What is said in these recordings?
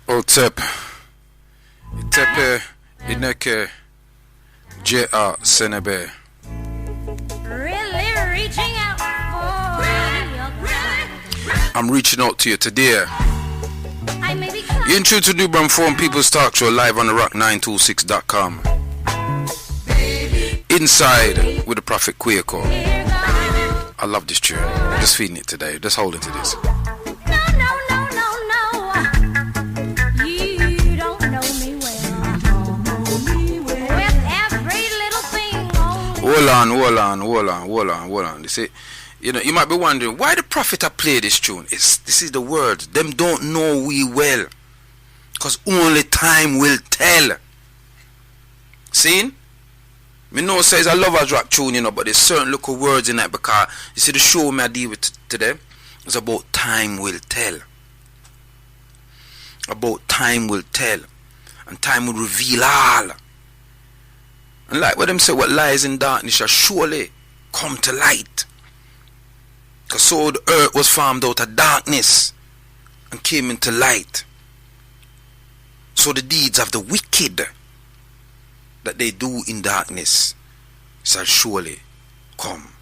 Otep, Itepe, Ineke, J.A. Senebe. Really reaching out for I'm reaching out to you today. I may be You're in tune to Nubian Forum People's Talk Show live on the rock926.com. Inside with the Prophet Kwaku. I love this tune. I'm just feeding it today. Just holding to this. Hold on. You see, you might be wondering why the prophet have played this tune. This is the words. Them don't know we well. Because only time will tell. See? Me know says I love a rock tune, but there's certain little words in that because you see the show me I deal with today is about time will tell. About time will tell. And time will reveal all. And like what them say, what lies in darkness shall surely come to light. Because so the earth was formed out of darkness and came into light. So the deeds of the wicked that they do in darkness shall surely come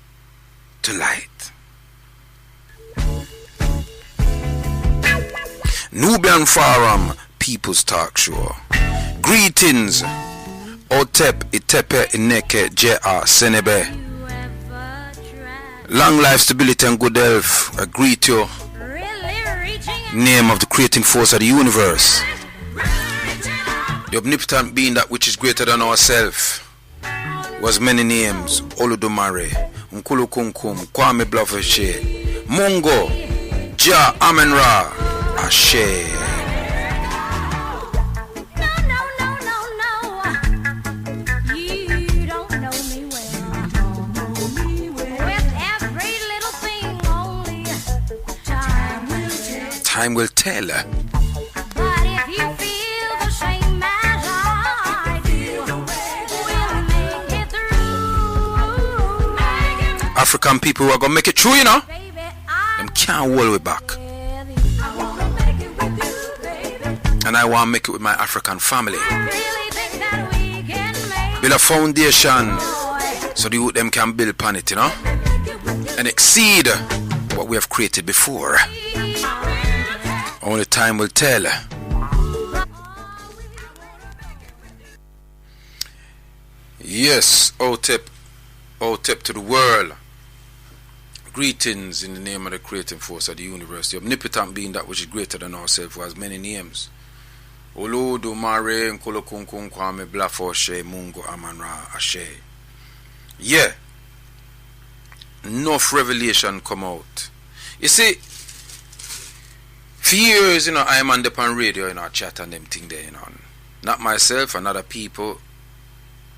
to light. Nubian Forum People's Talk Show. Greetings. Otep, Itepe, Ineke, J.A. Senebe. Long life, stability and good health. I greet you. Name of the creating force of the universe. The omnipotent being that which is greater than ourselves. Was many names. Oludumare, Nkulu Kunkum, Kwami Bluffershe, Mungo, Ja Amenra, Ashe. Time will tell. But if you feel the same as I feel, we'll make it through. African people are gonna make it through, Baby, Them can't hold we back. I wanna make it with you, baby. And I want to make it with my African family. I really think that we can make Build a foundation so the youth them can build upon it, and exceed what we have created before. Only time will tell. Yes, Otep to the world. Greetings in the name of the creating force of the universe, the omnipotent being that which is greater than ourselves, who has many names. Oludu Mare Nkolo Kunkun Kwame Blafoshe Mungo Amanra Ashe. Yeah. Enough revelation come out. You see, for years, I'm on the pan radio, chat and them thing there, Not myself and other people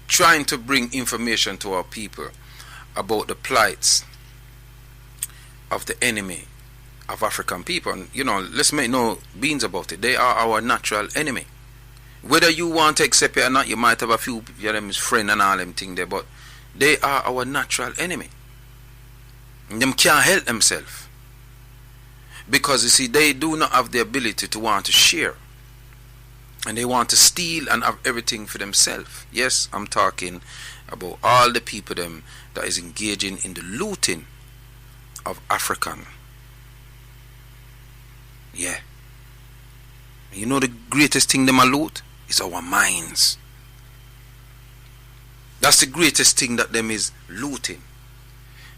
trying to bring information to our people about the plights of the enemy of African people. And, let's make no beans about it. They are our natural enemy. Whether you want to accept it or not, you might have a few of them friends and all them thing there, but they are our natural enemy. And them can't help themselves. Because you see, they do not have the ability to want to share. And they want to steal and have everything for themselves. Yes, I'm talking about all the people them that is engaging in the looting of African. Yeah. You know the greatest thing them a loot is our minds. That's the greatest thing that them is looting.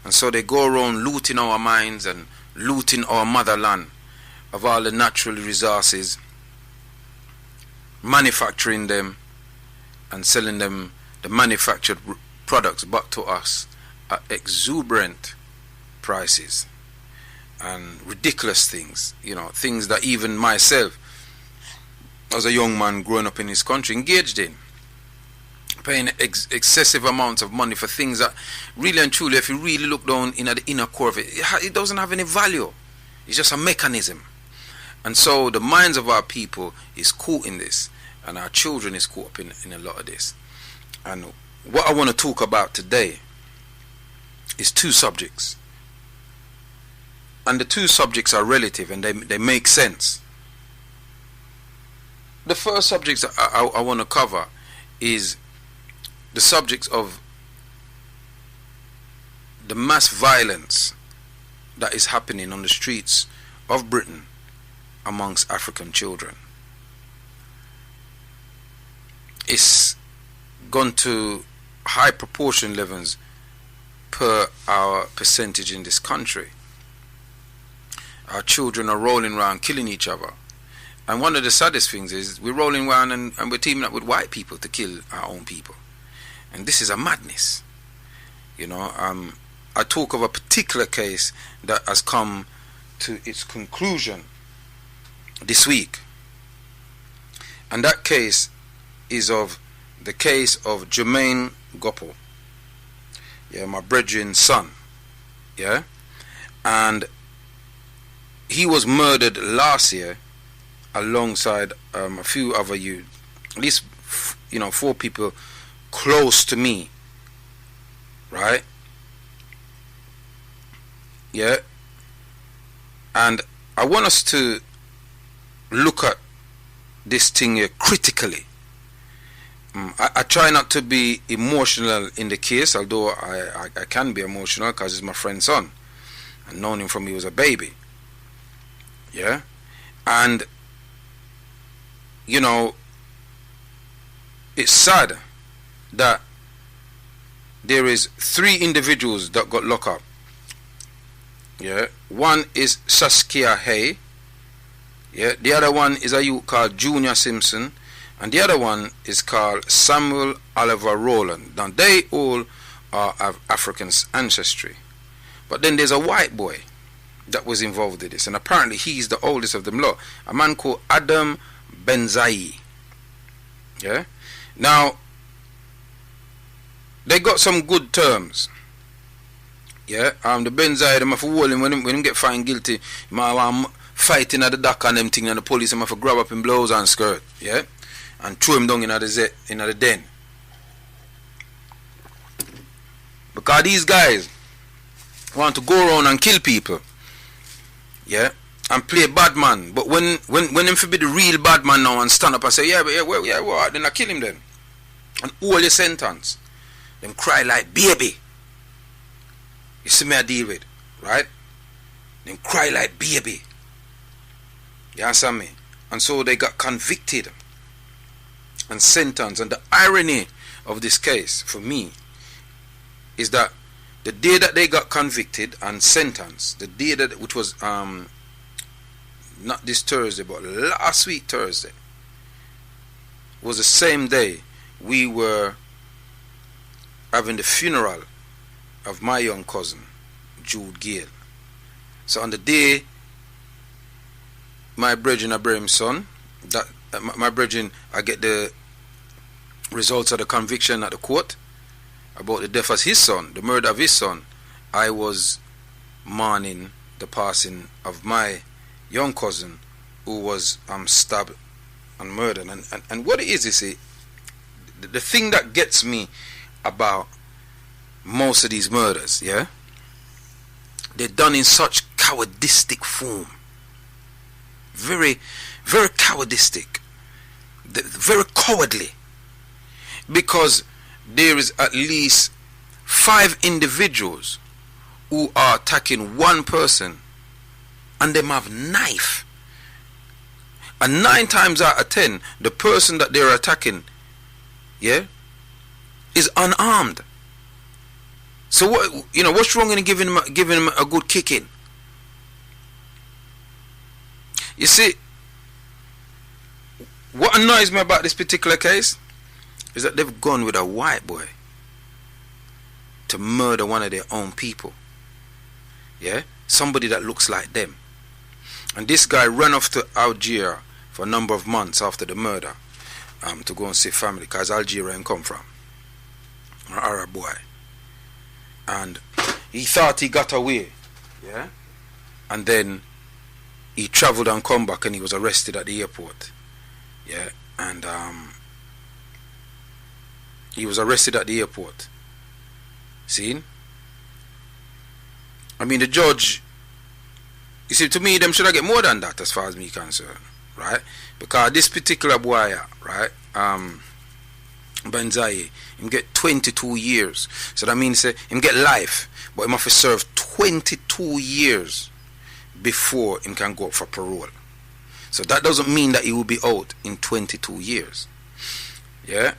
And so they go around looting our minds and looting our motherland of all the natural resources, manufacturing them and selling them the manufactured products back to us at exuberant prices and ridiculous things, things that even myself as a young man growing up in this country engaged in, paying excessive amounts of money for things that really and truly, if you really look down in the inner core of it, it doesn't have any value. It's just a mechanism. And so the minds of our people is caught in this, and our children is caught up in a lot of this. And what I want to talk about today is two subjects. And the two subjects are relative and they make sense. the first subjects I want to cover is the subjects of the mass violence that is happening on the streets of Britain amongst African children. It's gone to high proportion levels per our percentage in this country. Our children are rolling around killing each other. And one of the saddest things is we're rolling around and we're teaming up with white people to kill our own people. And this is a madness. You know, I talk of a particular case that has come to its conclusion this week. And that case is of the case of Jermaine Goppel. Yeah, my brethren's son. Yeah. And he was murdered last year alongside a few other youth. At least, 4 people close to me. Right? Yeah. And I want us to look at this thing here critically. I try not to be emotional in the case, although I can be emotional because he's my friend's son. I've known him from he was a baby. Yeah? And, it's sad that there is 3 individuals that got locked up. Yeah? One is Saskia Hay. Yeah? The other one is a youth called Junior Simpson. And the other one is called Samuel Oliver Rowland. Now they all are of African ancestry. But then there's a white boy that was involved in this. And apparently he's the oldest of them lot. A man called Adam Benzai. Yeah? Now, they got some good terms. Yeah? The Benzai, them have to hold him when him get found guilty. Fighting at the dock and them thing, and the police have to grab up him blouse and skirt. Yeah? And throw him down in the den. Because these guys want to go around and kill people. Yeah? And play bad man. But when them for be the real bad man now and stand up and say, well, then I kill him then. And all your sentence. Them cry like baby. You see me I deal with. Right? Them cry like baby. You understand me? And so they got convicted and sentenced. And the irony of this case for me is that the day that they got convicted and sentenced, the day that, which was not this Thursday but last week Thursday, was the same day we were having the funeral of my young cousin Jude Gale. So on the day my brethren Abraham's son, that my brethren, I get the results of the conviction at the court about the death of his son, the murder of his son. I was mourning the passing of my young cousin who was stabbed and murdered. And what it is, you see, the thing that gets me about most of these murders, yeah, they're done in such cowardistic form. Very, very cowardistic. Very cowardly. Because there is at least 5 individuals who are attacking one person and them have knife. And 9 times out of 10, the person that they're attacking, yeah, is unarmed. So what's wrong in giving him a good kicking? You see, what annoys me about this particular case is that they've gone with a white boy to murder one of their own people. Yeah? Somebody that looks like them. And this guy ran off to Algeria for a number of months after the murder to go and see family, because Algeria ain't come from. An Arab boy. And he thought he got away. Yeah? And then he travelled and come back and he was arrested at the airport. Yeah? And he was arrested at the airport. See? I mean, the judge, you see, to me, them should have get more than that as far as me concerned. right? Because this particular boy, right, Banzai, him get 22 years. So that means him get life, but him have to serve 22 years before him can go up for parole. So that doesn't mean that he will be out in 22 years. Yeah?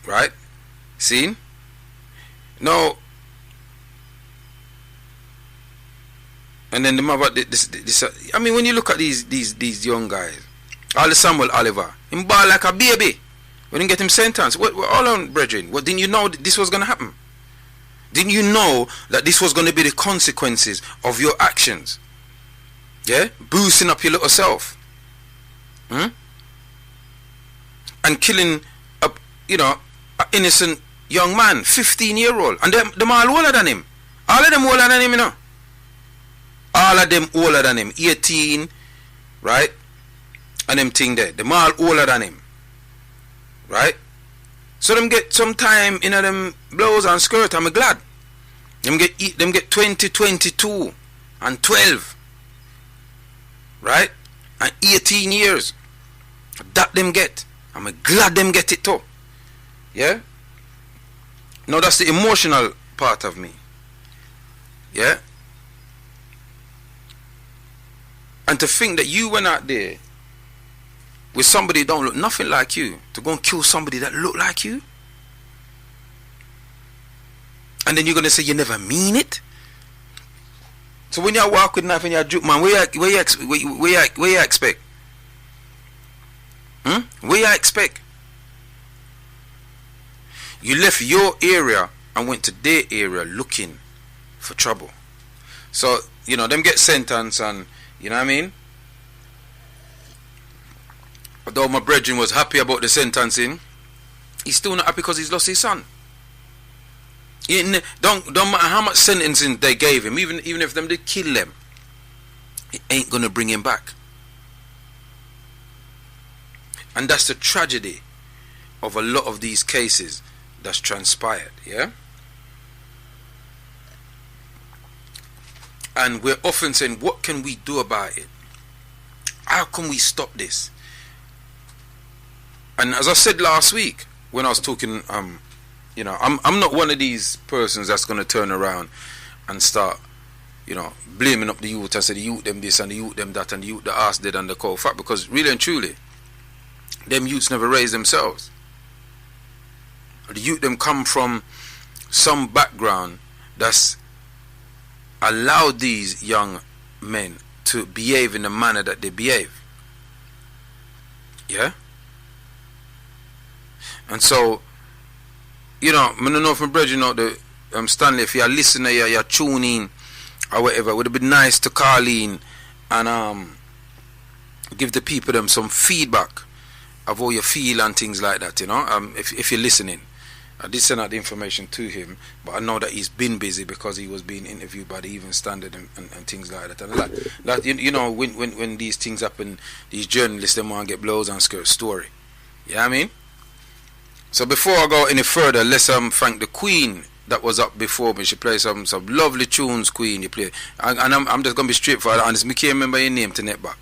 Right? See? Now, and then the mother, this, I mean, when you look at these young guys, all the Samuel Oliver, him ball like a baby when he get him sentenced. What all on, brethren? What, didn't you know that this was going to happen? Didn't you know that this was going to be the consequences of your actions? Yeah? Boosting up your little self. And killing a, an innocent young man, 15-year-old. And them all older than him. All of them older than him, All of them older than him. 18, right? And them thing there. Them all older than him. Right? So them get some time in them blouse and skirt. I'm glad. Them get 20, 22 and 12. Right? And 18 years. That them get. I'm glad them get it too. Yeah? Now that's the emotional part of me. Yeah? And to think that you went out there with somebody that don't look nothing like you, to go and kill somebody that look like you, and then you're gonna say you never mean it. So when you walk with knife and you juke, man, where you expect? Where you expect? You left your area and went to their area looking for trouble. So them get sentenced, and you know what I mean. Although my brethren was happy about the sentencing, he's still not happy because he's lost his son. Don't matter how much sentencing they gave him, even if them did kill them, it ain't gonna bring him back. And that's the tragedy of a lot of these cases that's transpired, yeah? And we're often saying, what can we do about it? How can we stop this? And as I said last week when I was talking, I'm not one of these persons that's going to turn around and start, blaming up the youth and say the youth them this and the youth them that and the youth the ass did and the cold fat, because really and truly, them youths never raised themselves. The youth them come from some background that's allowed these young men to behave in the manner that they behave. Yeah? And so, I don't know if my brethren Stanley, if you're listening, you're tuning or whatever, it would have been nice to call in and give the people them some feedback of how you feel and things like that, if you're listening. I did send out the information to him, but I know that he's been busy because he was being interviewed by the Even Standard and things like that. And when these things happen, these journalists, they want to get blows and skirt story. You know what I mean? So before I go any further, let's thank the Queen that was up before me. She played some lovely tunes, Queen. You play, and I'm just gonna be straightforward and honest. Me can't remember your name to net back,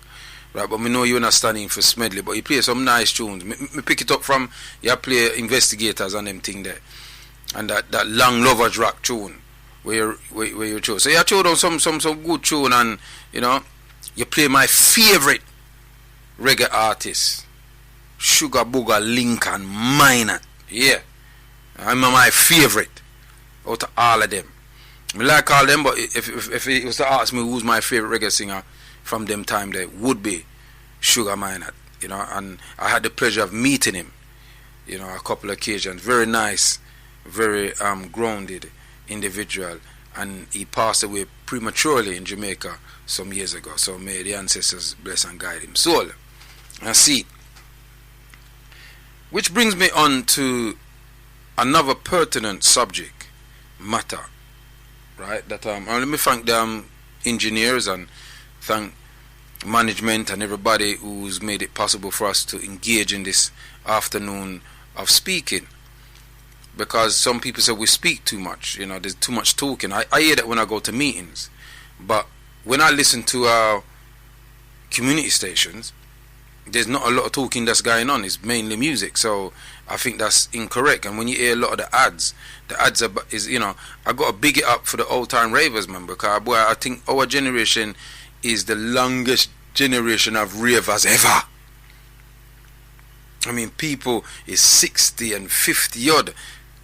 right? But me know you're not standing for Smedley, but you play some nice tunes. Me pick it up from you play Investigators and them thing there, and that Long Lovers Rock tune where you chose. So you chose on some good tune, and you play my favorite reggae artist, Sugar Booger Lincoln Minor. Yeah, I'm my favorite out of all of them. I like all them, but if it was to ask me who's my favorite reggae singer from them time, there would be Sugar Minor. And I had the pleasure of meeting him, a couple of occasions. Very nice, very grounded individual, and he passed away prematurely in Jamaica some years ago. So may the ancestors bless and guide him soul. And see. Which brings me on to another pertinent subject matter, right? That let me thank the engineers and thank management and everybody who's made it possible for us to engage in this afternoon of speaking. Because some people say we speak too much, there's too much talking. I hear that when I go to meetings, but when I listen to our community stations, there's not a lot of talking that's going on. It's mainly music. So I think that's incorrect. And when you hear a lot of the ads is, you know, I got to big it up for the old time ravers, man, because boy, I think our generation is the longest generation of ravers ever. I mean, people is 60 and 50 odd,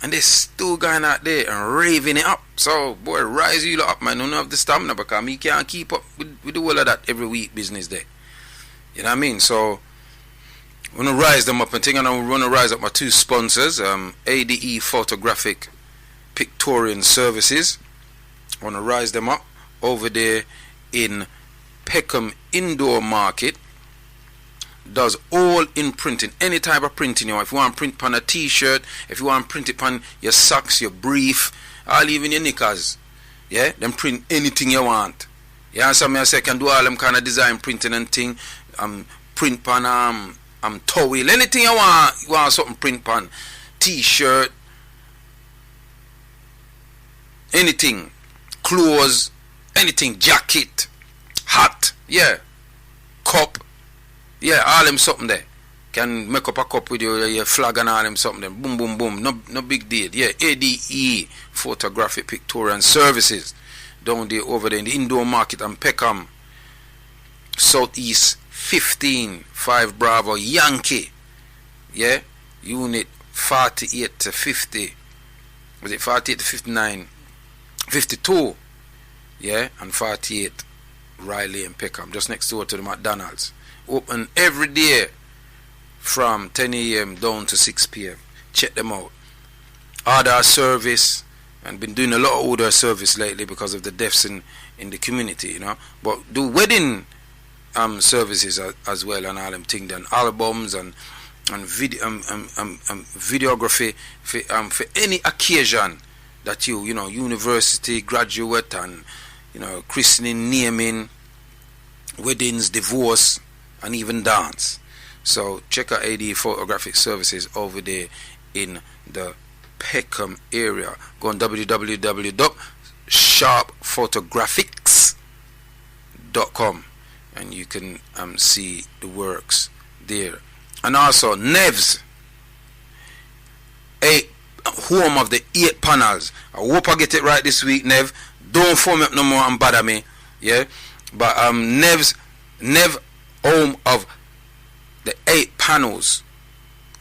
and they're still going out there and raving it up. So, boy, rise you lot up, man. Don't have the stamina, because me can't keep up with the whole of that every week business there. You know what I mean? So, I want to rise them up and think, and I want to rise up my two sponsors, ADE Photographic Pictorial Services. I want to rise them up over there in Peckham Indoor Market. Does all in printing, any type of printing you want. If you want to print on a t-shirt, if you want to print it on your socks, your brief, or even your knickers, yeah, then print anything you want. Yeah, so I say can do all them kind of design printing and thing. Print on towel, anything you want something print on, t-shirt, anything, clothes, anything, jacket, hat, yeah, cup. Yeah, all them something there. Can make up a cup with your flag and all them something there. Boom, boom, boom. No big deal. Yeah, ADE Photographic Pictorial Services. Down there, over there in the Indoor Market and Peckham. Southeast 15, 5 Bravo Yankee. Yeah, unit 48 to 50. Was it 48 to 59? 52. Yeah, and 48 Riley and Peckham. Just next door to the McDonald's. Open every day from 10 a.m. down to 6 p.m. Check them out. Order service, and been doing a lot of order service lately because of the deaths in the community, you know. But do wedding services as well, and all them things, and albums and videography for any occasion that you know, university graduate and, you know, christening, naming, weddings, divorce, and even dance. So check out AD Photographic Services over there in the Peckham area. Go on www.sharpphotographics.com and you can see the works there. And also Nev's, home of the 8 panels. I hope I get it right this week, Nev. Don't phone me up no more and bother me. Yeah, but Nev, home of the 8 panels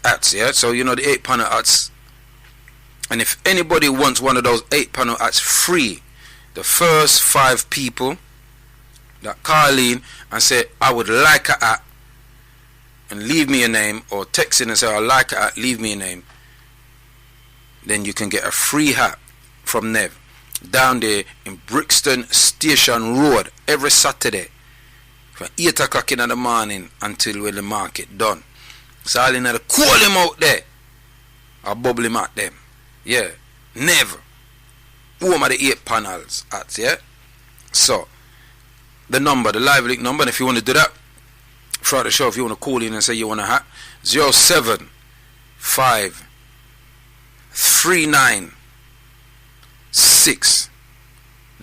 hats. Yeah, so you know the 8 panel hats. And if anybody wants one of those 8 panel hats free, the first 5 people that call in and say I would like a hat and leave me a name, or text in and say I like a hat, leave me a name, then you can get a free hat from Nev down there in Brixton Station Road every Saturday from 8 o'clock in the morning until when the market done. So all in the call him out there or bubble him at them. Yeah, Nev, home of the 8 panels hats. Yeah, so the number, the live link number, and if you want to do that throughout the show, if you want to call in and say you want a hat, 075 396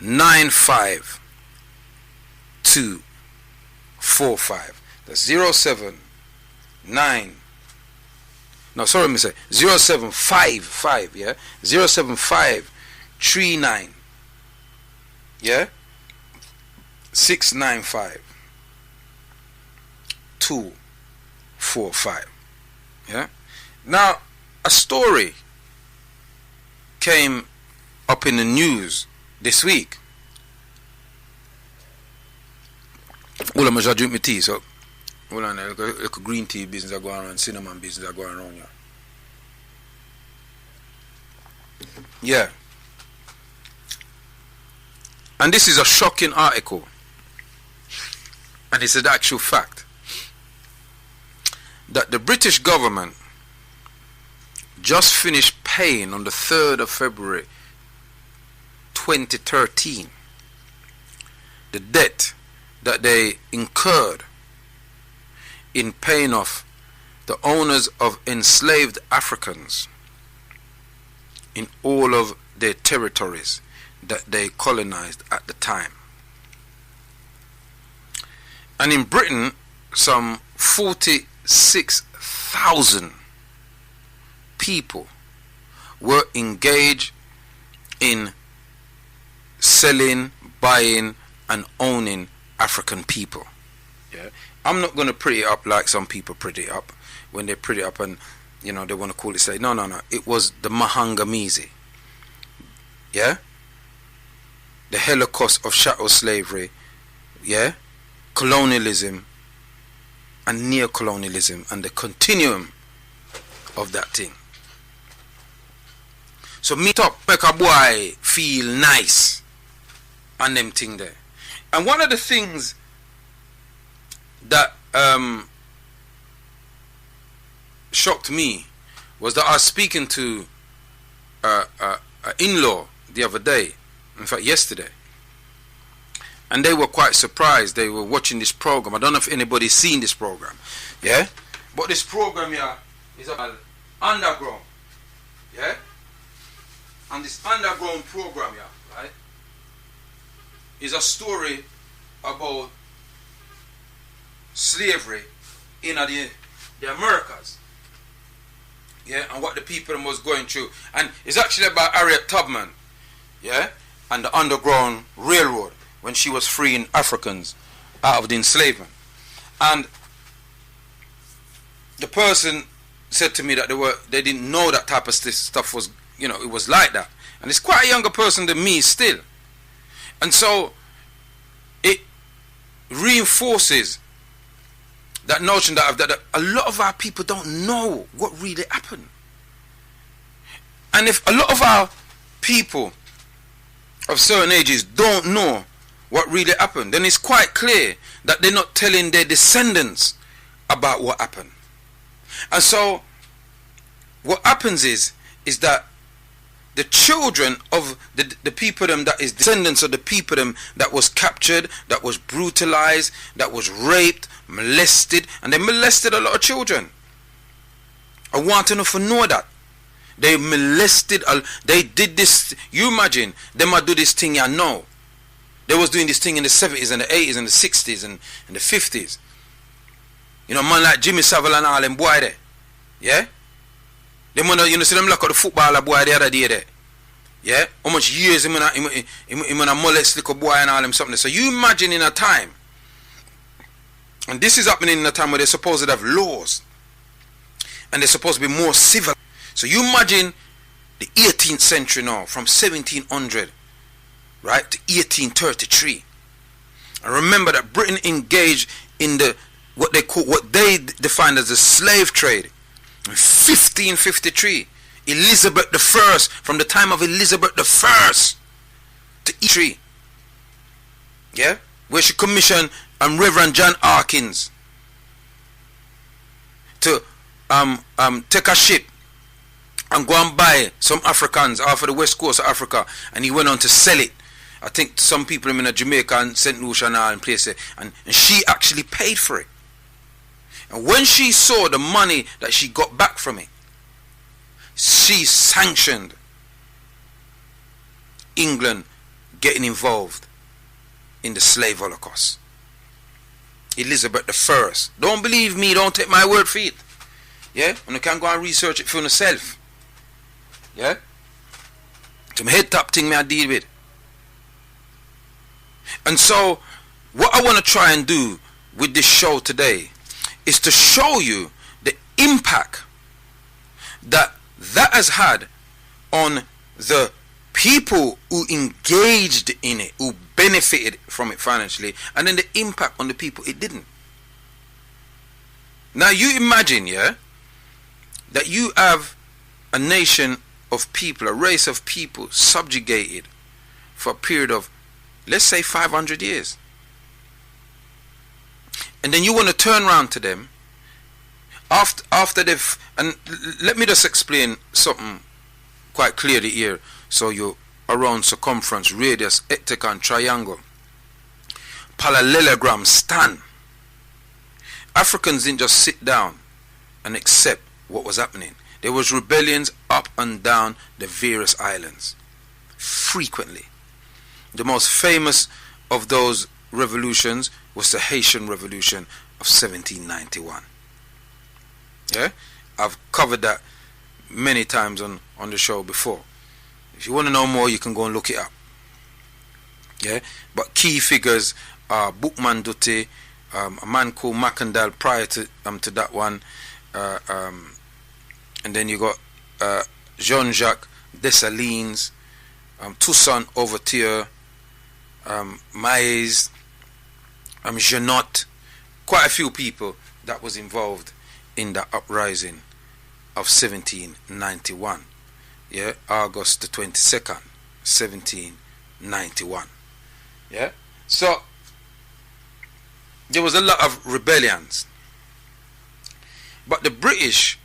95245. That's 075, yeah, 07539, yeah, 695 245. Yeah. Now a story came up in the news this week. Well, I'm going to drink my tea, so hold on, look a green tea business are going on, cinnamon business are going around here. Yeah. And this is a shocking article. And it's an actual fact that the British government just finished paying on the 3rd of February 2013 the debt that they incurred in paying off the owners of enslaved Africans in all of their territories that they colonized at the time. And in Britain, some 46,000 people were engaged in selling, buying, and owning African people. Yeah, I'm not going to pretty it up like some people pretty it up when they pretty it up and they want to call it, say no. It was the Mahangamizi. Yeah, the Holocaust of chattel slavery. Yeah, colonialism and neo-colonialism and the continuum of that thing. So meet up, make a boy feel nice and them thing there. And one of the things that shocked me was that I was speaking to an in-law the other day, in fact yesterday, and they were quite surprised. They were watching this program. I don't know if anybody's seen this program, yeah? But this program here is about underground, yeah? And this underground program here, right, is a story about slavery in the Americas, yeah, and what the people was going through. And it's actually about Harriet Tubman, yeah, and the Underground Railroad when she was freeing Africans out of the enslavement. And the person said to me that they didn't know that type of stuff was, it was like that. And it's quite a younger person than me still. And so it reinforces that notion that a lot of our people don't know what really happened. And if a lot of our people of certain ages don't know what really happened, then it's quite clear that they're not telling their descendants about what happened. And so what happens is that the children of the people them that is descendants of the people them that was captured, that was brutalized, that was raped, molested, and they molested a lot of children. I want enough to know that. They molested, they did this. You imagine, them might do this thing here now. They was doing this thing in the 70s and the 80s and the 60s and the 50s. Man like Jimmy Savile and all them boy there. Yeah? Them wanna, see them look at the footballer boy the other day there. Yeah? How much years him gonna molest little boy and all them something. So you imagine in a time, and this is happening in a time where they're supposed to have laws and they're supposed to be more civil. So you imagine the 18th century now, from 1700, right, to 1833. And remember that Britain engaged in what they defined as the slave trade in 1553. Elizabeth I, from the time of Elizabeth I to 3, yeah, where she commissioned Reverend John Hawkins to take a ship and go and buy some Africans off of the west coast of Africa, and he went on to sell it. I think some people in Jamaica and St. Lucia and places, and she actually paid for it. And when she saw the money that she got back from it, she sanctioned England getting involved in the slave holocaust. Elizabeth I. Don't believe me, don't take my word for it. Yeah? And you can go and research it for yourself. Yeah? Some head top thing me I deal with. And so what I want to try and do with this show today is to show you the impact that has had on the people who engaged in it, who benefited from it financially, and then the impact on the people it didn't. Now you imagine, yeah, that you have a nation of people, a race of people subjugated for a period of, let's say, 500 years. And then you want to turn around to them after they've, and let me just explain something quite clearly here, so you around circumference, radius, hectagon, triangle, parallelogram, stand. Africans didn't just sit down and accept what was happening. There was rebellions up and down the various islands frequently. The most famous of those revolutions was the Haitian Revolution of 1791. Yeah, I've covered that many times on the show before. If you want to know more, you can go and look it up. Yeah, but key figures are Boukman Dute, a man called Macandal prior to that one, and then you got Jean-Jacques Dessalines, Toussaint Overture, Maes, Janot, quite a few people that was involved in the uprising of 1791. Yeah, August the 22nd, 1791. Yeah, so there was a lot of rebellions, but the British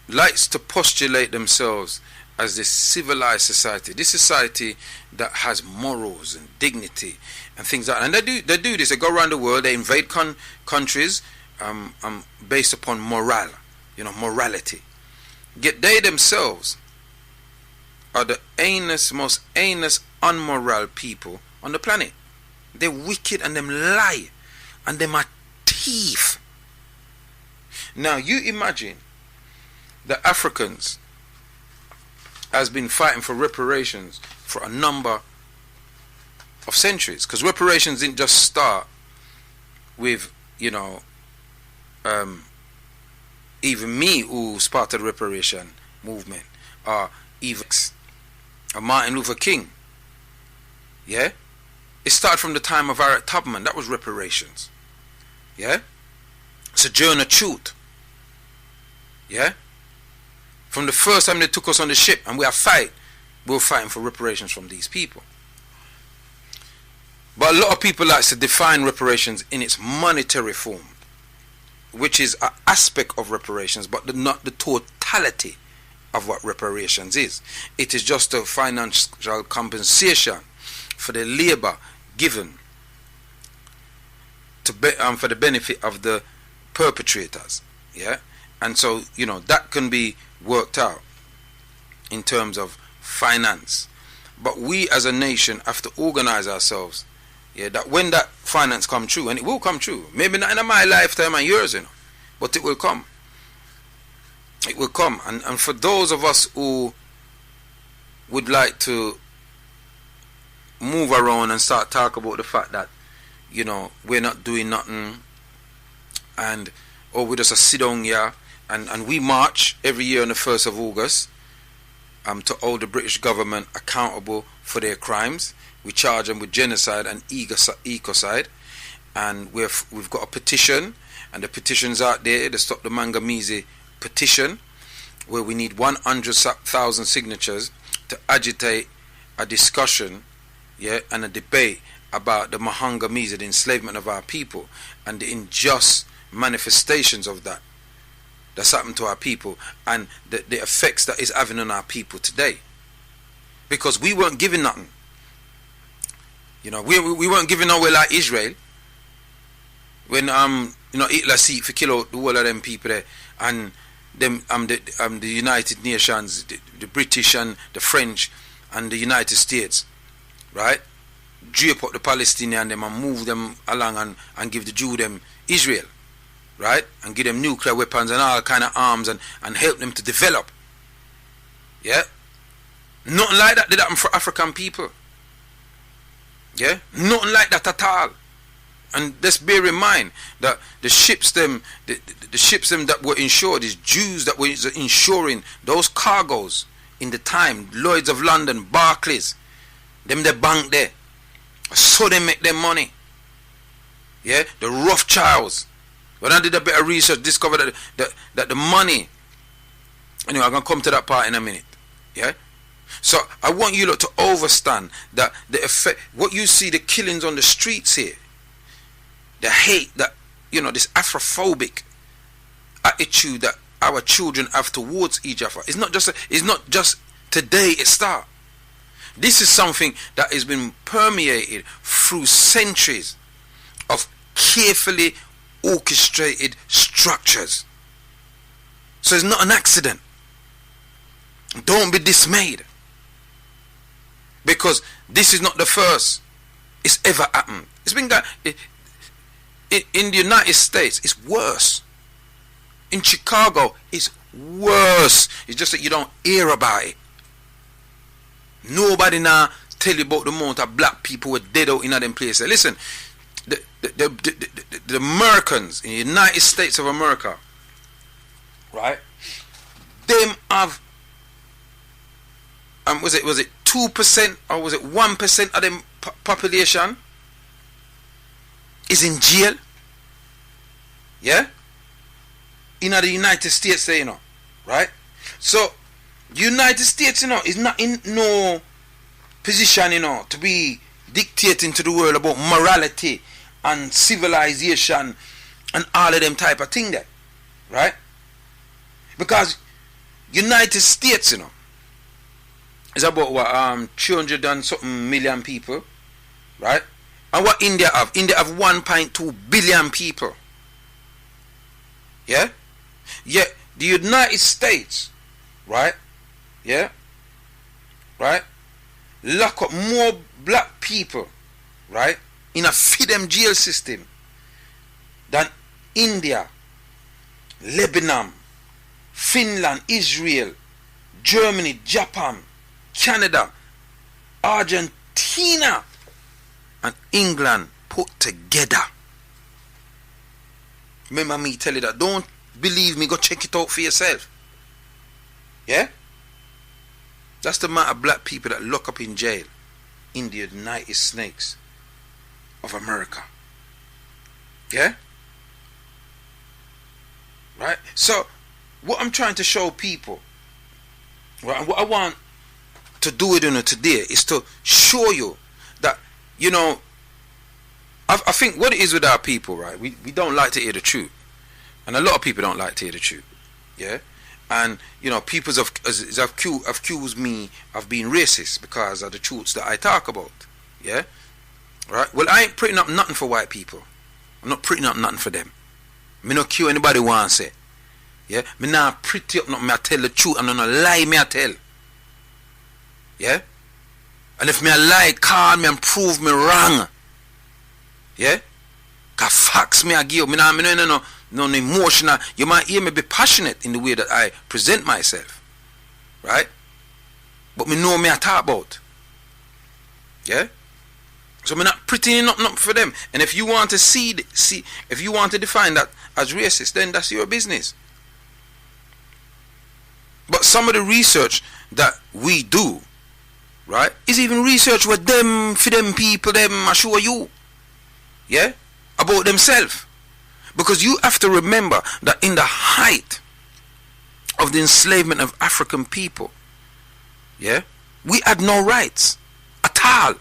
likes to postulate themselves as this civilized society, this society that has morals and dignity and things like that. And they do this. They go around the world. They invade countries based upon morality. Yet they themselves are the most heinous, unmoral people on the planet. They're wicked and them lie and them are thief. Now you imagine the Africans has been fighting for reparations for a number of centuries, because reparations didn't just start with even me who started the reparation movement, or even Martin Luther King. Yeah, it started from the time of Harriet Tubman. That was reparations. Yeah, Sojourner Truth. Yeah, from the first time they took us on the ship and we were fighting for reparations from these people. But a lot of people like to define reparations in its monetary form, which is an aspect of reparations, but not the totality of what reparations is. It is just a financial compensation for the labor given for the benefit of the perpetrators. Yeah, and so that can be worked out in terms of finance. But we as a nation have to organize ourselves. Yeah, that when that finance come true, and it will come true, maybe not in my lifetime and yours, but it will come. It will come. And for those of us who would like to move around and start talk about the fact that we're not doing nothing, or we just sit down here and we march every year on the 1st of August to hold the British government accountable for their crimes. We charge them with genocide and ecocide, and we've got a petition, and the petition's out there, the Stop the Mangamese petition, where we need 100,000 signatures to agitate a discussion, and a debate about the Mahangamese, the enslavement of our people, and the unjust manifestations of that's happened to our people, and the effects that is having on our people today. Because we weren't given nothing. We weren't giving away like Israel. When Hitler see if kill out the whole of them people there, and them the United Nations, the British and the French and the United States, right? Drape up the Palestinians them and move them along and give the Jew them Israel, right? And give them nuclear weapons and all kind of arms and help them to develop. Yeah? Nothing like that did happen for African people. Yeah? Nothing like that at all. And let's bear in mind that the ships them that were insured is Jews that were insuring those cargoes in the time. Lloyds of London, Barclays, them the bank there. So they make their money. Yeah? The Rothschilds. When I did a bit of research, discovered that the money. Anyway, I'm going to come to that part in a minute. Yeah? So I want you lot to understand that the effect, what you see, the killings on the streets here, the hate that, this Afrophobic attitude that our children have towards each other. It's not just today it starts. This is something that has been permeated through centuries of carefully orchestrated structures. So it's not an accident. Don't be dismayed, because this is not the first it's ever happened. It's been in the United States, it's worse. In Chicago, it's worse. It's just that you don't hear about it. Nobody now tell you about the amount of black people were dead out in them places. Listen, the Americans in the United States of America, right? Them have was it 2% or was it 1% of them population is in jail? Yeah? In the United States, you know, right? So United States, you know, is not in no position, you know, to be dictating to the world about morality and civilization and all of them type of thing there, right? Because United States, you know, is about what 300 and something million people, right? And what India have? India have 1.2 billion people. Yeah? Yet the United States, right? Yeah? Right? Lock up more black people, right? In a feed them jail system than India, Lebanon, Finland, Israel, Germany, Japan, Canada, Argentina, and England put together. Remember me tell you that. Don't believe me, go check it out for yourself. Yeah? That's the amount of black people that lock up in jail in the United States of America. Yeah? Right? So, what I'm trying to show people, right, and what I want to do it today is to show you that, you know, I think what it is with our people, right, we don't like to hear the truth. And a lot of people don't like to hear the truth. Yeah? And, you know, people have accused me of being racist because of the truths that I talk about. Yeah? Right? Well, I ain't putting up nothing for white people. I'm not putting up nothing for them. Me not care anybody wants it. Yeah? Me not pretty up nothing. Me I tell the truth and not lie me I tell. Yeah? And if me a lie, call me and prove me wrong. Yeah? Cause facts me I give. Me no emotional. You might hear me be passionate in the way that I present myself. Right? But me know me I talk about. Yeah? So me not pretending up nothing for them. And if you want to if you want to define that as racist, then that's your business. But some of the research that we do, right, is even research with them, for them people, them assure you. Yeah? About themselves. Because you have to remember that in the height of the enslavement of African people, yeah, we had no rights at all.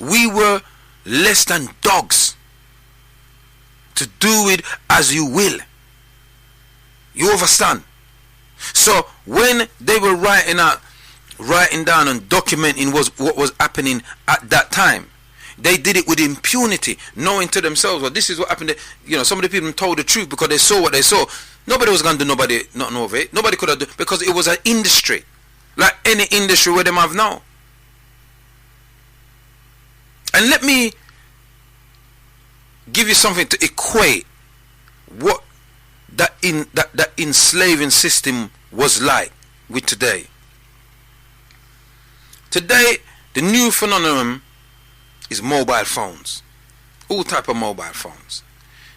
We were less than dogs to do it as you will. You understand? So when they were writing down and documenting what was happening at that time, they did it with impunity, knowing to themselves, well, this is what happened. You know, some of the people told the truth because they saw what they saw. Nobody was going to do nothing over it. Nobody could have done, because it was an industry, like any industry where them have now. And let me give you something to equate what that enslaving system was like with today. Today, the new phenomenon is mobile phones. All type of mobile phones.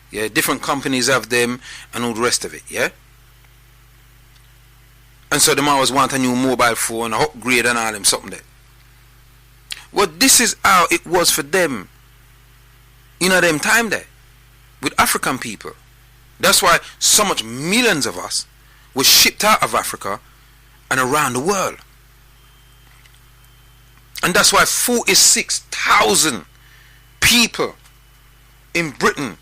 Yeah, different companies have them and all the rest of it, yeah? And so them always want a new mobile phone, a upgrade and all them something there. Well, this is how it was for them in them time there with African people. That's why so much millions of us were shipped out of Africa and around the world. And that's why 46,000 people in Britain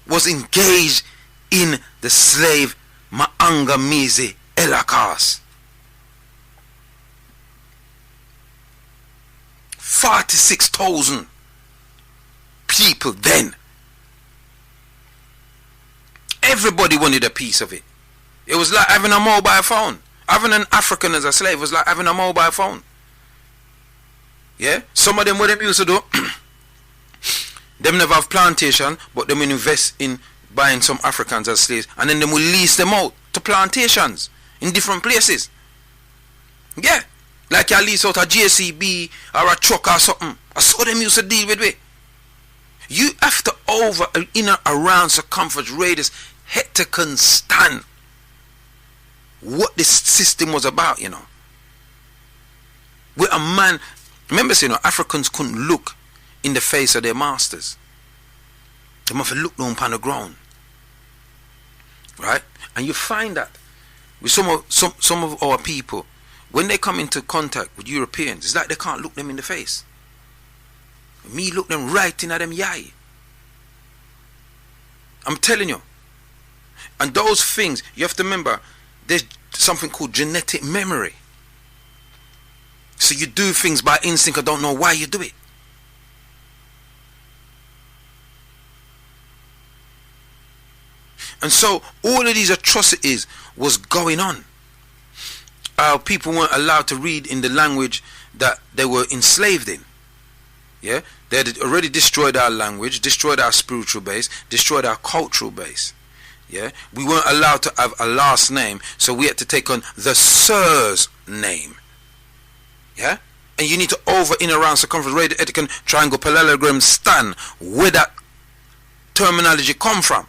was engaged in the slave maangamizi elakas. 46,000 people then. Everybody wanted a piece of it. It was like having a mobile phone. Having an African as a slave was like having a mobile phone. Yeah? Some of them, what they used to do, Them never have plantation, but them will invest in buying some Africans as slaves, and then them will lease them out to plantations in different places. Yeah, like you lease out a JCB or a truck or something. I saw them used to deal with it. You have to over inner around circumference radius hectagon stand what this system was about, you know. Where a man, remember, you know, Africans couldn't look in the face of their masters. They must have looked down upon the ground, right? And you find that with some of our people, when they come into contact with Europeans, it's like they can't look them in the face. Me look them right in at them eye. I'm telling you. And those things, you have to remember, there's something called genetic memory. So you do things by instinct, I don't know why you do it. And so all of these atrocities was going on. People weren't allowed to read in the language that they were enslaved in. Yeah, they had already destroyed our language, destroyed our spiritual base, destroyed our cultural base. Yeah, we weren't allowed to have a last name, so we had to take on the Sir's name. Yeah, and you need to over in around circumference radius etiquette triangle parallelogram stand where that terminology come from.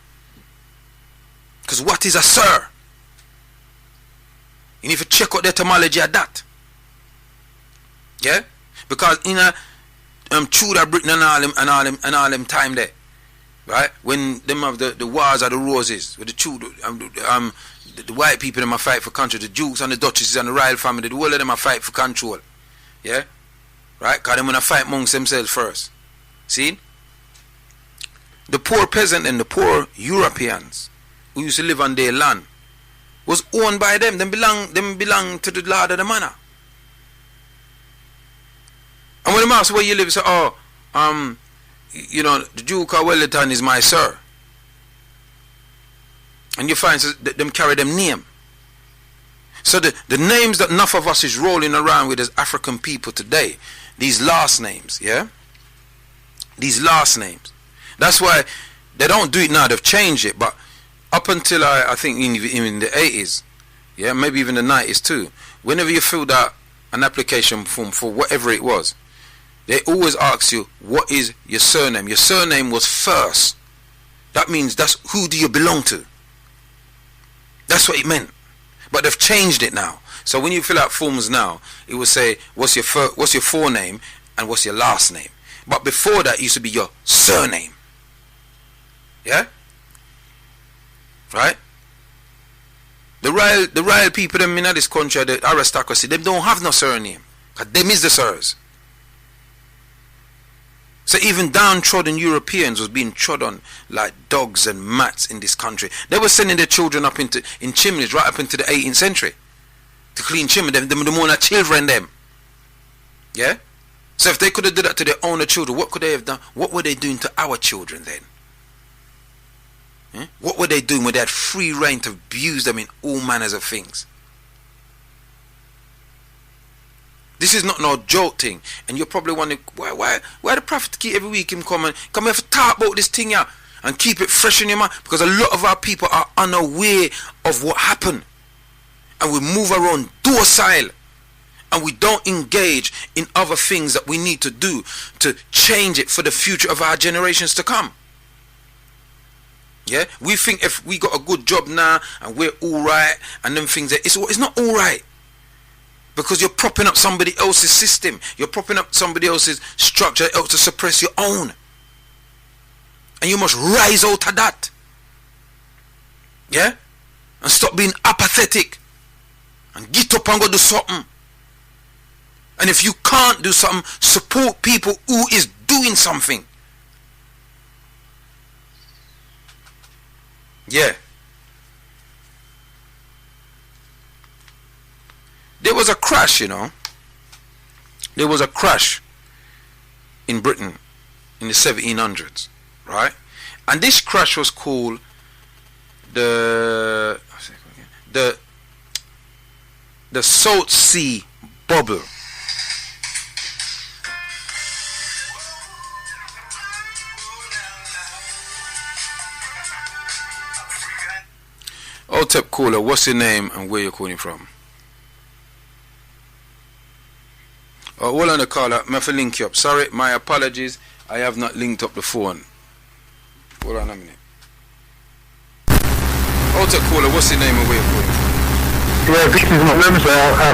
Because what is a Sir? You need to check out the etymology of that. Yeah, because in a Tudor Britain and all them time there, right? When them have the wars of the roses with the Tudor, the white people them a fight for country, the Dukes and the Duchesses and the royal family, the whole of them a fight for control. Yeah, right? Because them wanna fight amongst themselves first. See, the poor peasant and the poor Europeans who used to live on their land was owned by them. Them belong to the Lord of the Manor. And when the master where you live, say, you know, the Duke of Wellington is my sir. And you find them carry them name. So the names that enough of us is rolling around with as African people today, these last names, yeah? These last names. That's why they don't do it now, they've changed it, but up until I think in the 80s, yeah, maybe even the 90s too, whenever you filled out an application form for whatever it was, they always ask you, what is your surname? Your surname was first. That means that's who do you belong to. That's what it meant. But they've changed it now. So when you fill out forms now, it will say, what's your forename and what's your last name. But before that, it used to be your surname. Yeah? Right? The royal people them in this country, the aristocracy, them don't have no surname. Because them is the sirs. So even downtrodden Europeans was being trod on like dogs and mats in this country. They were sending their children up in chimneys right up into the 18th century to clean chimneys. Them the more children them. Yeah? So if they could have done that to their own children, what could they have done? What were they doing to our children then? What were they doing when they had free reign to abuse them in all manners of things? This is not no joke thing. And you're probably wondering, why the prophet keep every week him come here to talk about this thing here and keep it fresh in your mind? Because a lot of our people are unaware of what happened. And we move around docile. And we don't engage in other things that we need to do to change it for the future of our generations to come. Yeah, we think if we got a good job now and we're all right and them things, it's not all right. Because you're propping up somebody else's system. You're propping up somebody else's structure else to suppress your own. And you must rise out of that. Yeah? And stop being apathetic. And get up and go do something. And if you can't do something, support people who is doing something. Yeah. There was a crash, you know. There was a crash in Britain in the 1700s, right? And this crash was called the Salt Sea Bubble. Otep caller, what's your name and where you calling from? Oh, hold on the caller, I have to link you up. Sorry, my apologies. I have not linked up the phone. Hold on a minute. Otep caller, what's your name and where you calling from? Yeah, this is my name is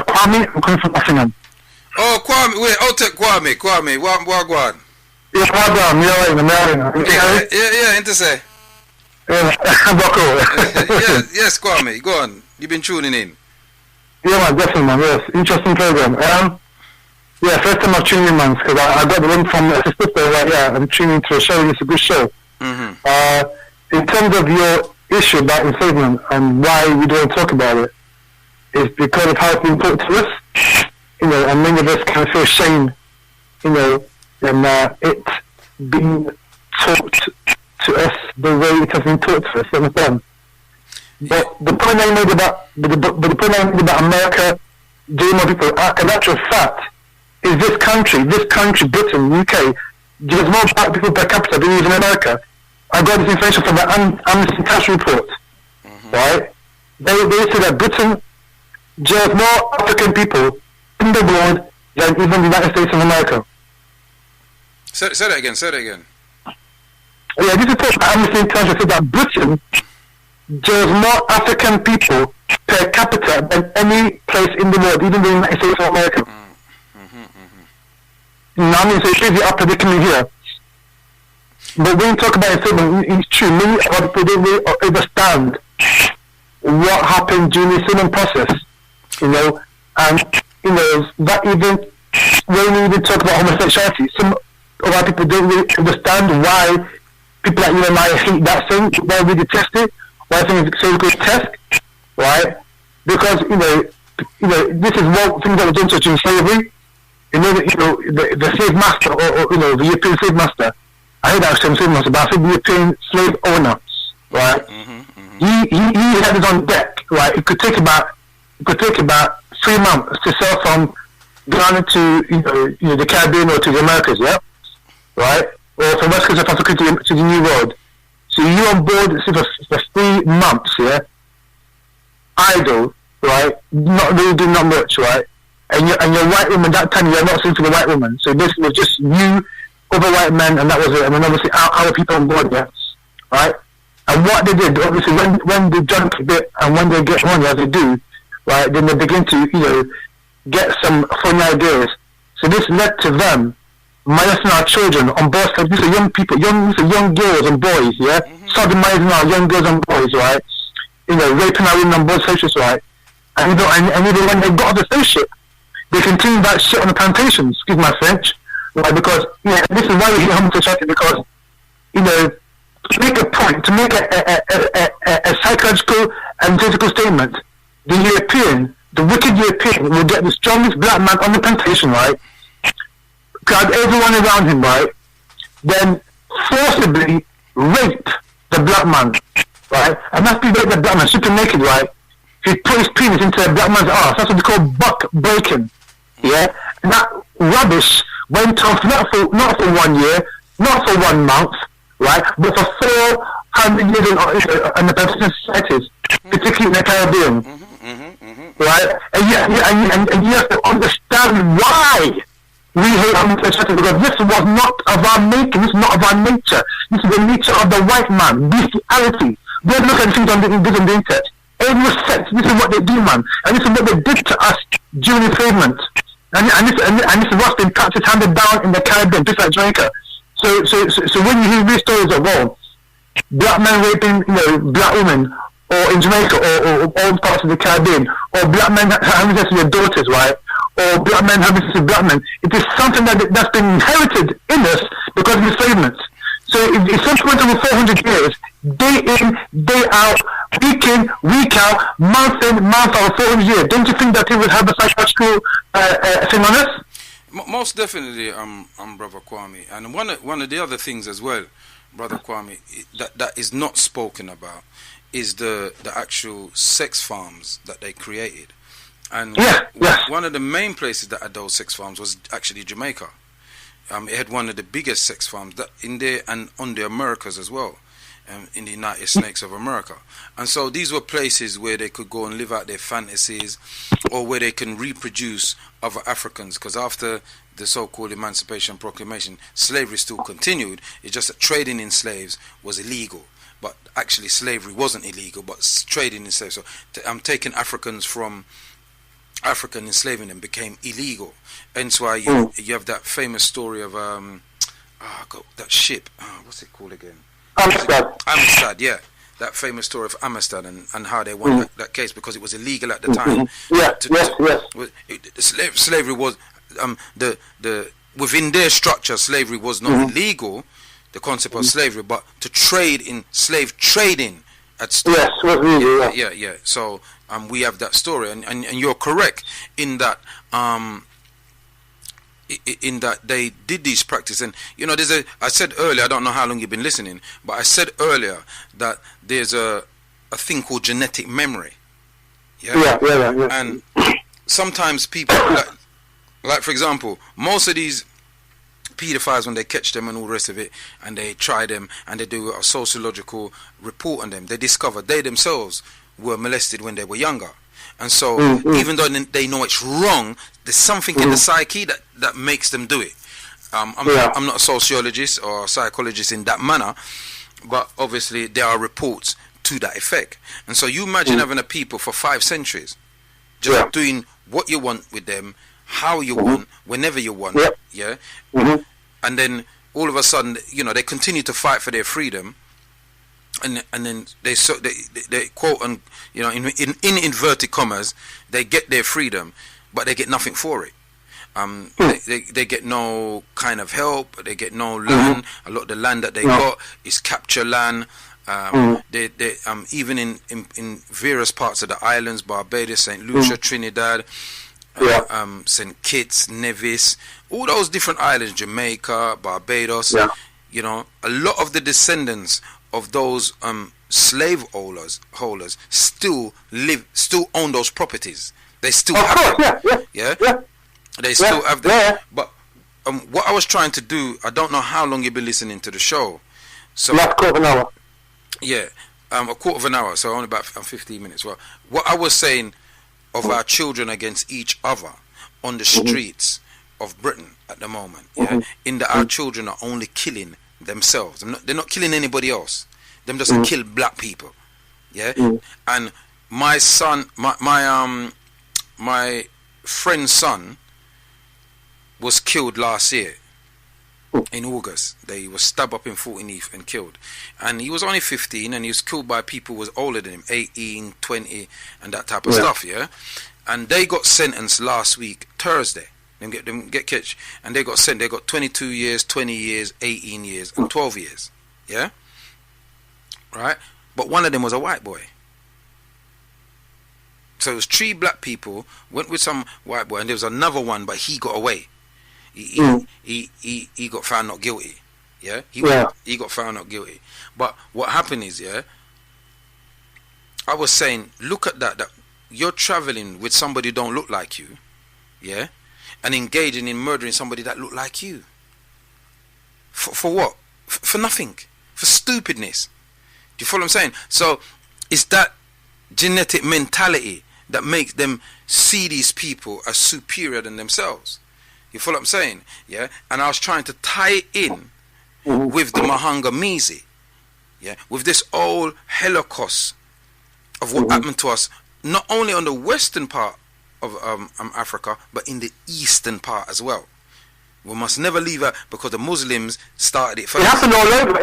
Kwami. I'm coming from Effingham. Oh, Kwami, wait, Otep Kwami, what go on? Yeah, I'm Yeah, into say. Yes, Kwame, go on. You've been tuning in. Yeah, man, definitely, man. Yes, interesting program. Yeah, first time I've tuned in, man, because I got the link from my sister. Right, yeah, I'm tuning into a show. It's a good show. Mm-hmm. In terms of your issue about enslavement and why we don't talk about it, is because of how it's been put to us. You know, and many of us kind of feel shame. You know, and it being taught to us the way it has been taught to us. Understand? But the point I made about America doing more people, in actual fact, is this country, Britain, UK, there's more black people per capita than even America. I got this information from the Amnesty International report. Mm-hmm. Right? They say that Britain jails more African people in the world than even the United States of America. Say that again. Yeah, this report from Amnesty International said that Britain jails more African people per capita than any place in the world, even the United States of America. Now, I mean, so it shows you our predicament here. But when you talk about enslavement, it's true. Many other people don't really understand what happened during the enslavement process. You know, and you know that even when we even talk about homosexuality, some of our people don't really understand why people like you and I hate that thing, why we detest it, why I think it's so grotesque, right? Because you know, this is one thing that was done to us in slavery. You know, the slave master, or you know, the European slave master. I heard that was slave master, but I think the European slave owner, right? He had it on deck, right? It could take about 3 months to sail from Ghana to you know the Caribbean or to the Americas, yeah, right? Or from West Coast of Africa to the New World. So you on board for 3 months, yeah, idle, right? Not really doing not much, right? And your white woman, that time you're not sleeping with a white woman. So this was just you, other white men, and that was it. And then obviously our people on board, yeah, right? And what they did, obviously, when they drunk a bit and when they get money, as they do, right, then they begin to, you know, get some funny ideas. So this led to them molesting our children on both sides. These are young people, young girls and boys, yeah? Sodomizing our young girls and boys, right? You know, raping our women on both socials, right? And you know, and even when they got off the spaceship, they continue that shit on the plantations, excuse my French, right? Because, yeah, this is why we hate homosexuality, because, you know, to make a point, to make a psychological and physical statement, the wicked European will get the strongest black man on the plantation, right? Grab everyone around him, right? Then forcibly rape the black man, right? And after he raped the black man, super naked, right? He put his penis into the black man's ass. That's what they call buck breaking, yeah? And that rubbish went on not for 1 year, not for 1 month, right? But for 400 years in the plantation societies, particularly in the Caribbean, right? And you have to understand why we hate homosexuality, because this was not of our making, this is not of our nature. This is the nature of the white man, bestiality. Don't look at things on the internet. Every sex, this is what they do, man. And this is what they did to us during enslavement. And this is what's been practiced, handed down in the Caribbean, just like Jamaica. So when you hear these stories of, well, black men raping, you know, black women, or in Jamaica, or all parts of the Caribbean, or black men having sex with their daughters, right? Or black men having sex with black men, it is something that's been inherited in us because of enslavement. So it's something went over 400 years, day in, day out, week in, week out, month in, month out, 400 years. Don't you think that it would have a psychological thing on us? Most definitely, Brother Kwami. And one of the other things as well, Brother Kwami, that is not spoken about is the actual sex farms that they created. And one of the main places that had those sex farms was actually Jamaica. It had one of the biggest sex farms that in there and on the Americas as well. in the United States of America. And so these were places where they could go and live out their fantasies, or where they can reproduce other Africans, because after the so-called Emancipation Proclamation, slavery still continued. It's just that trading in slaves was illegal. But actually slavery wasn't illegal, but trading in slaves. So taking Africans from Africa and enslaving them became illegal. Hence why you have that famous story of that ship. What's it called again? Amistad, yeah. That famous story of Amistad and how they won that case, because it was illegal at the time. Slavery was within their structure. Slavery was not illegal, the concept of slavery, but to trade in slave trading at stake. Yes, was legal. Yeah. So we have that story, and you're correct in that. In that they did these practices, and I said earlier, I don't know how long you've been listening, but I said earlier that there's a thing called genetic memory. Yeah. And sometimes people, like for example, most of these pedophiles, when they catch them and all the rest of it, and they try them and they do a sociological report on them, they discover they themselves were molested when they were younger. And so even though they know it's wrong, there's something in the psyche that makes them do it. I'm not a sociologist or a psychologist in that manner, but obviously there are reports to that effect. And so you imagine having a people for 5 centuries just doing what you want with them, how you want, whenever you want, and then all of a sudden, they continue to fight for their freedom, and then they quote, and in inverted commas, they get their freedom, but they get nothing for it. They get no kind of help. They get no land. A lot of the land that they got is capture land. They even in various parts of the islands, Barbados, St. Lucia, Trinidad, St. Kitts, Nevis, all those different islands, Jamaica, Barbados. A lot of the descendants of those slave holders still own those properties. They still have them. They still have them. But what I was trying to do, I don't know how long you've been listening to the show. So last quarter of an hour. Yeah, a quarter of an hour, so only about 15 minutes. Well, what I was saying of our children against each other on the streets of Britain at the moment, in that our children are only killing themselves. They're not killing anybody else. Them just kill black people. And my son, my friend's son was killed last year in August. They was stabbed up in Fulton Heath and killed, and he was only 15, and he was killed by people who was older than him, 18, 20, and that type of stuff. And they got sentenced last week Thursday. Them get catch, and they got sent. They got 22 years, 20 years, 18 years, and 12 years. Right, but one of them was a white boy. So it was 3 black people went with some white boy, and there was another one, but he got away. He got found not guilty. He got found not guilty. But what happened is, I was saying, look at that you're traveling with somebody who don't look like you, and engaging in murdering somebody that look like you. For what? For nothing. For stupidness. Do you follow what I'm saying? So it's that genetic mentality that makes them see these people as superior than themselves. You follow what I'm saying? And I was trying to tie it in with the Mahanga Mizi, with this old Holocaust of what happened to us, not only on the western part of Africa, but in the eastern part as well. We must never leave out, because the Muslims started it first. It happened all over.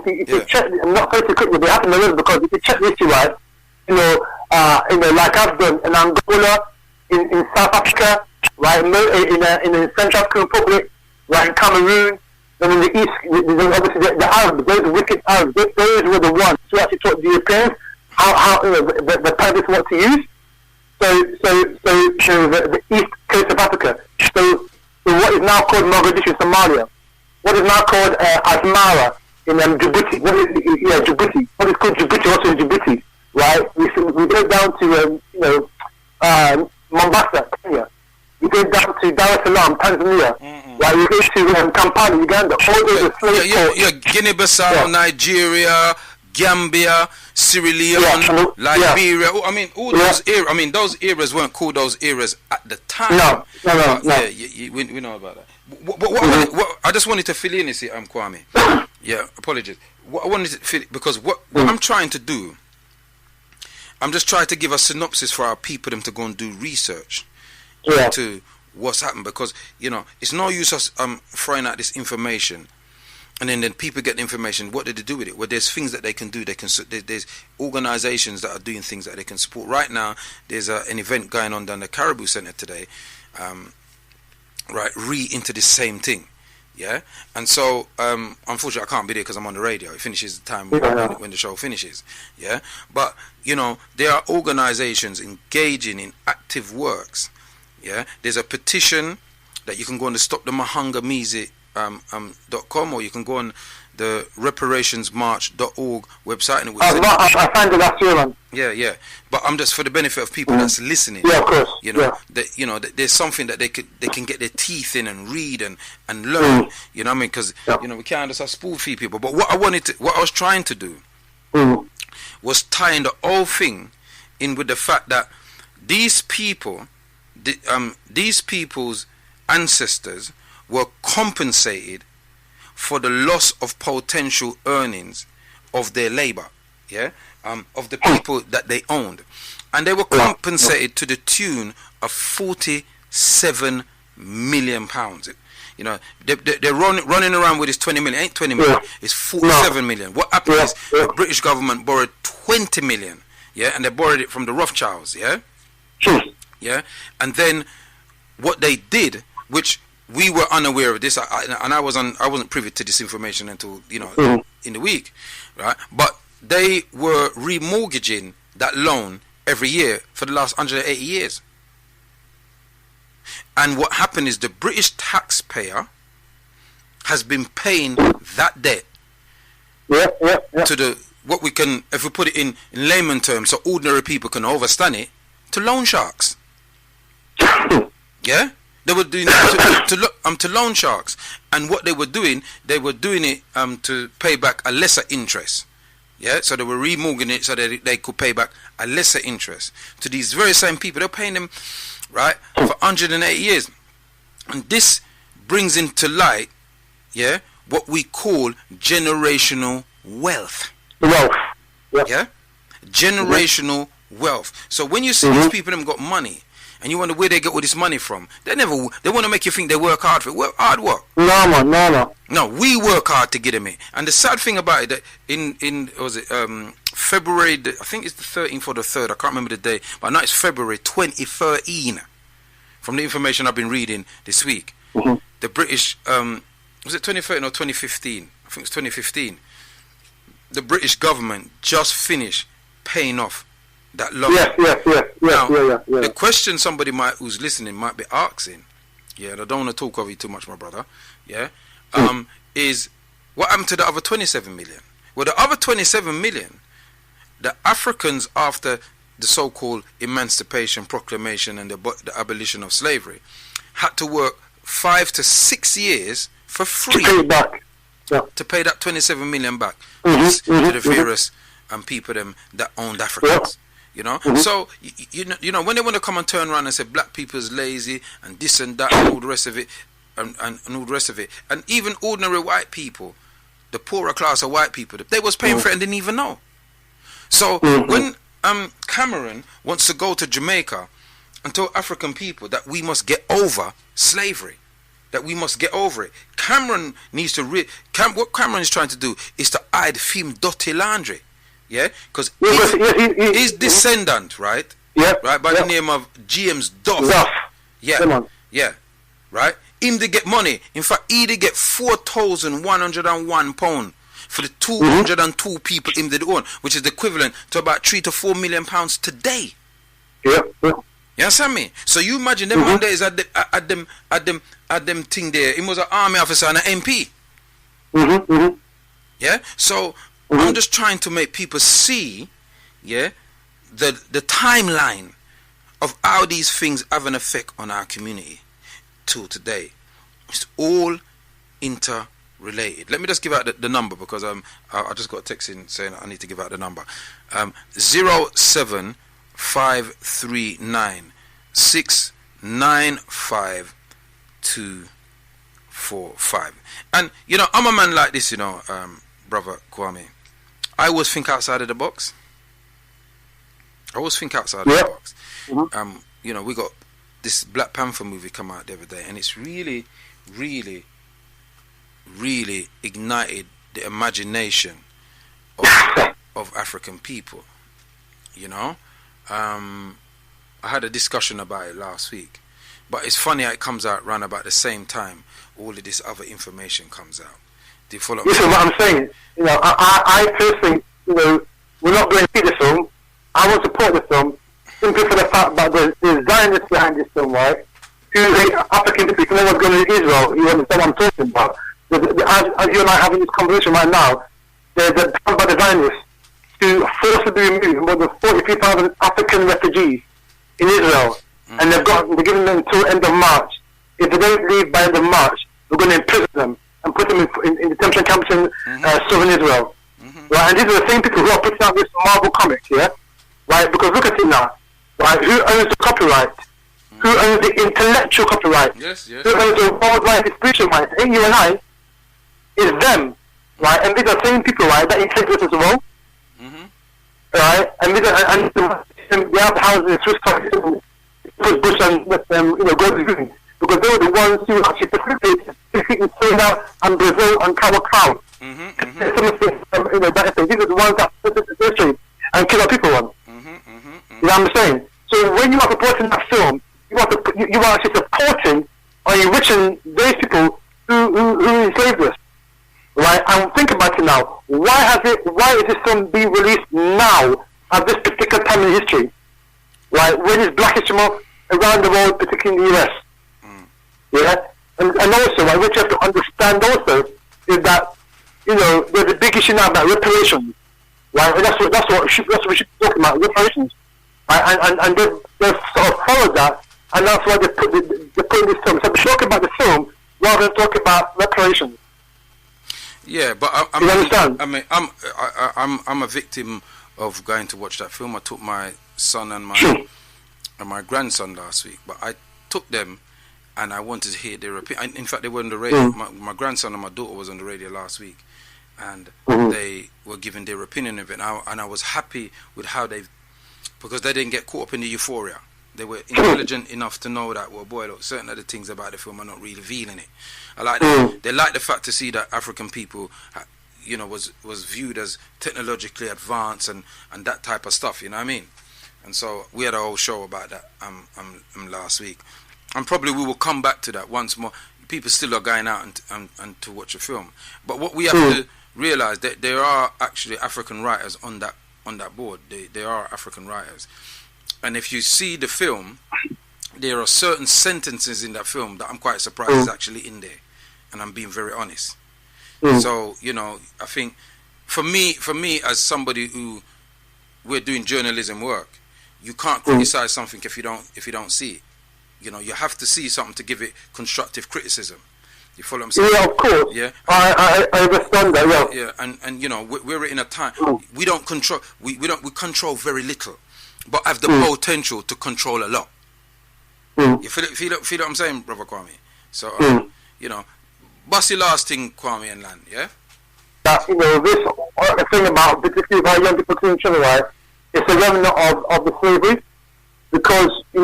If you check, I'm not going to quickly, but it happened all over, because if you check this, right, like I've done in Angola, in South Africa, right, in the Central African Republic, right, in Cameroon, and in the East, obviously the Arabs, those wicked Arabs, those were the ones who actually taught the Europeans how the practice what to use. So the East Coast of Africa. So what is now called Mogadishu in Somalia, what is now called Asmara in Djibouti, Djibouti, what is called Djibouti also in Djibouti, right? We go down to Mombasa, Kenya. We go down to Dar es Salaam, Tanzania. Like you see Kampala, Uganda, all those slave ports. Guinea-Bissau, Nigeria, Gambia, Sierra Leone, Liberia. I mean, all those areas. I mean, those areas weren't called those areas at the time. No. Yeah, we know about that. What I just wanted to fill in, you see, Kwame. Yeah, apologies. What I wanted to fill, because what I'm trying to do, I'm just trying to give a synopsis for our people them to go and do research into what's happened, because it's no use us throwing out this information. And then people get the information. What did they do with it? Well, there's things that they can do. There's organizations that are doing things that they can support. Right now, there's an event going on down the Caribou Center today, into this same thing. Yeah? And so, unfortunately, I can't be there because I'm on the radio. It finishes the time when the show finishes. Yeah? But, there are organizations engaging in active works. Yeah? There's a petition that you can go on the stopthemahangamizi.com, or you can go on the reparationsmarch.org website, and I find it last year, man. Yeah. But I'm just for the benefit of people that's listening. Yeah, of course. That there's something that they can get their teeth in and read and learn. You know what I mean? Because we can't just spoon feed people. But what I was trying to do was tying the whole thing in with the fact that these people's ancestors were compensated for the loss of potential earnings of their labor, of the people that they owned, and they were compensated to the tune of 47 million pounds. They're running around with this 20 million. Ain't 20 million. It's 47 million. What happened is the British government borrowed 20 million, and they borrowed it from the Rothschilds, and then what they did, which we were unaware of this, and I wasn't privy to this information until in the week, right? But they were remortgaging that loan every year for the last 180 years. And what happened is the British taxpayer has been paying that debt to the what we can, if we put it in layman terms, so ordinary people can understand it, to loan sharks. Yeah. They were doing to loan sharks, and what they were doing it to pay back a lesser interest. Yeah, so they were remortgaging it so that they could pay back a lesser interest to these very same people. They're paying them for 108 years, and this brings into light, what we call generational wealth. Generational wealth. So when you see these people them got money, and you wonder where they get all this money from, they want to make you think they work hard for it. Work hard what? No, man, no. No, we work hard to get them it. And the sad thing about it, that in February, I think it's the 13th or the 3rd, I can't remember the day, but now it's February 2013, from the information I've been reading this week. The British, was it 2013 or 2015? I think it's 2015. The British government just finished paying off that loan. The question somebody who's listening might be asking, I don't want to talk over you too much, my brother, is what happened to the other 27 million? Well, the other 27 million, the Africans, after the so-called Emancipation Proclamation and the abolition of slavery, had to work 5 to 6 years for free to pay that 27 million back to the various people that owned Africans. So when they want to come and turn around and say black people is lazy and this and that and all the rest of it, and all the rest of it, and even ordinary white people, the poorer class of white people, they was paying for it and didn't even know. So when Cameron wants to go to Jamaica and tell African people that we must get over slavery, that we must get over it, Cameron needs to what Cameron is trying to do is to hide film dirty laundry. Because his descendant, by the name of James Duff. Right? Him to get money. In fact, he did get £4,101 for the 202 people him did own, which is the equivalent to about £3 to £4 million today. You understand me? So you imagine them one days at them thing there. He was an army officer and an MP. So I'm just trying to make people see, the timeline of how these things have an effect on our community till today. It's all interrelated. Let me just give out the number, because I just got a text in saying I need to give out the number. 07539 695 And I'm a man like this, Brother Kwami. I always think outside of the box. The box. Mm-hmm. We got this Black Panther movie come out the other day, and it's really, really, really ignited the imagination of African people. I had a discussion about it last week, but it's funny how it comes out around about the same time all of this other information comes out. Do you follow? This is what I'm saying. I personally, we're not going to see the film. I will support the film simply for the fact that there's Zionists behind this film, right? Who hate African people. You know what's going on in Israel. You understand what I'm talking about? As you and I are having this conversation right now, there's a plan by the Zionists to forcibly remove more than 43,000 African refugees in Israel, and they're giving them until end of March. If they don't leave by end of March, we're going to imprison them and put them in detention camps in southern Israel. Right, and these are the same people who are putting out this Marvel comic, yeah? Right, because look at it now. Right, who owns the copyright? Who owns the intellectual copyright? Yes. Who owns the worldwide distribution rights? Ain't you and I? It's them. Right, and these are the same people, right, that intend this as well. Right, and they have the houses in Swiss countries, Bush and Golden Green, because they were the ones who actually participated in China and Brazil and Carol Crown. These are the ones that participate and kill our people on. You know what I'm saying? So when you are supporting that film, you are actually supporting or enriching those people who enslaved us. Right, and think about it now. Why is this film being released now at this particular time in history? Right, when it's Black History Month around the world, particularly in the US. Yeah, and also, right, what you have to understand also is that there's a big issue now about reparations. Right, and that's what we should be talking about, reparations. Right, and they've sort of followed that, and that's why they put this film. So we're talking about the film rather than talking about reparations. Yeah, but you understand? I'm a victim of going to watch that film. I took my son and my grandson last week, but I took them and I wanted to hear their opinion. In fact, they were on the radio. My grandson and my daughter was on the radio last week, and they were giving their opinion of it. And I was happy with how because they didn't get caught up in the euphoria. They were intelligent enough to know that, well, boy, look, certain of the things about the film are not really revealing it. I like that. They like the fact to see that African people, was viewed as technologically advanced and that type of stuff. You know what I mean? And so we had a whole show about that last week, and probably we will come back to that once more. People still are going out and to watch a film, but what we have to realize that there are actually African writers on that board. There are African writers. And if you see the film, there are certain sentences in that film that I'm quite surprised is actually in there, and I'm being very honest. So I think for me as somebody who we're doing journalism work, you can't criticize something if you don't see it. You have to see something to give it constructive criticism. You follow what I'm saying? Yeah, of course. Yeah, I understand that. Yeah, yeah, and we're in a time we don't control. We control very little, but have the potential to control a lot. You feel what I'm saying, Brother Kwami? So, what's the last thing, Kwami and Land, yeah? That, this thing about, particularly about young people to each other, right? It's a remnant of the slavery, because, we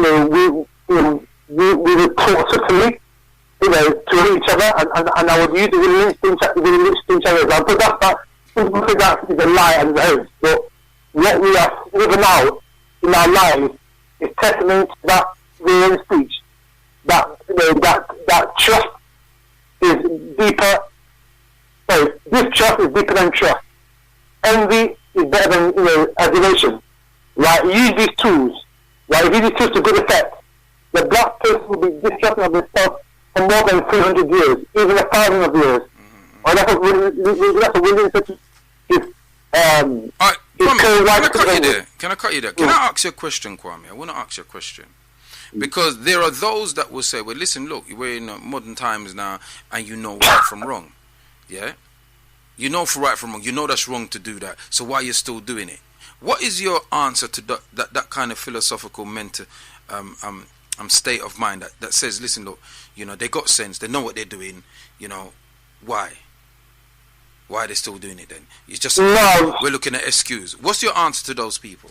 were taught subtly, to hate each other, and I would use the links to each other. But that is a lie and a hoax. But what we are living out in our lives is testament to that real speech. That trust is deeper. Sorry, distrust is deeper than trust. Envy is better than adulation. Right? Use these tools. Right? Use these tools to good effect. The black person will be distrusting of himself for more than 300 years, even 1,000 of years. That's what William said. Can I cut you there? Can I ask you a question, Kwame? I want to ask you a question. Because there are those that will say, well, listen, look, we're in modern times now, and you know right from wrong. Yeah? You know for right from wrong. You know that's wrong to do that. So why are you still doing it? What is your answer to that kind of philosophical mental state of mind that says, listen, look, they got sense, they know what they're doing, why? Why are they still doing it then? It's just, we're looking at excuse. What's your answer to those people?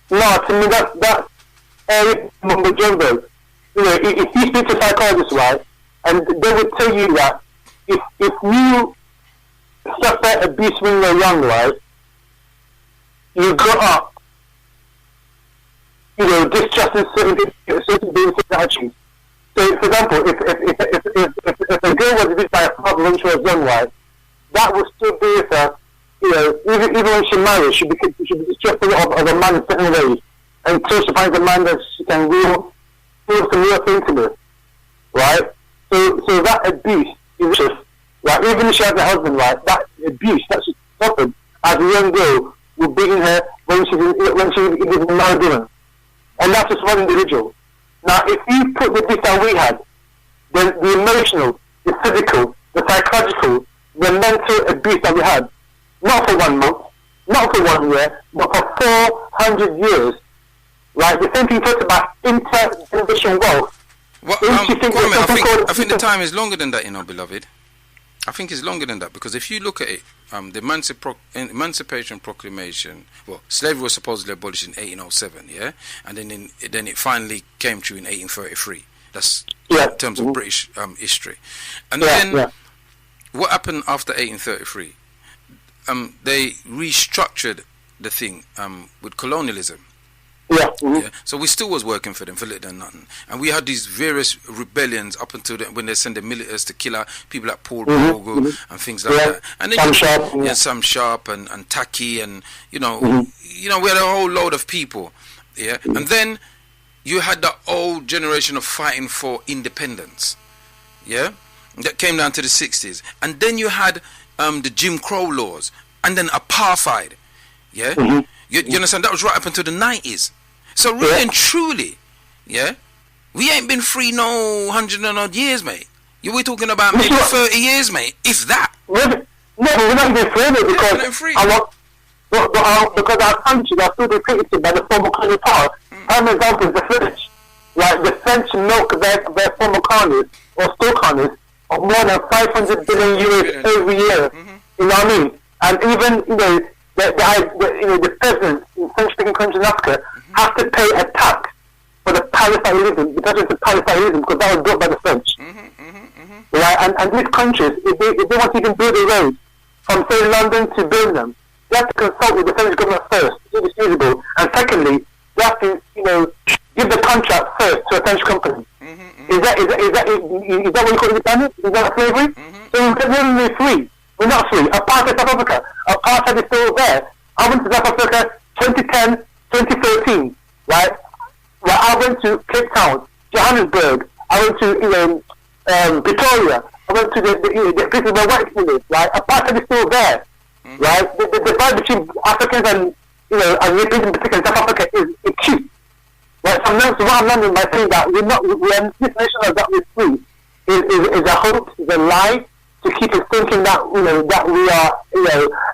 No, to me, that's mumbo jumbo. If you speak to psychologists, right, and they would tell you that if you suffer abuse when you're young, right, you grow up, distrusting certain attitudes. So, for example, if a girl was abused by a father when she was young, right, that would still be with her, even when she marries, she be distrusting of a man in certain ways until she finds a man that she can feel some real thing to with, right? So that abuse, right, even if she has a husband, right, that abuse that she suffered as a young girl will be in her when she is a married woman. And that's just one individual. Now, if you put the abuse that we had, then the emotional, the physical, the psychological, the mental abuse that we had, not for 1 month, not for 1 year, but for 400 years, right? The same thing talks about intergenerational wealth. I think the time is longer than that, beloved. I think it's longer than that, because if you look at it, the Emancipation Proclamation, well, slavery was supposedly abolished in 1807, yeah, and then it finally came true in 1833. That's in terms of British history. And then what happened after 1833? They restructured the thing with colonialism. Yeah. So we still was working for them for little than nothing, and we had these various rebellions up until when they sent the militaries to kill people like Paul Bogle and things like that. And then Sam Sharp and Taki, and we had a whole load of people. Yeah, and then you had the old generation of fighting for independence. Yeah, that came down to the 60s, and then you had the Jim Crow laws, and then apartheid. Yeah. You understand? That was right up until the 90s. So really and truly, we ain't been free no 100 and odd years, mate. We're talking about maybe 30 years, mate, if that. No, we're not even free, because our countries are still dictated by the former colonial power. Prime example is the French. Like, the French milk their former colonies, or still colonies, of more than 500 billion euros every year. You know what I mean? And even, the presidents in French-speaking countries in Africa have to pay a tax for the palace that we live in, because that was built by the French. Right? And these countries, if they want to even build a road from, say, London to Birmingham, they have to consult with the French government first to see if it's feasible. And secondly, they have to, give the contract first to a French company. Is that what you call independence? Is that slavery? So we're free. We're not free. Apartheid South Africa. Apartheid is still there. I went to South Africa 2010, 2013, right? Where I went to Cape Town, Johannesburg. I went to Pretoria. I went to the places where white people live, right? Apartheid is still there, right? The fight between Africans and and Europeans in particular in South Africa is acute. Right? So what I'm learning by saying that this nation that we're free is a hoax, is a lie, to keep us thinking that that we are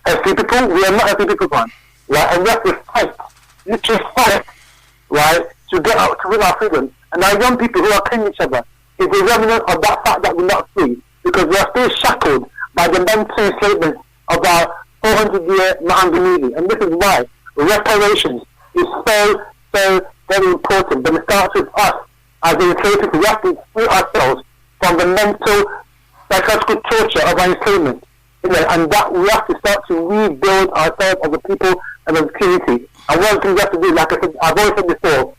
a free people. We are not a free people, man. Right? And we have to fight, literally fight, right, to get out to win our freedom. And our young people who are killing each other is the remnant of that fact that we're not free, because we are still shackled by the mental enslavement of our 400-year Mahanganili. And this is why reparations is so very important. But it starts with us as the enslaved people. We have to free ourselves from the mental psychological torture of our enslavement, and that we have to start to rebuild ourselves as a people and as a community. And one thing we have to do, like I said, I've always said before,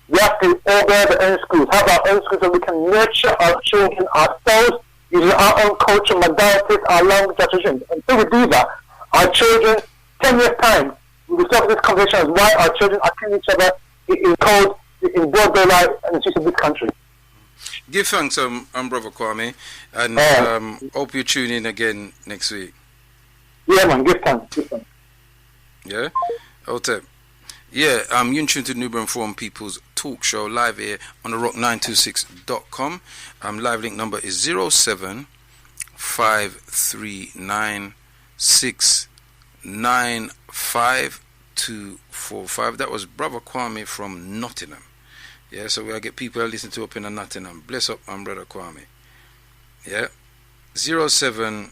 we have to order the own schools, have our own schools so we can nurture our children ourselves using our own culture, modalities, our language, our traditions. Until we do that, our children, 10 years' time, we'll start this conversation as why our children are killing each other in cold, in broad daylight, and the streets of this country. Give thanks, Brother Kwami, and hope you tune in again next week. Yeah, man, give thanks. Yeah? Otep. Yeah, you're tuned to Nubian Forum People's Talk Show live here on the rock926.com. Live link number is 07539695245. That was Brother Kwami from Nottingham. Yeah, so we'll get people that listen to up in Nottingham. Bless up, Brother Kwami. Yeah, 07.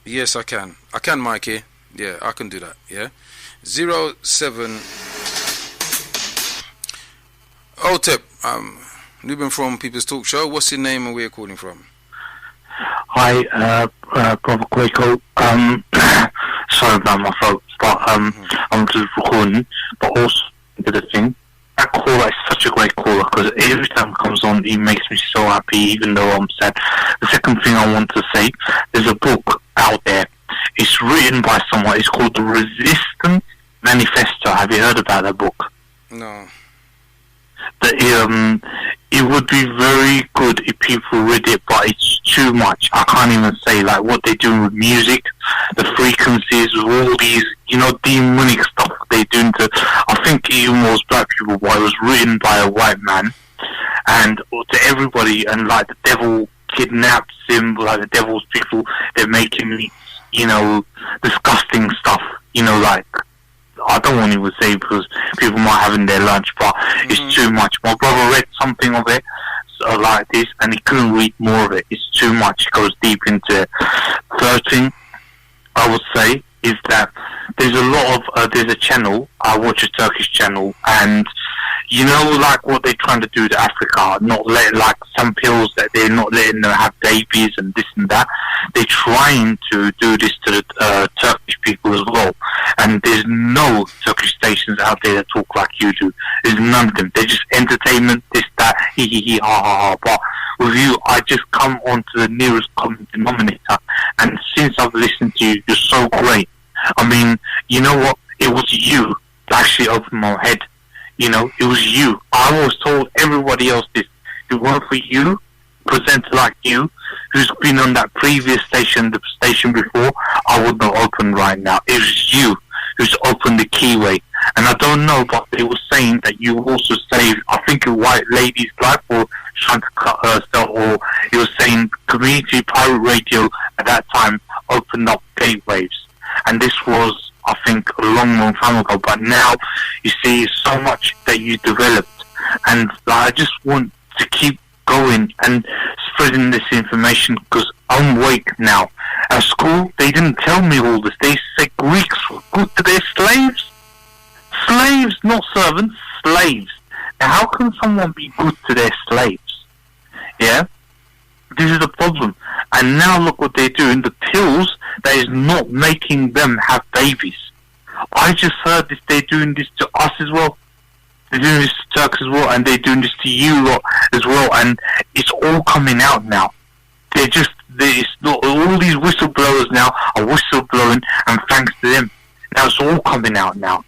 Yes, I can. I can, Mikey. Yeah, I can do that. Yeah, 07. OTEP, Nubian Forum People's Talk Show. What's your name and where you're calling from? Hi, Brother Kwaku. Sorry about my throat, but I'm just recording. But also, the thing, that caller is such a great caller because every time it comes on, he makes me so happy, even though I'm sad. The second thing I want to say, there's a book out there. It's written by someone. It's called The Resistance Manifesto. Have you heard about that book? No. It would be very good if people read it, but it's too much. I can't even say, like, what they're doing with music, the frequencies, all these, demonic stuff they're doing to, I think it even was black people, but it was written by a white man, and to everybody, and like the devil kidnaps him, like the devil's people, they're making, disgusting stuff, like, I don't want to even say because people might have in their lunch, but it's too much. My brother read something of it like this, and he couldn't read more of it. It's too much. It goes deep into it. Third thing I would say is that there's a lot of there's a channel. I watch a Turkish channel, and like what they're trying to do to Africa, not let like some pills that they're not letting them have babies and this and that. They're trying to do this to the Turkish people as well. And there's no Turkish stations out there that talk like you do. There's none of them. They're just entertainment, this, that, hee hee hee, ha ha ha. But with you, I just come on to the nearest common denominator. And since I've listened to you, you're so great. I mean, you know what? It was you that actually opened my head. It was you. I always told everybody else this. If it weren't for you, presenter like you, who's been on that previous station, the station before, I wouldn't have opened right now. It was you who's opened the keyway. And I don't know, but they were saying that you also saved, I think, a white lady's life, or trying to cut herself, or it was saying community pirate radio at that time opened up gateways. And this was, I think, a long, long time ago. But now, you see, so much that you developed. And I just want to keep going and spreading this information because I'm awake now. At school, they didn't tell me all this. They said Greeks were good to their slaves. Slaves, not servants, slaves. Now, how can someone be good to their slaves? Yeah? This is the problem. And now look what they're doing. The pills that is not making them have babies. I just heard this. They're doing this to us as well. They're doing this to Turks as well, and they're doing this to you lot as well. And it's all coming out now. All these whistleblowers now are whistleblowing, and thanks to them, now it's all coming out now.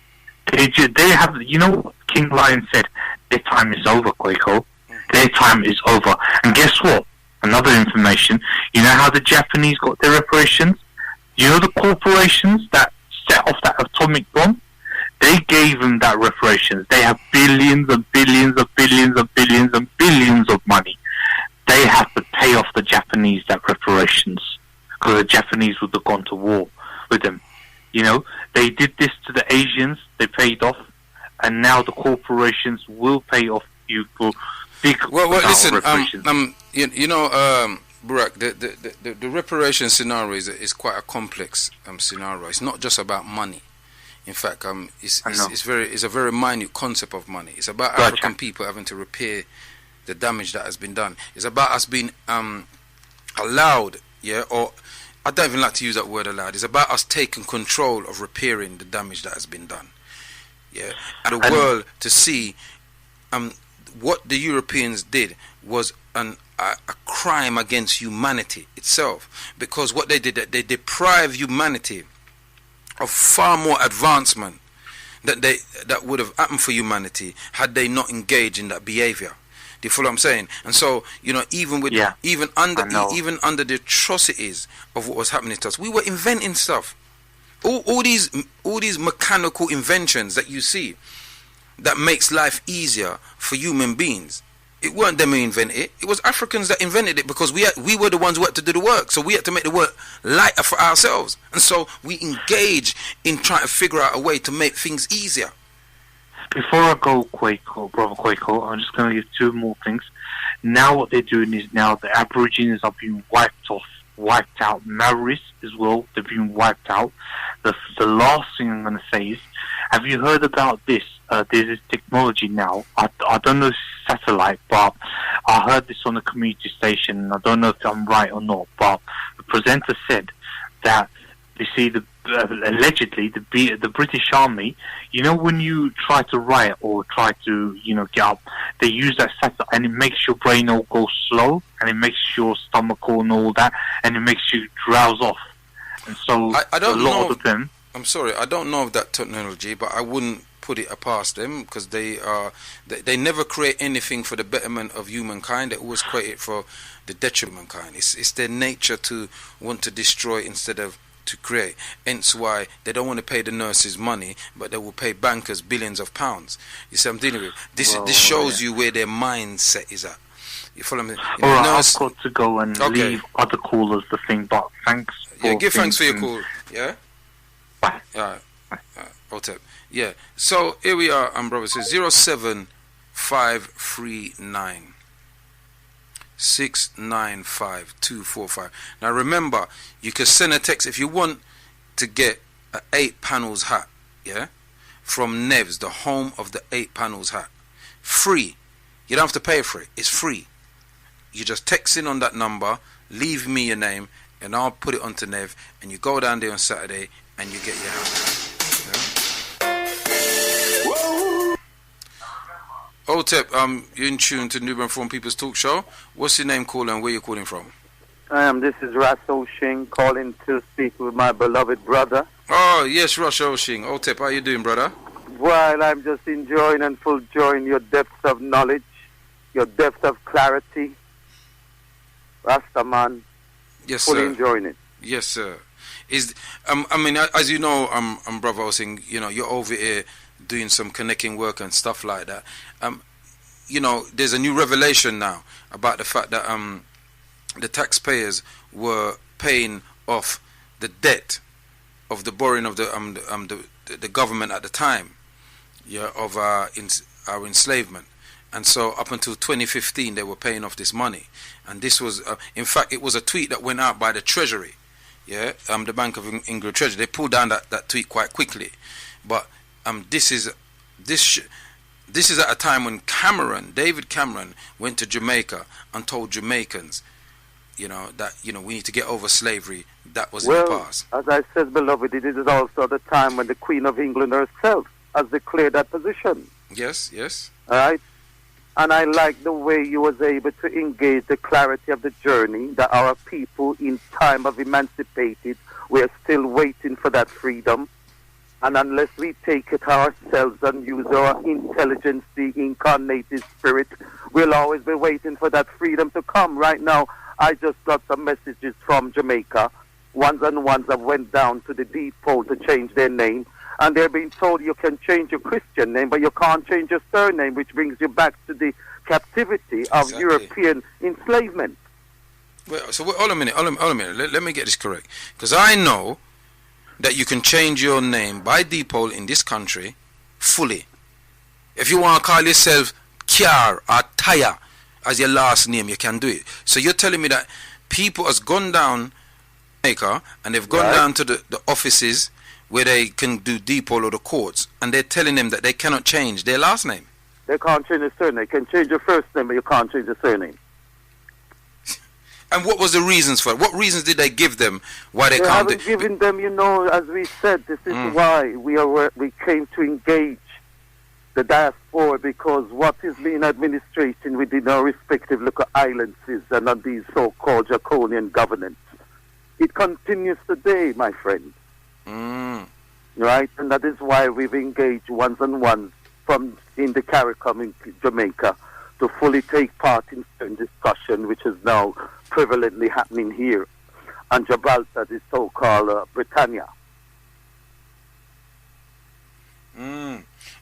They have, what King Lion said, their time is over, Kwaku. Their time is over. And guess what? Another information, how the Japanese got their reparations? The corporations that set off that atomic bomb? They gave them that reparations. They have billions and billions and billions and billions and billions of money. They have to pay off the Japanese that reparations because the Japanese would have gone to war with them. They did this to the Asians. They paid off, and now the corporations will pay off you for big. Well, listen. Burak, the reparation scenario is quite a complex scenario. It's not just about money. In fact, it's a very minute concept of money. It's about African people having to repair the damage that has been done. It's about us being allowed, or I don't even like to use that word allowed. It's about us taking control of repairing the damage that has been done. And the world to see what the Europeans did was a crime against humanity itself, because what they did, they deprived humanity of far more advancement that would have happened for humanity had they not engaged in that behavior. Do you follow what I'm saying? And so, even with Yeah, even I know. under the atrocities of what was happening to us, we were inventing stuff. All these mechanical inventions that you see that makes life easier for human beings. It weren't them who invented it. It was Africans that invented it, because we were the ones who had to do the work. So we had to make the work lighter for ourselves. And so we engage in trying to figure out a way to make things easier. Before I go, Brother Kwaku, I'm just going to give two more things. Now what they're doing is now the Aborigines are being wiped out. Maoris as well, they're being wiped out. The last thing I'm going to say is, have you heard about this? There's this technology now. I don't know if it's satellite, but I heard this on a community station, and I don't know if I'm right or not, but the presenter said that, you see, allegedly the British Army, when you try to riot or try to get up, they use that satellite, and it makes your brain all go slow, and it makes your stomach all and all that, and it makes you drowse off. And so I don't a lot know. of them. I'm sorry, I don't know of that technology, but I wouldn't put it past them, because they never create anything for the betterment of humankind. They always create it for the detriment of mankind. It's their nature to want to destroy instead of to create. Hence why they don't want to pay the nurses money, but they will pay bankers billions of pounds. You see what I'm dealing with? This shows you where their mindset is at. You follow me? All right, I've got to go and leave other callers the thing, but thanks for thanks for your call. Yeah? Bye. Otep. Yeah. So here we are, brother says 07539 695 Now remember, you can send a text if you want to get an 8 panels hat, yeah, from Nev's, the home of the 8 panels hat. Free. You don't have to pay for it. It's free. You just text in on that number, leave me your name, and I'll put it onto Nev, and you go down there on Saturday and you get your hat. Otep, you're in tune to Nubian Forum People's Talk Show. What's your name, caller, and where you calling from? This is Ras Oshing calling to speak with my beloved brother. Oh, yes, Ras Oshing. Otep, how you doing, brother? Well, I'm just enjoying and full enjoying your depths of knowledge, your depth of clarity. Rastaman, yes, fully sir. enjoying it. Yes, sir. As you know, brother Oshing, you're over here doing some connecting work and stuff like that. There's a new revelation now about the fact that the taxpayers were paying off the debt of the borrowing of the government at the time, of our enslavement. And so up until 2015 they were paying off this money, and this was in fact it was a tweet that went out by the Treasury, the Bank of England Treasury. They pulled down that tweet quite quickly, but this is at a time when David Cameron went to Jamaica and told Jamaicans, that we need to get over slavery. That was in the past. As I said, beloved, it is also the time when the Queen of England herself has declared that position. Yes. All right? And I like the way you was able to engage the clarity of the journey that our people in time of emancipated, we're still waiting for that freedom. And unless we take it ourselves and use our intelligence, the incarnated spirit, we'll always be waiting for that freedom to come. Right now, I just got some messages from Jamaica. Ones have went down to the depot to change their name. And they're being told you can change your Christian name, but you can't change your surname, which brings you back to the captivity of European enslavement. Well, so hold a minute. Let me get this correct. Because I know that you can change your name by default in this country fully. If you want to call yourself Kiar or Taya as your last name, you can do it. So you're telling me that people has gone down Jamaica and they've gone down to the offices where they can do depot or the courts, and they're telling them that they cannot change their last name. They can't change their surname. They can change your first name, but you can't change the surname. And what was the reasons for it? What reasons did they give them why they can't? They haven't given them, as we said, this is why we came to engage the diaspora, because what is being administrated within our respective local islands and on these so-called draconian governments. It continues today, my friend. Right? And that is why we've engaged ones-on-ones from in the CARICOM in Jamaica to fully take part in certain discussion, which is now prevalently happening here, and Gibraltar, the so-called Britannia.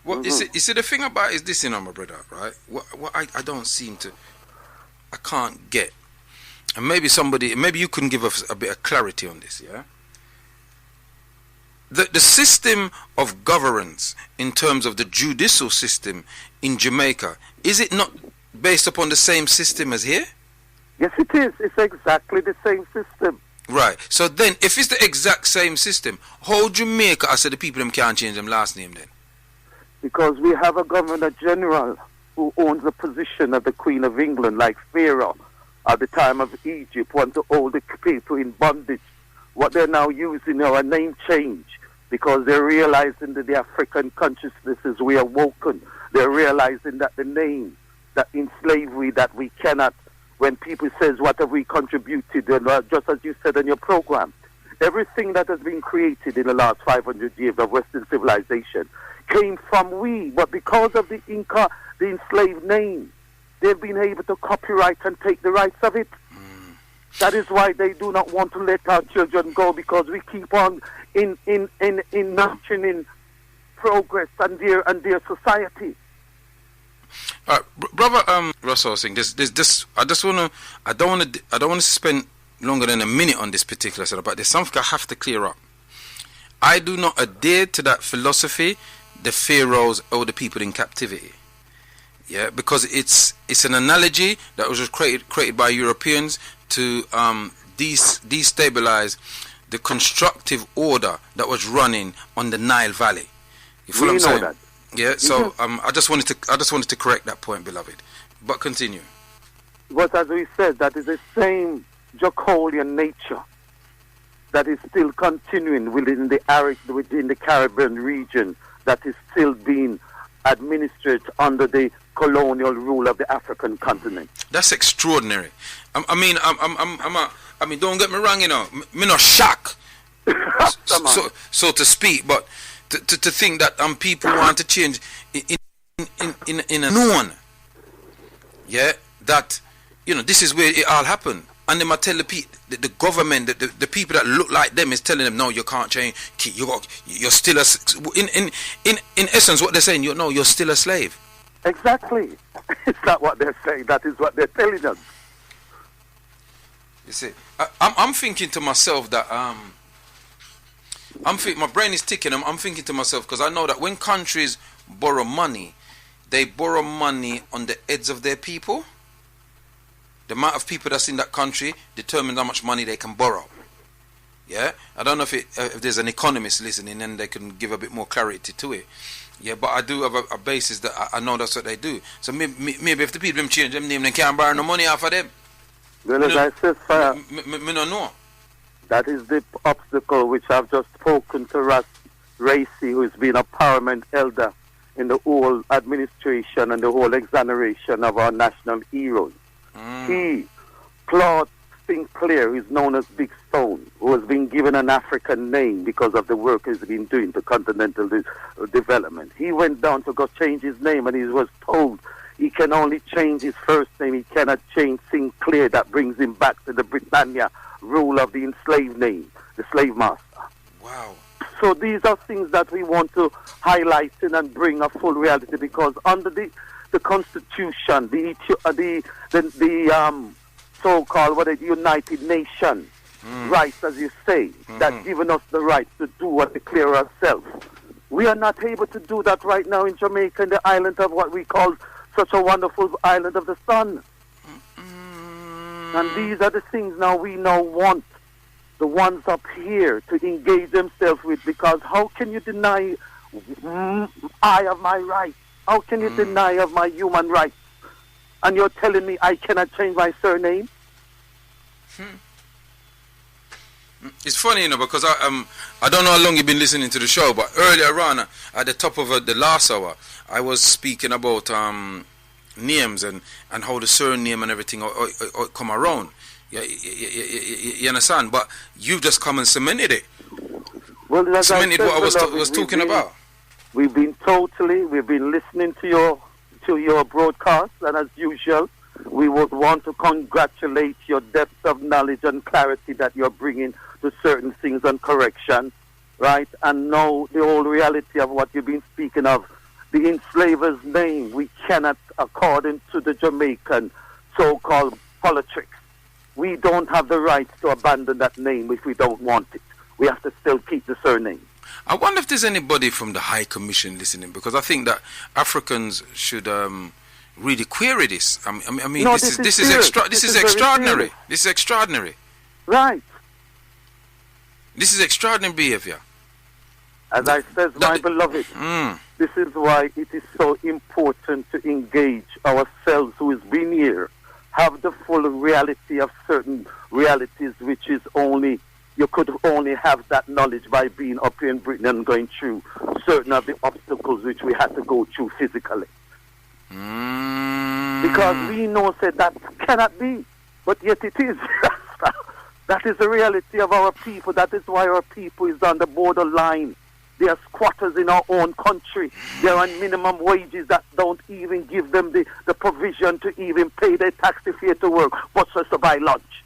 Well, you see, the thing about it is this, my brother, right? What I don't seem to, I can't get, and maybe you can give us a bit of clarity on this, yeah? The system of governance in terms of the judicial system in Jamaica, is it not based upon the same system as here? Yes, it is. It's exactly the same system. Right. So then, if it's the exact same system, how Jamaica, I said the people them can't change them last name then? Because we have a Governor General who owns the position of the Queen of England, like Pharaoh at the time of Egypt, want to hold the people in bondage. What they're now using are a name change, because they're realizing that the African consciousness is reawoken. They're realizing that the name, that in slavery, that we cannot, when people says, what have we contributed, and just as you said in your program, everything that has been created in the last 500 years of Western civilization came from we, but because of the Inca, the enslaved name, they've been able to copyright and take the rights of it. That is why they do not want to let our children go, because we keep on in nurturing progress and their society. Brother Russell Singh, I don't want to spend longer than a minute on this particular subject, but there's something I have to clear up. I do not adhere to that philosophy, the pharaohs or the people in captivity. Yeah, because it's an analogy that was created by Europeans to destabilize the constructive order that was running on the Nile Valley. You follow what I'm saying? That. Yeah. So I just wanted to correct that point, beloved. But continue. But as we said, that is the same Draconian nature that is still continuing within the Caribbean region, that is still being administered under the colonial rule of the African continent. That's extraordinary. I mean, don't get me wrong, me not shocked, so to speak, but to think that people want to change in a known, yeah, that this is where it all happened. And they might tell the government, the people that look like them is telling them, no, you can't change. You're still in essence what they're saying. You're still a slave. Exactly. It's not what they're saying. That is what they're telling us. You see, I'm thinking to myself that my brain is ticking. I'm thinking to myself, because I know that when countries borrow money, they borrow money on the heads of their people. The amount of people that's in that country determines how much money they can borrow. Yeah, I don't know if there's an economist listening, and they can give a bit more clarity to it. Yeah, but I do have a basis that I know that's what they do. So maybe if the people change them name, they can't borrow no money off of them. Well, as I said, me don't know. That is the obstacle which I've just spoken to Russ Racy, who's been a paramount elder in the whole administration and the whole exoneration of our national heroes. He, Claude Sinclair, is known as Big Stone, who has been given an African name because of the work he's been doing to continental development. He went down to go change his name, and he was told he can only change his first name. He cannot change Sinclair. That brings him back to the Britannia rule of the enslaved name, the slave master. Wow. So these are things that we want to highlight and bring a full reality, because under the Constitution, the so-called United Nations rights, as you say, that given us the right to do and declare ourselves. We are not able to do that right now in Jamaica, in the island of what we call such a wonderful island of the sun. And these are the things now we want the ones up here to engage themselves with, because how can you deny I of my rights? How can you deny of my human rights? And you're telling me I cannot change my surname? It's funny, because I don't know how long you've been listening to the show, but earlier on, at the top of the last hour, I was speaking about names and how the surname and everything or come around. You understand? But you've just come and cemented it. Well, cemented what I was talking about. We've been listening to your to your broadcast, and as usual, we would want to congratulate your depth of knowledge and clarity that you're bringing to certain things and correction, right? And know the whole reality of what you've been speaking of. The enslaver's name, we cannot, according to the Jamaican so-called politics, we don't have the right to abandon that name if we don't want it. We have to still keep the surname. I wonder if there's anybody from the High Commission listening, because I think that Africans should really query this. I mean, No, this this is is extraordinary. very This is extraordinary. Right. This is extraordinary behavior. As I said, my That- beloved, Mm. this is why it is so important to engage ourselves who has been here, have the full reality of certain realities, which is only, you could only have that knowledge by being up here in Britain and going through certain of the obstacles which we had to go through physically. Because we know that cannot be, but yet it is. That is the reality of our people. That is why our people is on the borderline. They are squatters in our own country. They are on minimum wages that don't even give them the provision to even pay their taxi fare to work, but just to buy lunch.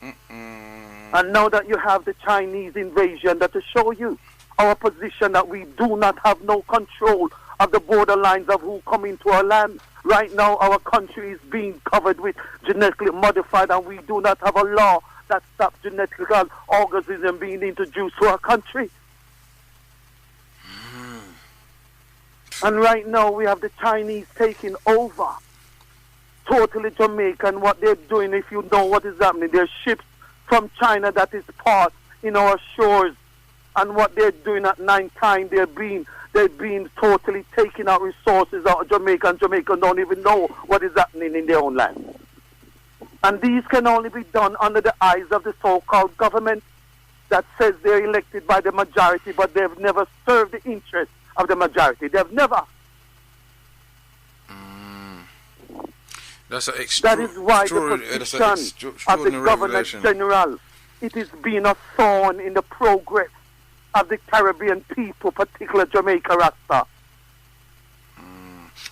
And now that you have the Chinese invasion, that to show you our position that we do not have no control of the borderlines of who come into our land. Right now, our country is being covered with genetically modified, and we do not have a law that stops genetical organism being introduced to our country. And right now, we have the Chinese taking over totally Jamaica, and what they're doing, if you know what is happening, there's ships from China that is parked in our shores, and what they're doing at night time, they're being totally taking out resources out of Jamaica, and Jamaica don't even know what is happening in their own land. And these can only be done under the eyes of the so-called government that says they're elected by the majority, but they've never served the interests of the majority. They've never. That's an That is why the position of the Governor General, it is being a thorn in the progress of the Caribbean people, particularly Jamaica Rasta.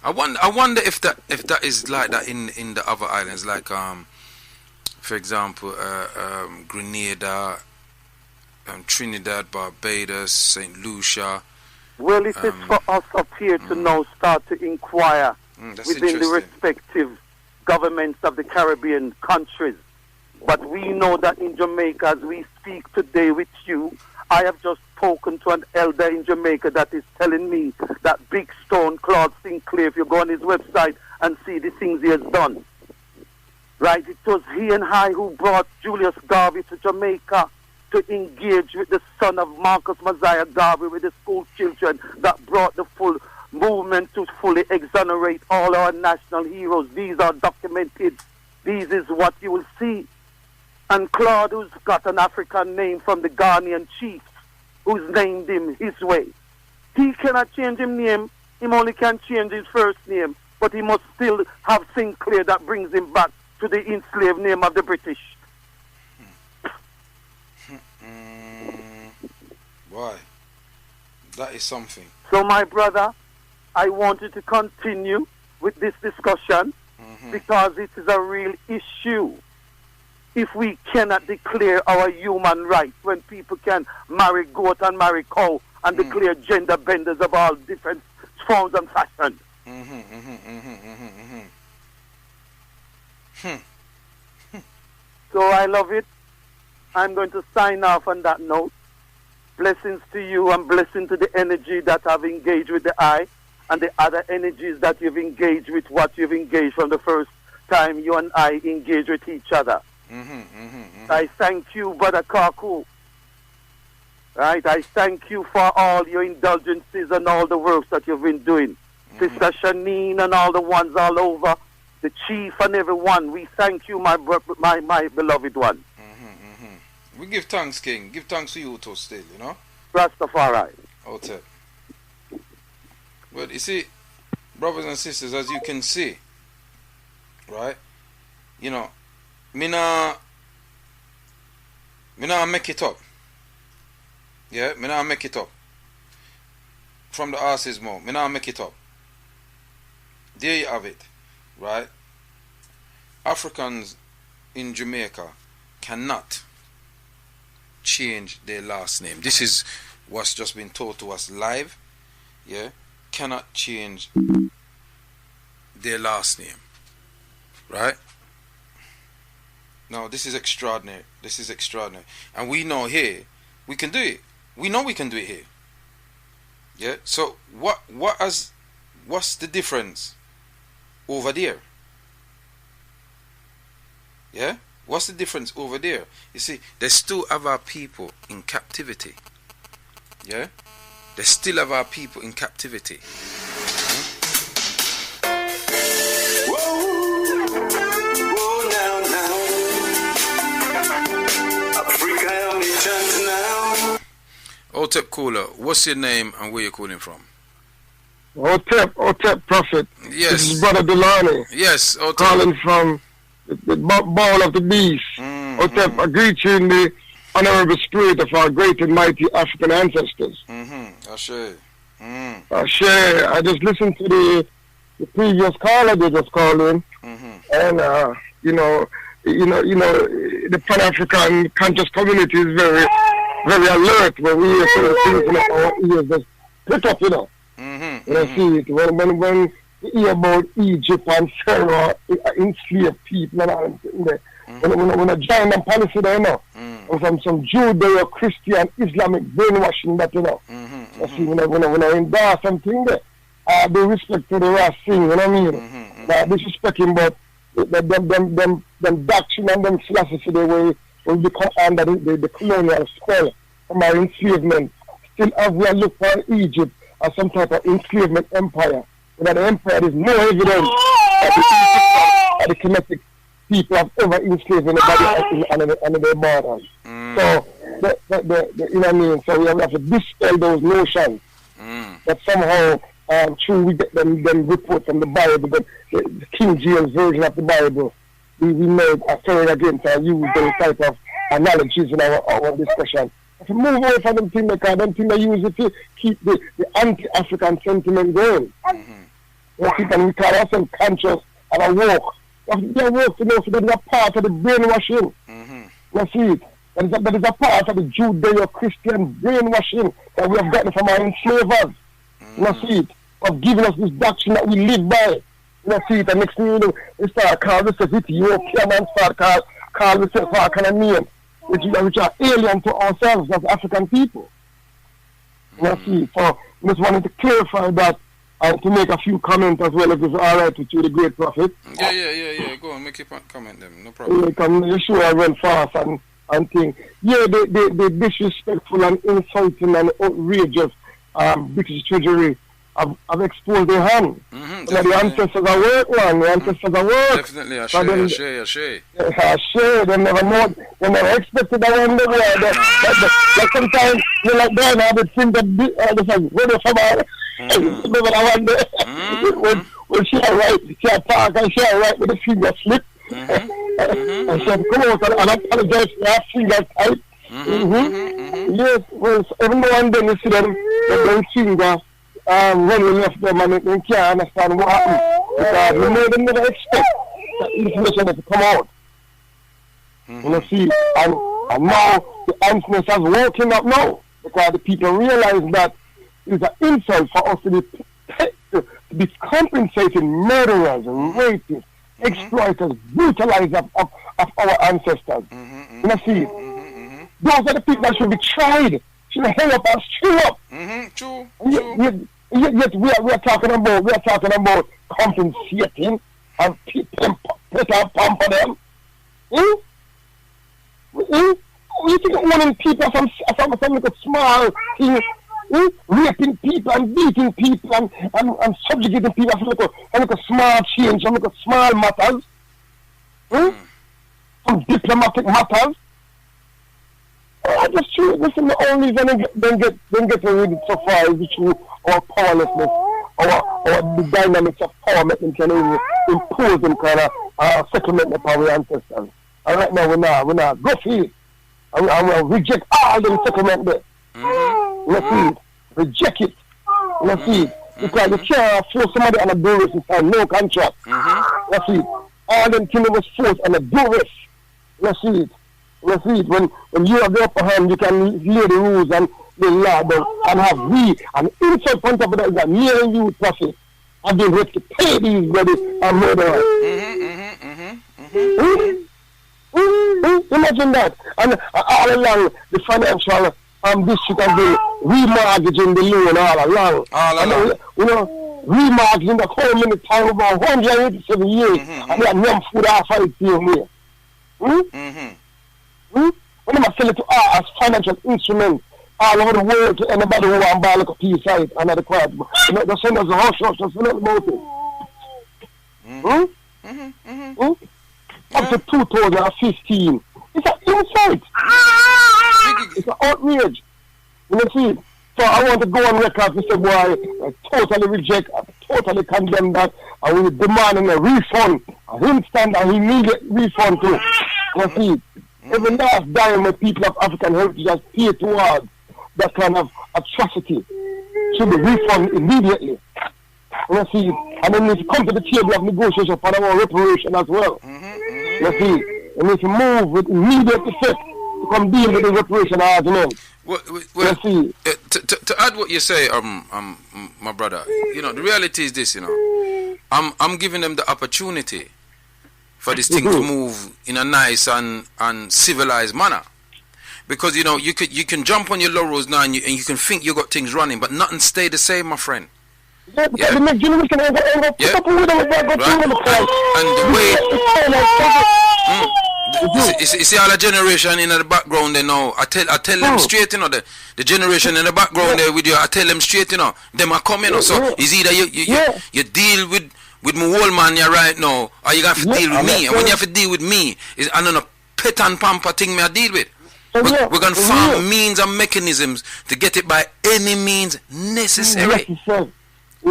I wonder if that is like that in the other islands, like for example, Grenada, Trinidad, Barbados, Saint Lucia. Well, it is for us up here to now start to inquire within the respective governments of the Caribbean countries. But we know that in Jamaica, as we speak today with you, I have just spoken to an elder in Jamaica that is telling me that Big Stone, Claude Sinclair, if you go on his website and see the things he has done. Right, it was he and I who brought Julius Garvey to Jamaica to engage with the son of Marcus Messiah Garvey with the school children, that brought the full movement to fully exonerate all our national heroes. These are documented. These is what you will see. And Claude, who's got an African name from the Ghanaian chiefs, who's named him his way. He cannot change his name. He only can change his first name. But he must still have Sinclair that brings him back to the enslaved name of the British. Why? That is something. So, my brother, I wanted to continue with this discussion because it is a real issue. If we cannot declare our human rights, when people can marry goat and marry cow and declare gender benders of all different forms and fashions. So I love it. I'm going to sign off on that note. Blessings to you and blessing to the energy that I've engaged with the eye and the other energies that you've engaged with what you've engaged from the first time you and I engaged with each other. I thank you, Brother Kwaku. Right, I thank you for all your indulgences and all the works that you've been doing. Sister Shanine and all the ones all over, the chief and everyone, we thank you, my beloved one. We give thanks, King. Give thanks to you too still, you know? Rastafari. Okay. But you see, brothers and sisters, as you can see, right? You know, me nah make it up. Yeah, me nah make it up. From the horse's mouth, me nah make it up. There you have it, right? Africans in Jamaica cannot change their last name. This is what's just been told to us live. Yeah, cannot change their last name, right? No, this is extraordinary. This is extraordinary, and we know here we can do it. We know we can do it here. Yeah. So what's the difference over there? Yeah. What's the difference over there? You see, they still have our people in captivity. Yeah. They still have our people in captivity. Otep Cooler, what's your name and where you calling from? Otep Prophet. Yes. This is Brother Delani. Yes, Otep. Calling from the ball of the beast. Otep, I greet you in the honorable spirit of our great and mighty African ancestors. Ashe. Ashe. I just listened to the previous caller they just called in, and the Pan-African conscious community is very, very alert when we hear certain things in our ears just pick up, you know. See it when we hear about Egypt and Pharaoh enslaved people and all that. When I join them policy there, you know, and some Judeo Christian Islamic brainwashing that, you know. See, when I endorse something there, I do respect to the race thing, you know what I mean? Disrespecting, but them doctrine and them philosophy the way we become under the colonial spell from our enslavement. Still as we look for Egypt as some type of enslavement empire. But the empire is no evidence that the Kemetic people have ever enslaved anybody under their borders. So, you know what I mean? So we have to dispel those notions that somehow through we get them report from the Bible, the King James version of the Bible, we made a turn against and use those type of analogies in our discussion. To move away from them things, because them things they use it to keep the anti-African sentiment going. People, we call ourselves conscious and a walk. They work to know so that is a part of the brainwashing. You see it? That is a part of the Judeo-Christian brainwashing that we have gotten from our enslavers. You see it? Of giving us this doctrine that we live by. You see it? And next thing you know, we start calling ourselves Ethiopian and start calling ourselves our kind of name, which are alien to ourselves as African people. You see it? So I just wanted to clarify that and to make a few comments as well, if it's all right with you, the great prophet. Yeah. Go on, make your comment them, no problem. You sure I went fast and think. Yeah, the disrespectful and insulting and outrageous British Treasury have exposed their hand. The ancestors are work, man. The ancestors are work. Definitely, Ashe. They never know. They never expected that one. Like sometimes, you like that, I would think that they say, where they from all? Remember that one day? When she talk and she write with the finger slip. And she had come out and apologize for her finger tight. Yes, well, every now and then you see them finger when we left them and they can't understand what happened. Because we made them never expect that information to come out. You see, and now the answers has woken up now. Because the people realize that it's an insult for us to be compensating murderers, rapists, exploiters, brutalizers of our ancestors. You see, those are the people that should be tried, should hang up and screw up. True. Yet we are talking about compensating and put our pamper them. You think owning people from like a small thing, raping people and beating people and subjugating people from like a small change, from like a small matters, some diplomatic matters. That's true. Listen, the only reason they get rid of so far is through our powerlessness, or the dynamics of power making can only impose them kind of settlement upon our ancestors. And right now we're not go for it. And we'll reject all them settlement there. Let's see it. Reject it. Let's see it. Because you can't force somebody on a duress and sign no contract. That's it. All them things was forced on a duress. That's it. That's it. When you have the upper hand, you can lay the rules and the law down and have we. And inside point of that is that me and you, profit, have been ready to pay these bloody and murderers. Imagine that. And all along, the financial district has been remortgaging the loan all along. You know, remortgaging the whole many time about 187 years. And they have no food off of it here. When they sell it to us as financial instruments all over the world to anybody who want to buy like a piece of it and the quiet. You know, they send us a hush, just forget about it. Up to 2015. It's an insult. It's an outrage. You know, see? So I want to go on record to say, boy, I totally reject, I totally condemn that, and we demanding a refund, an instant and immediate refund too. You see? Every last dime the people of African heritage has paid towards that kind of atrocity should be refunded immediately. You see? And then if you come to the table of negotiation for our reparation as well. You see? And if you move with immediate effect to come deal with the reparation argument. Well, to add what you say, my brother, you know, the reality is this, you know, I'm giving them the opportunity for this thing to move in a nice and civilized manner, because you know you can jump on your laurels now and you can think you got things running, but nothing stay the same, my friend. Yeah, because the next generation ain't gonna put up with them, they're going to the price. And the way you see all the generation in the background there now, I tell them straight, you know, the generation in the background there with you, I tell them straight, you know, them are coming, you know, so it's either you deal with my old man here right now, or you have to deal with me. And when you have to deal with me, it's another pet and pamper thing me I deal with. We're going to find means and mechanisms to get it by any means necessary.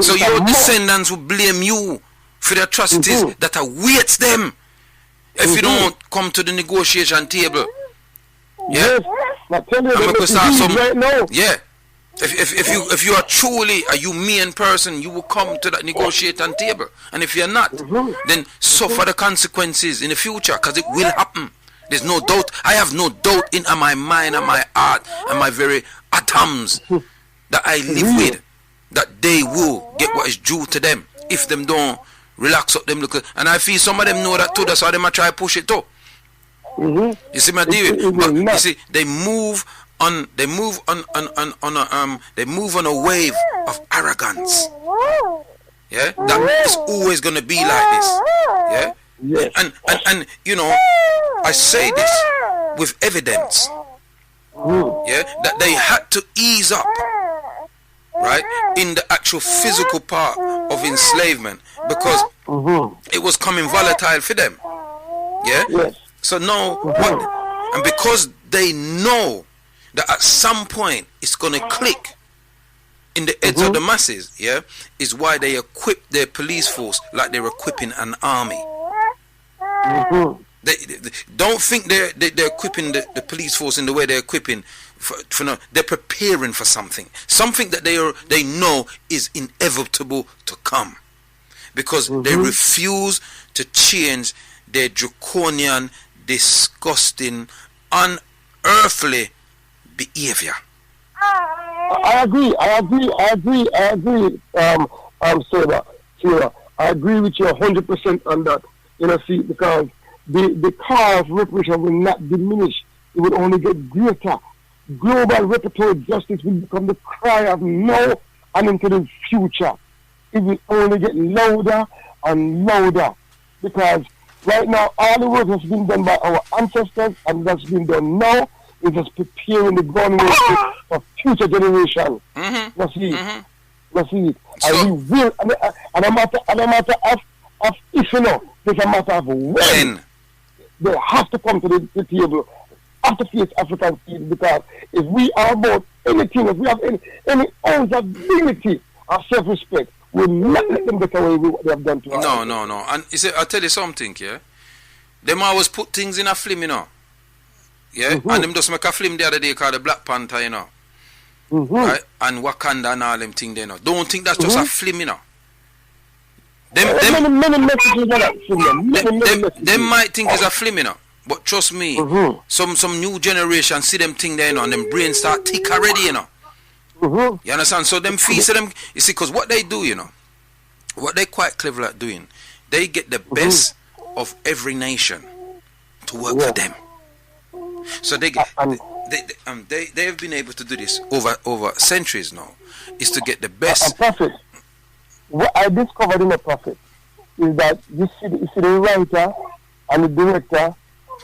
So your descendants will blame you for the atrocities that awaits them if you don't come to the negotiation table. Yeah? Yeah. If you are truly a humane person, you will come to that negotiating table. And if you're not, then suffer the consequences in the future, because it will happen. There's no doubt. I have no doubt in my mind and my heart and my very atoms that I live with, that they will get what is due to them if them don't relax up them. And I feel some of them know that too. That's how they might try to push it too. You see my deal? But you see, they move on a wave of arrogance. Yeah, that is always gonna be like this. Yeah, and you know, I say this with evidence. Yeah, that they had to ease up, right, in the actual physical part of enslavement, because it was coming volatile for them. Yeah. So now, what? And because they know that at some point it's gonna click in the heads of the masses, yeah, is why they equip their police force like they're equipping an army. They don't think they're equipping the police force in the way they're equipping for no, they're preparing for something that they know is inevitable to come, because they refuse to change their draconian, disgusting, unearthly behavior. I agree. Sarah, I agree with you 100% on that. You know, see, because the cause of reparation will not diminish. It will only get greater. Global reparatory justice will become the cry of now and into the future. It will only get louder and louder, because right now all the work has been done by our ancestors, and that's been done now. It's just preparing the groundwork for future generations. Let's see. And we will, and a matter of if, you know, it's a matter of when. They have to come to the table, have to face African people, because if we are about anything, if we have any ounce of dignity or self-respect, we'll not let them get away with what they have done to us. No. And you see, I'll tell you something, yeah? Them always put things in a film, you know. Yeah? And them just make a film the other day called the Black Panther, you know. right? And Wakanda and all them thing there now. Don't think that's just a film, you know. Them Many messages in that film. Many messages. Them might think it's a film, you know. But trust me, some new generation see them thing there, you know, and them brains start tick already, you know. You understand? So them feel, so them, you see, because what they do, you know, what they quite clever at doing, they get the best of every nation to work for them. So they have been able to do this over centuries now, is to get the best. Prophet, what I discovered in the Prophet is that you see the writer and the director,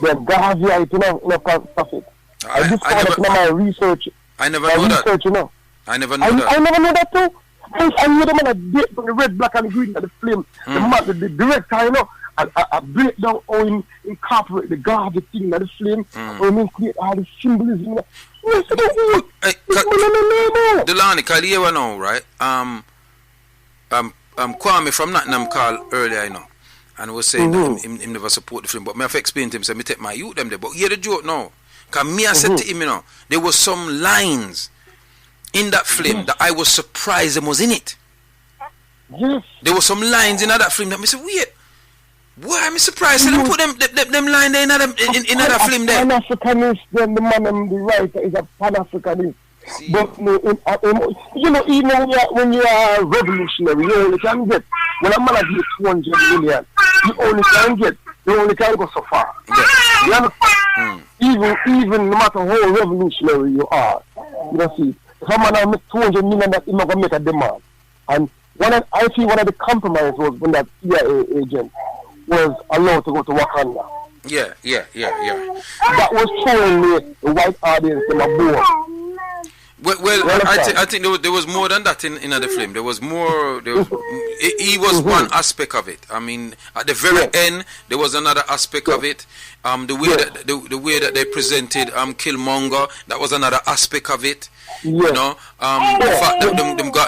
they're Gahaviite in a Prophet. I discovered that in my research. I never know that. You know. I never know that. I never know that too. I knew them on a date from the red, black, and green at the film. The director, you know, I break down how he incorporate the God, the thing, at the film, how he create all the symbolism. Delani, Kaliyewa now, right? Kwami from Nottingham called earlier, you know, and was saying that him never support the film. But me have explained to him, say, me take my youth them there. But hear the joke now. Because me I said to him, you know, there was some lines in that film that I was surprised them was in it. Yes. There were some lines in that film that me said, wait, why am I surprised? They put them line there in another film there. Pan-Africanist, then the man and the writer is a Pan-Africanist. But you know, even when you are revolutionary, you only can get, when a man has 200 million, you only can go so far. Yeah. You understand? Even no matter how revolutionary you are, you know, see, if a man has 200 million, that he's not going to make a demand. And I see one of the compromises was when that CIA agent was allowed to go to Wakanda. Yeah. That was showing me the white audience in my board. Well, I think there was more than that in the film. There was more. He was one aspect of it. I mean, at the very end, there was another aspect of it. The way that they presented Killmonger, that was another aspect of it. You know, the fact that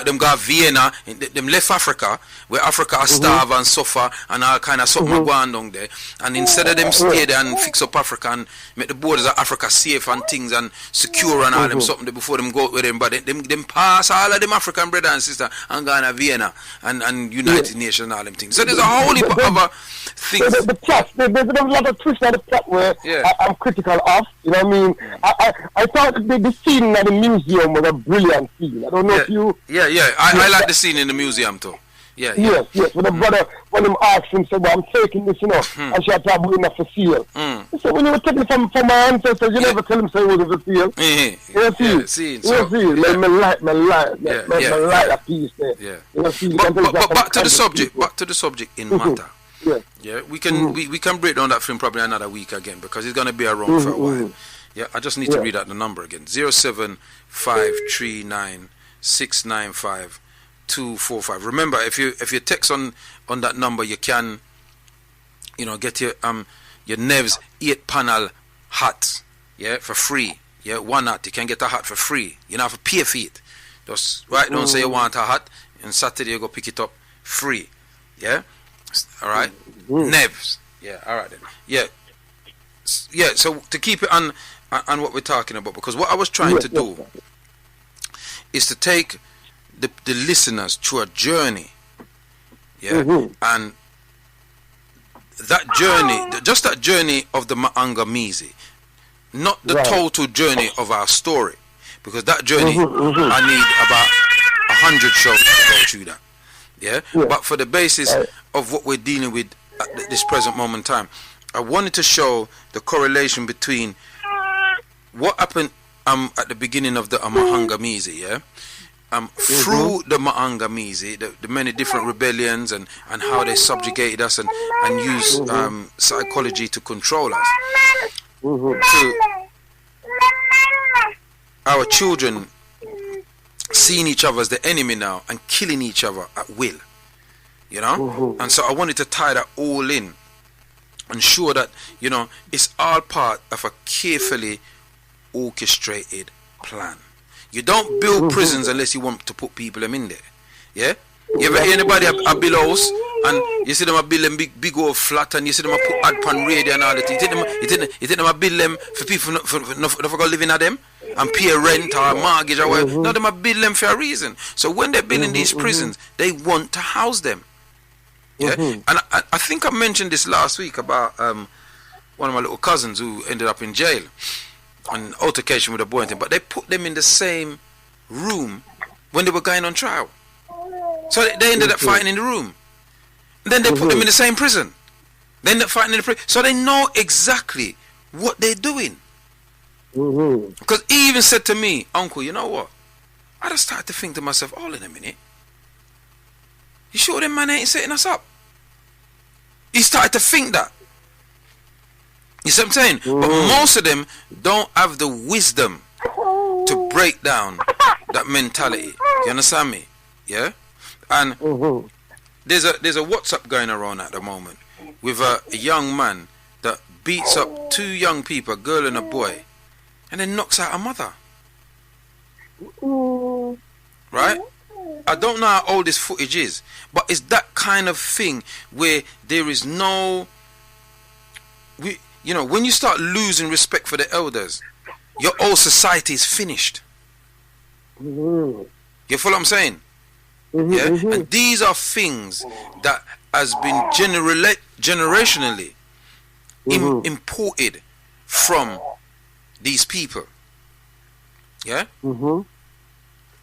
them got Vienna, them left Africa, where Africa starve and suffer and all kind of something going on down there. And instead of them stay there and fix up Africa and make the borders of Africa safe and things and secure and all them something before them go out with them, but them pass all of them African brother and sister and go to Vienna and United Nations and all them things. So there's a whole heap of other things. The plot, there's a lot of twists on the plot where I'm critical of. You know what I mean? I thought the scene at the museum was a brilliant scene. I don't know if you... Yeah. I like the scene in the museum too. Yes. When the brother, when him asked him, said, well, I'm taking this, you know, and she had probably enough for sale. He said, when you were taking it from my ancestors, you never tell him, say, it was for sale. You see? Me like that piece there. But back to the subject in matter. Yeah, we can break down that film probably another week again because it's going to be around for a while. Yeah, I just need to read out the number again. 07539695245. Remember, if you text on that number, you can, you know, get your Nev's 8-panel hat, for free. Yeah, one hat. You can get a hat for free. You don't have to pay for it. Just write down, say you want a hat, and Saturday you go pick it up free. Yeah, all right. Nev's. Yeah, all right then. Yeah. So to keep it on what we're talking about, because what I was trying to do is to take the listeners through a journey, and that journey, just that journey of the Maangamizi, not the total journey of our story, because that journey I need about 100 shows to go through that. But for the basis of what we're dealing with at this present moment in time, I wanted to show the correlation between what happened at the beginning of the Mahangamizi, through the Maangamizi, the many different rebellions and how they subjugated us and use psychology to control us. To our children seeing each other as the enemy now and killing each other at will, you know. And so I wanted to tie that all in and show that, you know, it's all part of a carefully orchestrated plan. You don't build prisons unless you want to put people them in there. Yeah? You ever hear anybody a build house and you see them a build them big old flat and you see them a put adpan radio and all that? You think them a build them for people not for go living at them? and pay rent or mortgage or whatever. No, them are building them for a reason. So when they're building these prisons, they want to house them. Yeah, and I think I mentioned this last week about one of my little cousins who ended up in jail, an altercation with a boy and thing, but they put them in the same room when they were going on trial. So they ended up fighting in the room. And then they put them in the same prison. They end up fighting in the prison. So they know exactly what they're doing. Because he even said to me, Uncle, you know what? I just started to think to myself, hold on a minute. You sure them man ain't setting us up? He started to think that. You see what I'm saying? But most of them don't have the wisdom to break down that mentality. You understand me? Yeah? And there's a WhatsApp going around at the moment with a young man that beats up two young people, a girl and a boy, and then knocks out a mother. Right? I don't know how old this footage is, but it's that kind of thing where there is no... when you start losing respect for the elders, your whole society is finished. You follow what I'm saying? Yeah? And these are things that has been generationally imported from these people. Yeah?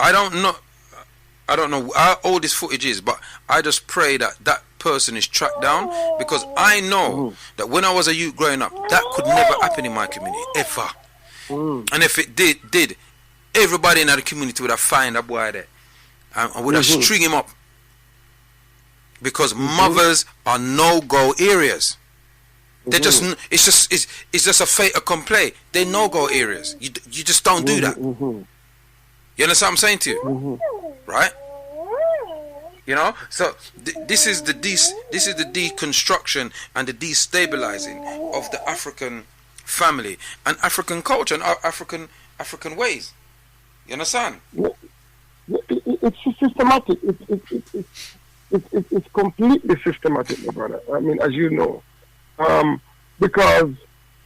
I don't know how old this footage is, but I just pray that that person is tracked down, because I know that when I was a youth growing up, that could never happen in my community, ever. And if it did, everybody in the community would have found a boy there and would have string him up, because mothers are no-go areas. They it's just a fait accompli. They're no-go areas. You just don't do that. You understand what I'm saying to you? Right? You know, so this is the deconstruction and the destabilizing of the African family and African culture and African ways. You understand? It's systematic. It's completely systematic, my brother. I mean, as you know, because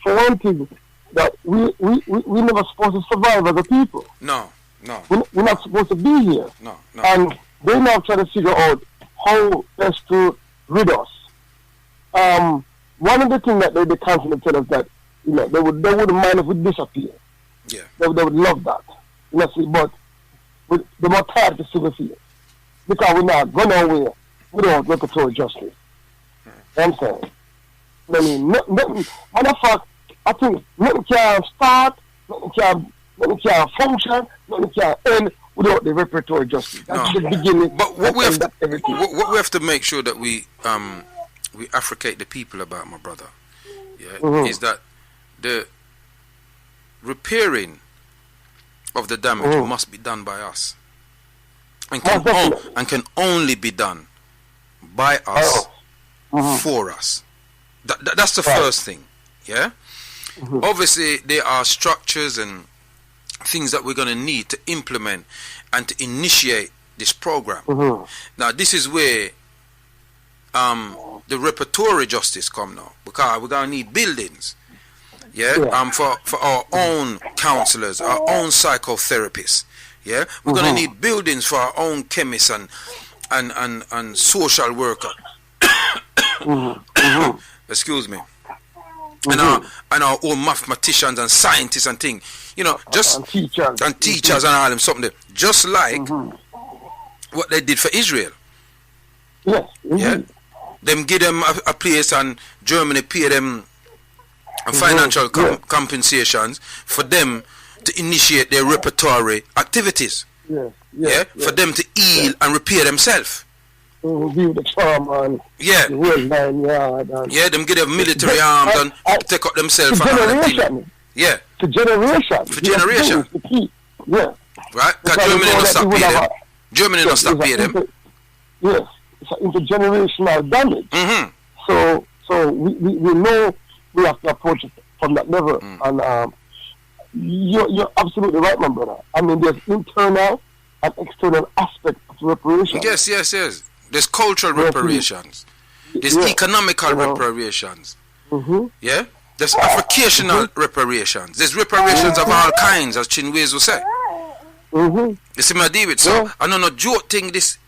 for one thing, that we never supposed to survive as a people. No. We're not supposed to be here. No. And they now try to figure out how best to rid us. One of the things that they constantly tell us that, they wouldn't mind if we disappear. Yeah. They would love that. But they're more tired to see us here. Because we're not going nowhere without repertory justice. You know what I'm saying? I mean, matter of fact, I think nothing can start, nothing can function, nothing can end without the repertory justice. That's the beginning. But what we have to make sure that we Africate the people about, my brother, is that the repairing of the damage must be done by us, and can only be done by us for us. That's the first thing. Yeah. Obviously, there are structures and things that we're going to need to implement and to initiate this program. Now, this is where the repertory justice come now, because we're going to need buildings. For our own counselors, our own psychotherapists. Yeah, we're going to need buildings for our own chemists and social worker. Excuse me. And our own mathematicians and scientists and things, just and teachers and all them something there. Just like what they did for Israel. Yeah, them give them a place, and Germany pay them financial compensations for them to initiate their repertory activities. For them to heal and repair themselves. View the trauma and the whole 9 yard. Them get their military arms and take up themselves. For generation. For generation. Right? Because Germany don't stop paying them. Germany don't stop paying them. Yes. It's an intergenerational damage. So we know we have to approach it from that level. And you're absolutely right, my brother. I mean, there's internal and external aspect of reparations. Yes. There's cultural reparations. There's economical reparations. Yeah? There's Africational reparations. There's reparations of all kinds, as Chinways will say. You see my David? So I know no joke thing this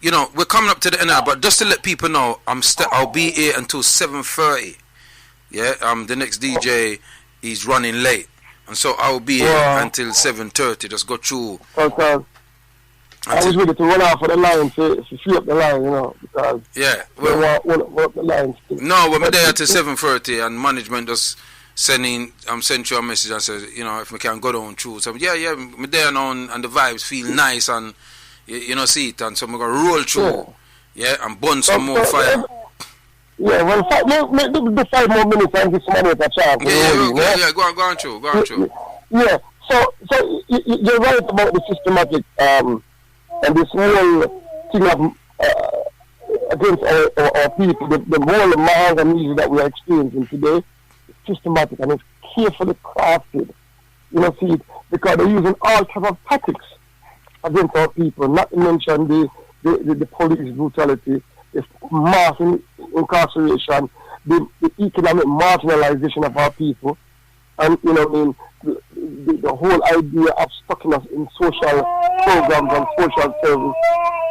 you know, we're coming up to the end now, but just to let people know, I'll be here until 7:30. Yeah, the next DJ is running late. And so I'll be here until 7:30. Just go through. Okay. I was ready to run off for the line to free up the line, you know, because well, want the lines. No, we're there until 7:30, and management just sent you a message and says, you know, if we can go down through. So we're there now, and the vibes feel nice, and you know, see it, and so we're gonna roll through, and burn some more fire. Yeah, well, make the 5 more minutes and give somebody a chance. Go on through. Yeah, so you're right about the systematic and this whole thing of against our people, the whole amalgamation that we are experiencing today is systematic and it's carefully crafted. You know, see, because they're using all types of tactics against our people, not to mention the police brutality, the mass incarceration, the economic marginalization of our people, and, you know, I mean, the whole idea of stucking us in social programs and social service.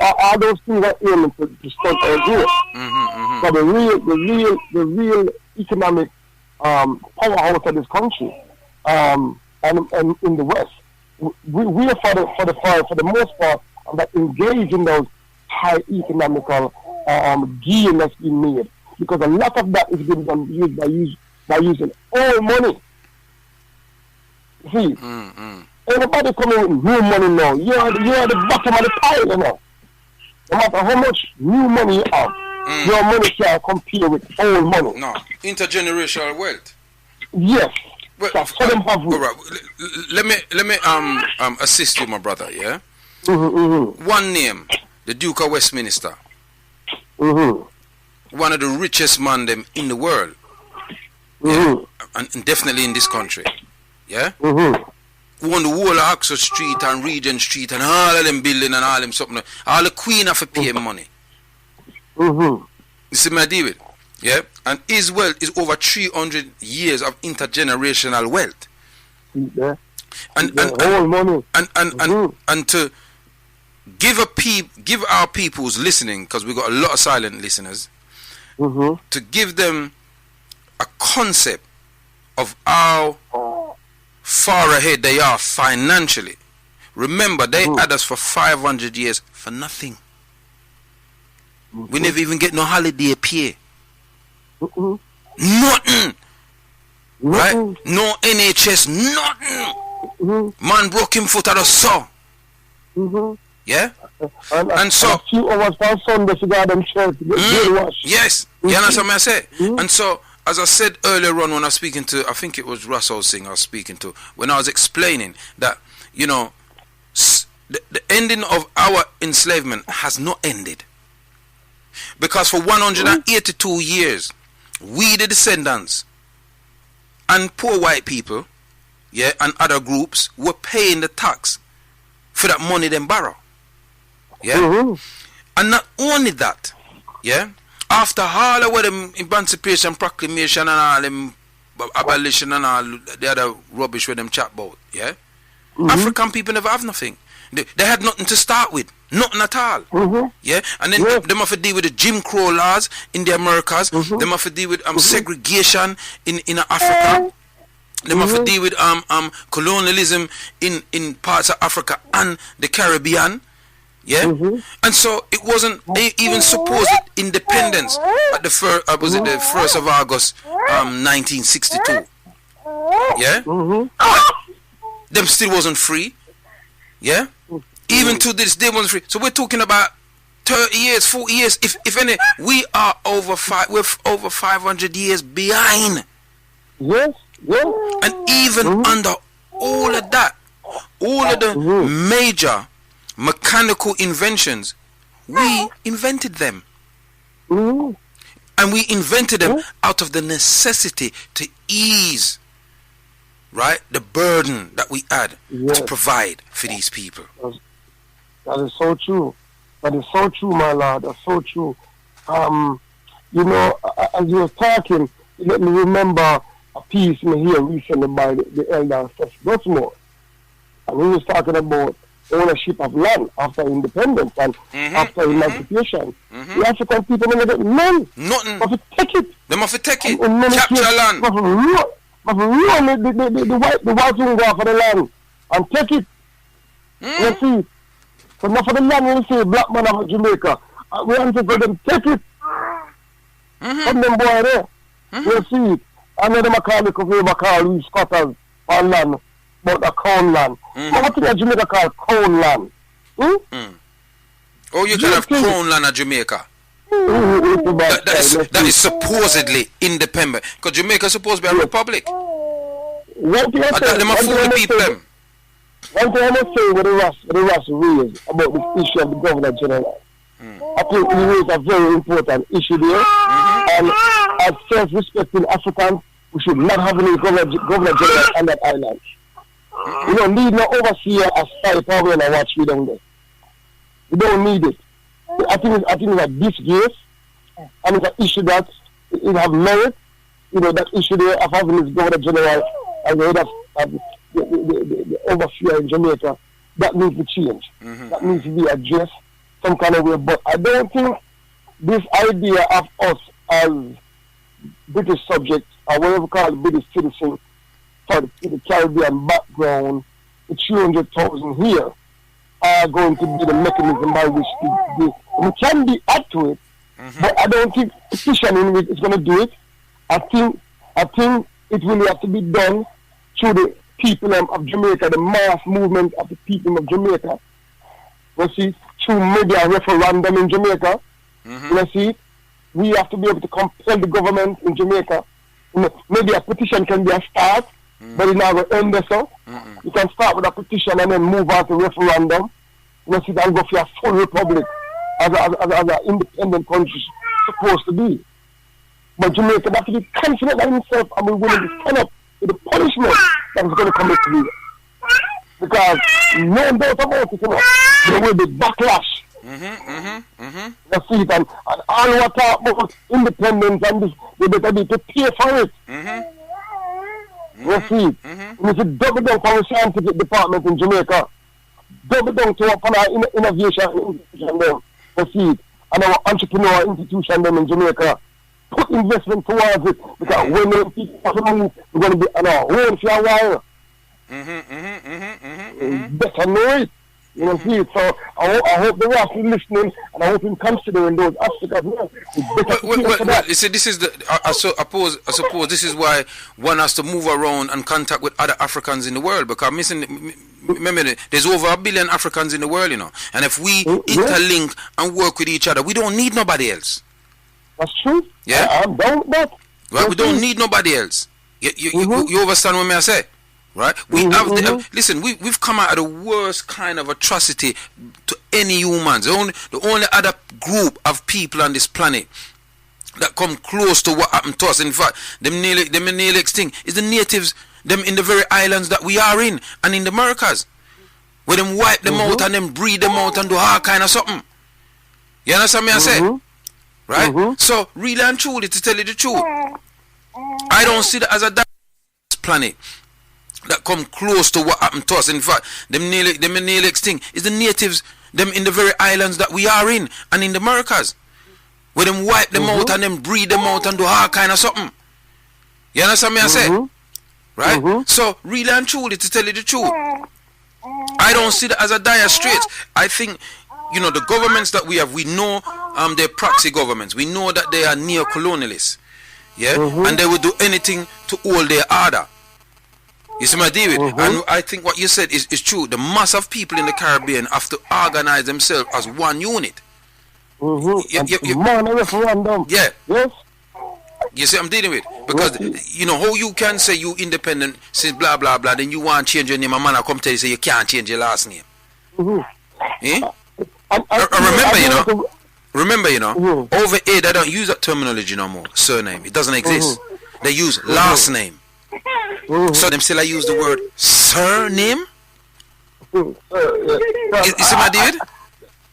All those things are aiming to stunt our growth. But the real economic powerhouse of this country, and in the West, we are for the most part that engage in those high economical gain that's been made, because a lot of that is being done by using old money. See, anybody coming with new money now, you're at the bottom of the pile, you know. No matter how much new money you have, your money can't compare with old money. No, intergenerational wealth. Yes. Well, right. Let me assist you, my brother. Yeah. One name, the Duke of Westminster. One of the richest man them in the world. And definitely in this country. Yeah. Won the whole of Oxford Street and Regent Street and all of them building and all them something. All the Queen have to pay money. You see my David? Yeah. And his wealth is over 300 years of intergenerational wealth. And to give our people who's listening, because we got a lot of silent listeners, to give them a concept of how far ahead they are financially. Remember, they had us for 500 years for nothing. We never even get no holiday pay. Nothing. Right? No NHS, nothing. Man broke him foot out of saw. Yeah? And so, a few hours on Sunday to go to church. Yes. You understand what I say? And so, as I said earlier on when I was speaking to, I think it was Russell Singh I was speaking to, when I was explaining that, you know, the ending of our enslavement has not ended. Because for 182 years, we the descendants and poor white people, and other groups were paying the tax for that money them borrow. Yeah? And not only that, after all of them Emancipation Proclamation and all them abolition and all the other rubbish with them chat about, African people never have nothing. They had nothing to start with. Nothing at all. And then they have to deal with the Jim Crow laws in the Americas. They have to deal with segregation in Africa. They have to deal with colonialism in parts of Africa and the Caribbean. And so it wasn't even supposed independence at the first was it the 1st of August 1962. Them still wasn't free. Even to this day wasn't free. So we're talking about 30 years, 40 years, if any. We are we're over 500 years behind. And even under all of that, all of the major mechanical inventions, we invented them. And we invented them out of the necessity to ease, the burden that we had to provide for these people. That is so true. That is so true, my lord. That's so true. You know, as you were talking, let me remember a piece me here recently by the elder Seth Gosmore. And he was talking about ownership of land after independence and after emancipation. The African people never get none. Nothing. But to take it. They must take it. In many Capture cases, land. But the white will go for the land and take it. You see? So not for the land, you say black man of Jamaica. We want to for them take it. From them boy there. You see? And then they call the cover, they call these squatters on land, but the crown land. But what is Jamaica called crown land? Oh, you can have crown land at Jamaica. That is supposedly independent. Because Jamaica is supposed to be a republic. One thing I They must fool the people them. One thing I must say with the Ross raised about this issue of the Governor General. I think he raised a very important issue there. And as self-respecting Africans, we should not have any Governor General on that island. We don't need no overseer as spy power and watch we down there. We don't need it. I think it's a disgrace, and it's an issue that it have merit. You know, that issue there of having this Governor General as the head of the overseer in Jamaica, that needs to change. That needs to be addressed some kind of way. But I don't think this idea of us as British subjects, or whatever we call it, British citizens, for the Caribbean background, the 300,000 here, are going to be the mechanism by which we can be add to it, but I don't think petitioning is going to do it. I think it will have to be done through the people of Jamaica, the mass movement of the people of Jamaica. You see, through maybe a referendum in Jamaica. You see, we have to be able to compel the government in Jamaica. You know, maybe a petition can be a start, but it's not going to end so. You can start with a petition and then move on to referendum. You see, and go for a full republic as an independent country supposed to be. But Jamaica has to be confident in himself and be willing to stand up to the punishment that is going to come into you. Because no doubt about it, you know, there will be backlash. You see it, and all who talk about independence and this, they better be to pay for it. You see it. And if you double down for the scientific department in Jamaica, double down to our innovation institution there. You see it. And our entrepreneur institution them in Jamaica. Put investment towards it, because when the people have to move, we're going to be on our own for a while. Better know it. You know, see it. So I hope the Ross is listening, and I hope him considering those aspects. Well, you see, this is the. I suppose this is why one has to move around and contact with other Africans in the world, because remember, there's over 1 billion Africans in the world, you know, and if we interlink and work with each other, we don't need nobody else. That's true. Yeah, I'm down with that. Right, we don't need nobody else. You understand what I say? Right? We have listen. We've come out of the worst kind of atrocity to any humans. The only other group of people on this planet that come close to what happened to us, in fact, them nearly extinct, is the natives. Them in the very islands that we are in, and in the Americas, where them wipe them out and then breed them out and do all kind of something. You understand me? I say. Right? So, really and truly, to tell you the truth, I don't see that as a planet that come close to what happened to us. In fact, them nearly extinct is the natives, them in the very islands that we are in, and in the Americas, where them wipe them out and then breed them out and do all kind of something. You understand me? I say. Right? So, really and truly, to tell you the truth, I don't see that as a dire straits. I think, you know, the governments that we have, we know they're proxy governments. We know that they are neo-colonialists. Yeah? And they will do anything to hold their order. You see my David? And I think what you said is true. The mass of people in the Caribbean have to organize themselves as one unit. Referendum. Yeah. Yes. You see what I'm dealing with? Because, you know, how you can say you independent, say blah, blah, blah, then you want to change your name, a man will come tell you, say you can't change your last name. Eh? Remember, you know, over here they don't use that terminology no more, surname. It doesn't exist. They use last name. So them still I use the word surname? You see my David?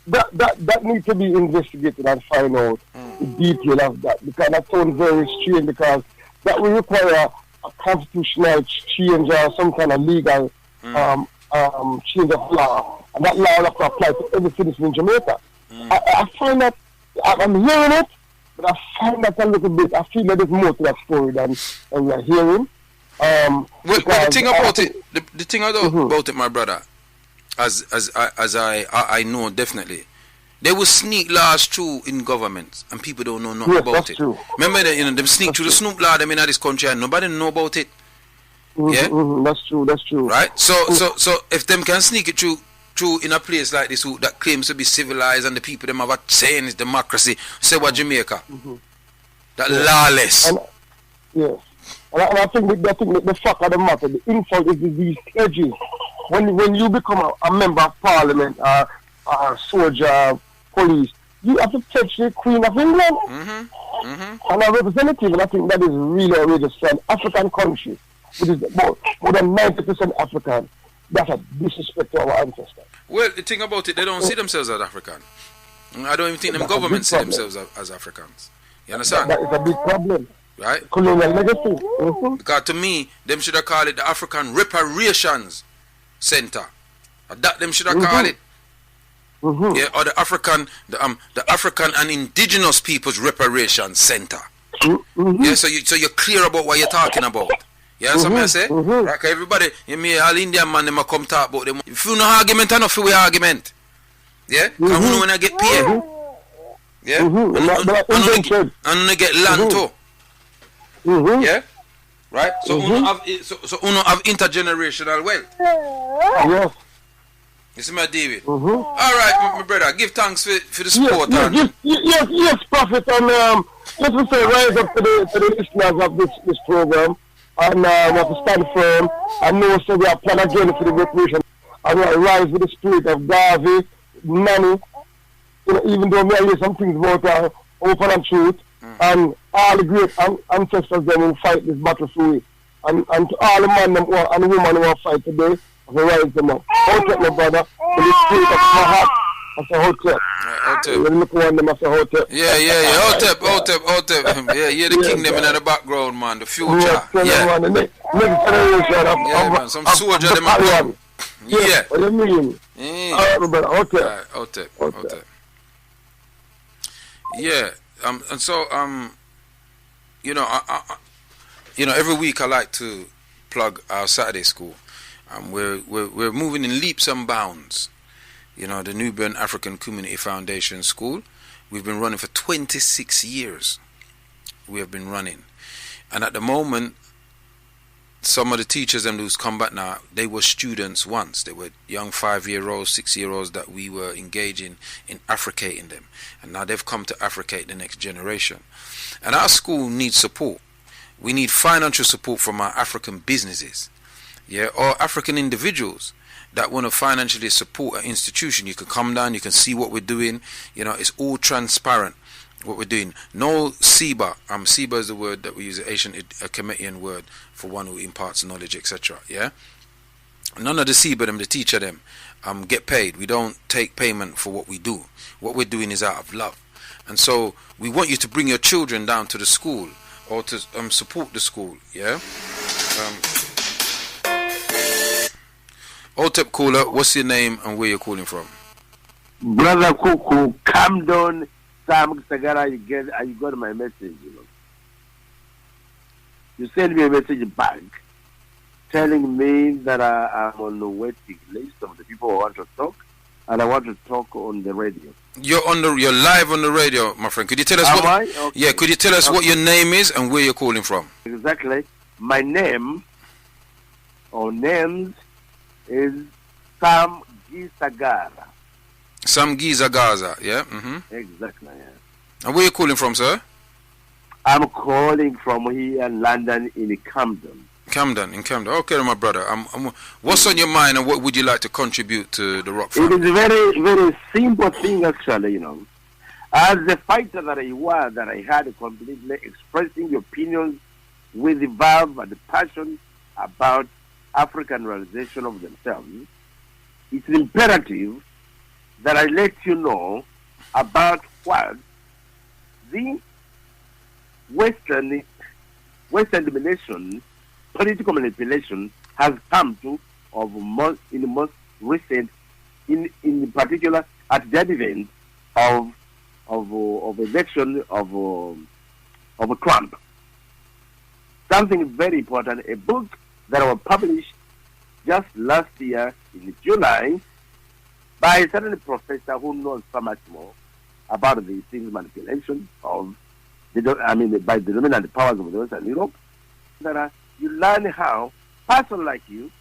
That needs to be investigated and find out the detail of that, because that sounds very strange, because that will require a constitutional change or some kind of legal change of law, and that law will have to apply to every citizen in Jamaica. I find that I'm hearing it, but I find that a little bit. I feel that there's more to that story than we are hearing. Well, the thing about it, the thing about it, my brother, as I know definitely, they will sneak laws through in governments, and people don't know nothing about it. True. Remember that them sneak through the Snoop law them in this country, and nobody know about it. That's true. Right. So if them can sneak it through in a place like this that claims to be civilized, and the people them have a saying is democracy, say what Jamaica, that lawless. Yes. And I think the fact of the matter, the insult is these edges. When you become a member of parliament, or soldier, police, you have to touch the Queen of England and a representative. And I think that is really outrageous for an African country, which is more than 90% African. That's a disrespect to our ancestors. Well, the thing about it, they don't see themselves as African. I don't even think them governments see themselves as Africans. You understand? That is a big problem. Right? Colonial legacy. Because to me, them should have called it the African Reparations Center. That them should have called it. Yeah, or the African and Indigenous Peoples Reparation Center. Yeah, so you're clear about what you're talking about. Yeah, that's what I say. Like everybody, all Indian man, them come talk about them. If you no argument, enough for argument. Yeah, because we when I get paid. Yeah, and get land too. Yeah, right. So uno have intergenerational wealth. Yes. You see my David. All right, my brother. Give thanks for the support. Yes, Prophet. And let me say, rise up to the listeners of this program, and we have to stand firm. I know, so we are planning again for the reparation, and we are rise with the spirit of Garvey, Nanny. Even though we hear some things about open and truth, and all the great ancestors them will fight this battle through it, and to all the men and the women who are fight today, we rise them up. Hotep, my brother, with the spirit of my heart, I say Hotep. You look on them, I say Hotep. Yeah, Hotep. Yeah, the kingdom in the background, man, the future. Yeah, the next generation. Yeah, man, some soldier them up. Yeah. What do you mean? All right, my brother, Hotep. Yeah, and so every week I like to plug our Saturday school. We're moving in leaps and bounds. The Nubian African Community Foundation School. We've been running for 26 years. We have been running, and at the moment, some of the teachers and who's come back now, they were students once. They were young 5-year-olds, 6-year-olds that we were engaging in Africating them. And now they've come to Africate the next generation. And our school needs support. We need financial support from our African businesses, or African individuals that want to financially support an institution. You can come down, you can see what we're doing. It's all transparent. What we're doing, no Siba. Siba is the word that we use, an Asian Kemetic word for one who imparts knowledge, etc. Yeah, none of the Siba them, the teacher them, get paid. We don't take payment for what we do. What we're doing is out of love, and so we want you to bring your children down to the school or to support the school. Yeah. Otep caller, what's your name and where you're calling from? Brother Kwaku, calm down. Sam Sagara, you got my message, You sent me a message back telling me that I'm on the waiting list of the people who want to talk, and I want to talk on the radio. You're live on the radio, my friend. Could you tell us Okay. Yeah, could you tell us what your name is and where you're calling from? Exactly. My name or names is Sam Gisagara. Sam Giza Gaza, yeah? Exactly, yeah. And where you calling from, sir? I'm calling from here in London in Camden. In Camden. Okay, my brother. What's on your mind and what would you like to contribute to the Rock family? It is a very, very simple thing, actually, As the fighter that I was, that I had completely expressing opinions with the verve and the passion about African realization of themselves, it's imperative that I let you know about what the Western Western domination, political manipulation has come to in the most recent, in particular at the advent of election of Trump. Something very important, a book that was published just last year in July by a certain professor who knows so much more about the things manipulation of by the dominant powers of the Western Europe. You learn how person like you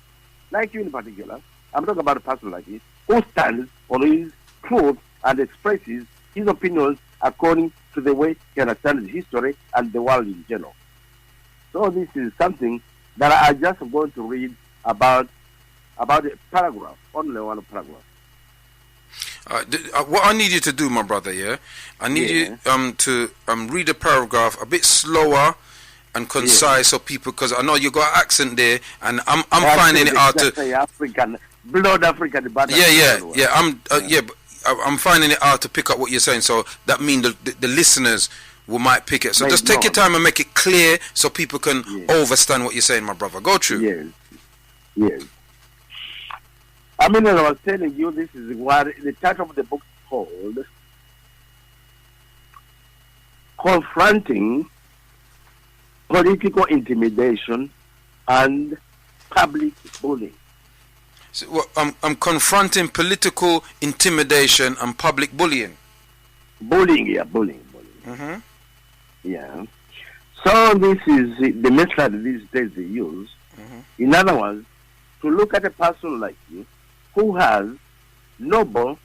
in particular, I'm talking about a person like you, who stands on his truth and expresses his opinions according to the way he understands history and the world in general. So this is something that I just going to read about a paragraph, only one paragraph. What I need you to do, my brother, I need you to read a paragraph a bit slower and concise, so people, because I know you got an accent there, and I'm finding it hard to African blood, African. I'm finding it hard to pick up what you're saying, so that means the listeners might pick it. So just take your time and make it clear so people can understand what you're saying, my brother. Go through. Yes. I mean, I was telling you, this is what the title of the book is called Confronting Political Intimidation and Public Bullying. So, I'm confronting political intimidation and public bullying. Bullying. Mm-hmm. Yeah. So this is the method these days they use. Mm-hmm. In other words, to look at a person like you who has noble,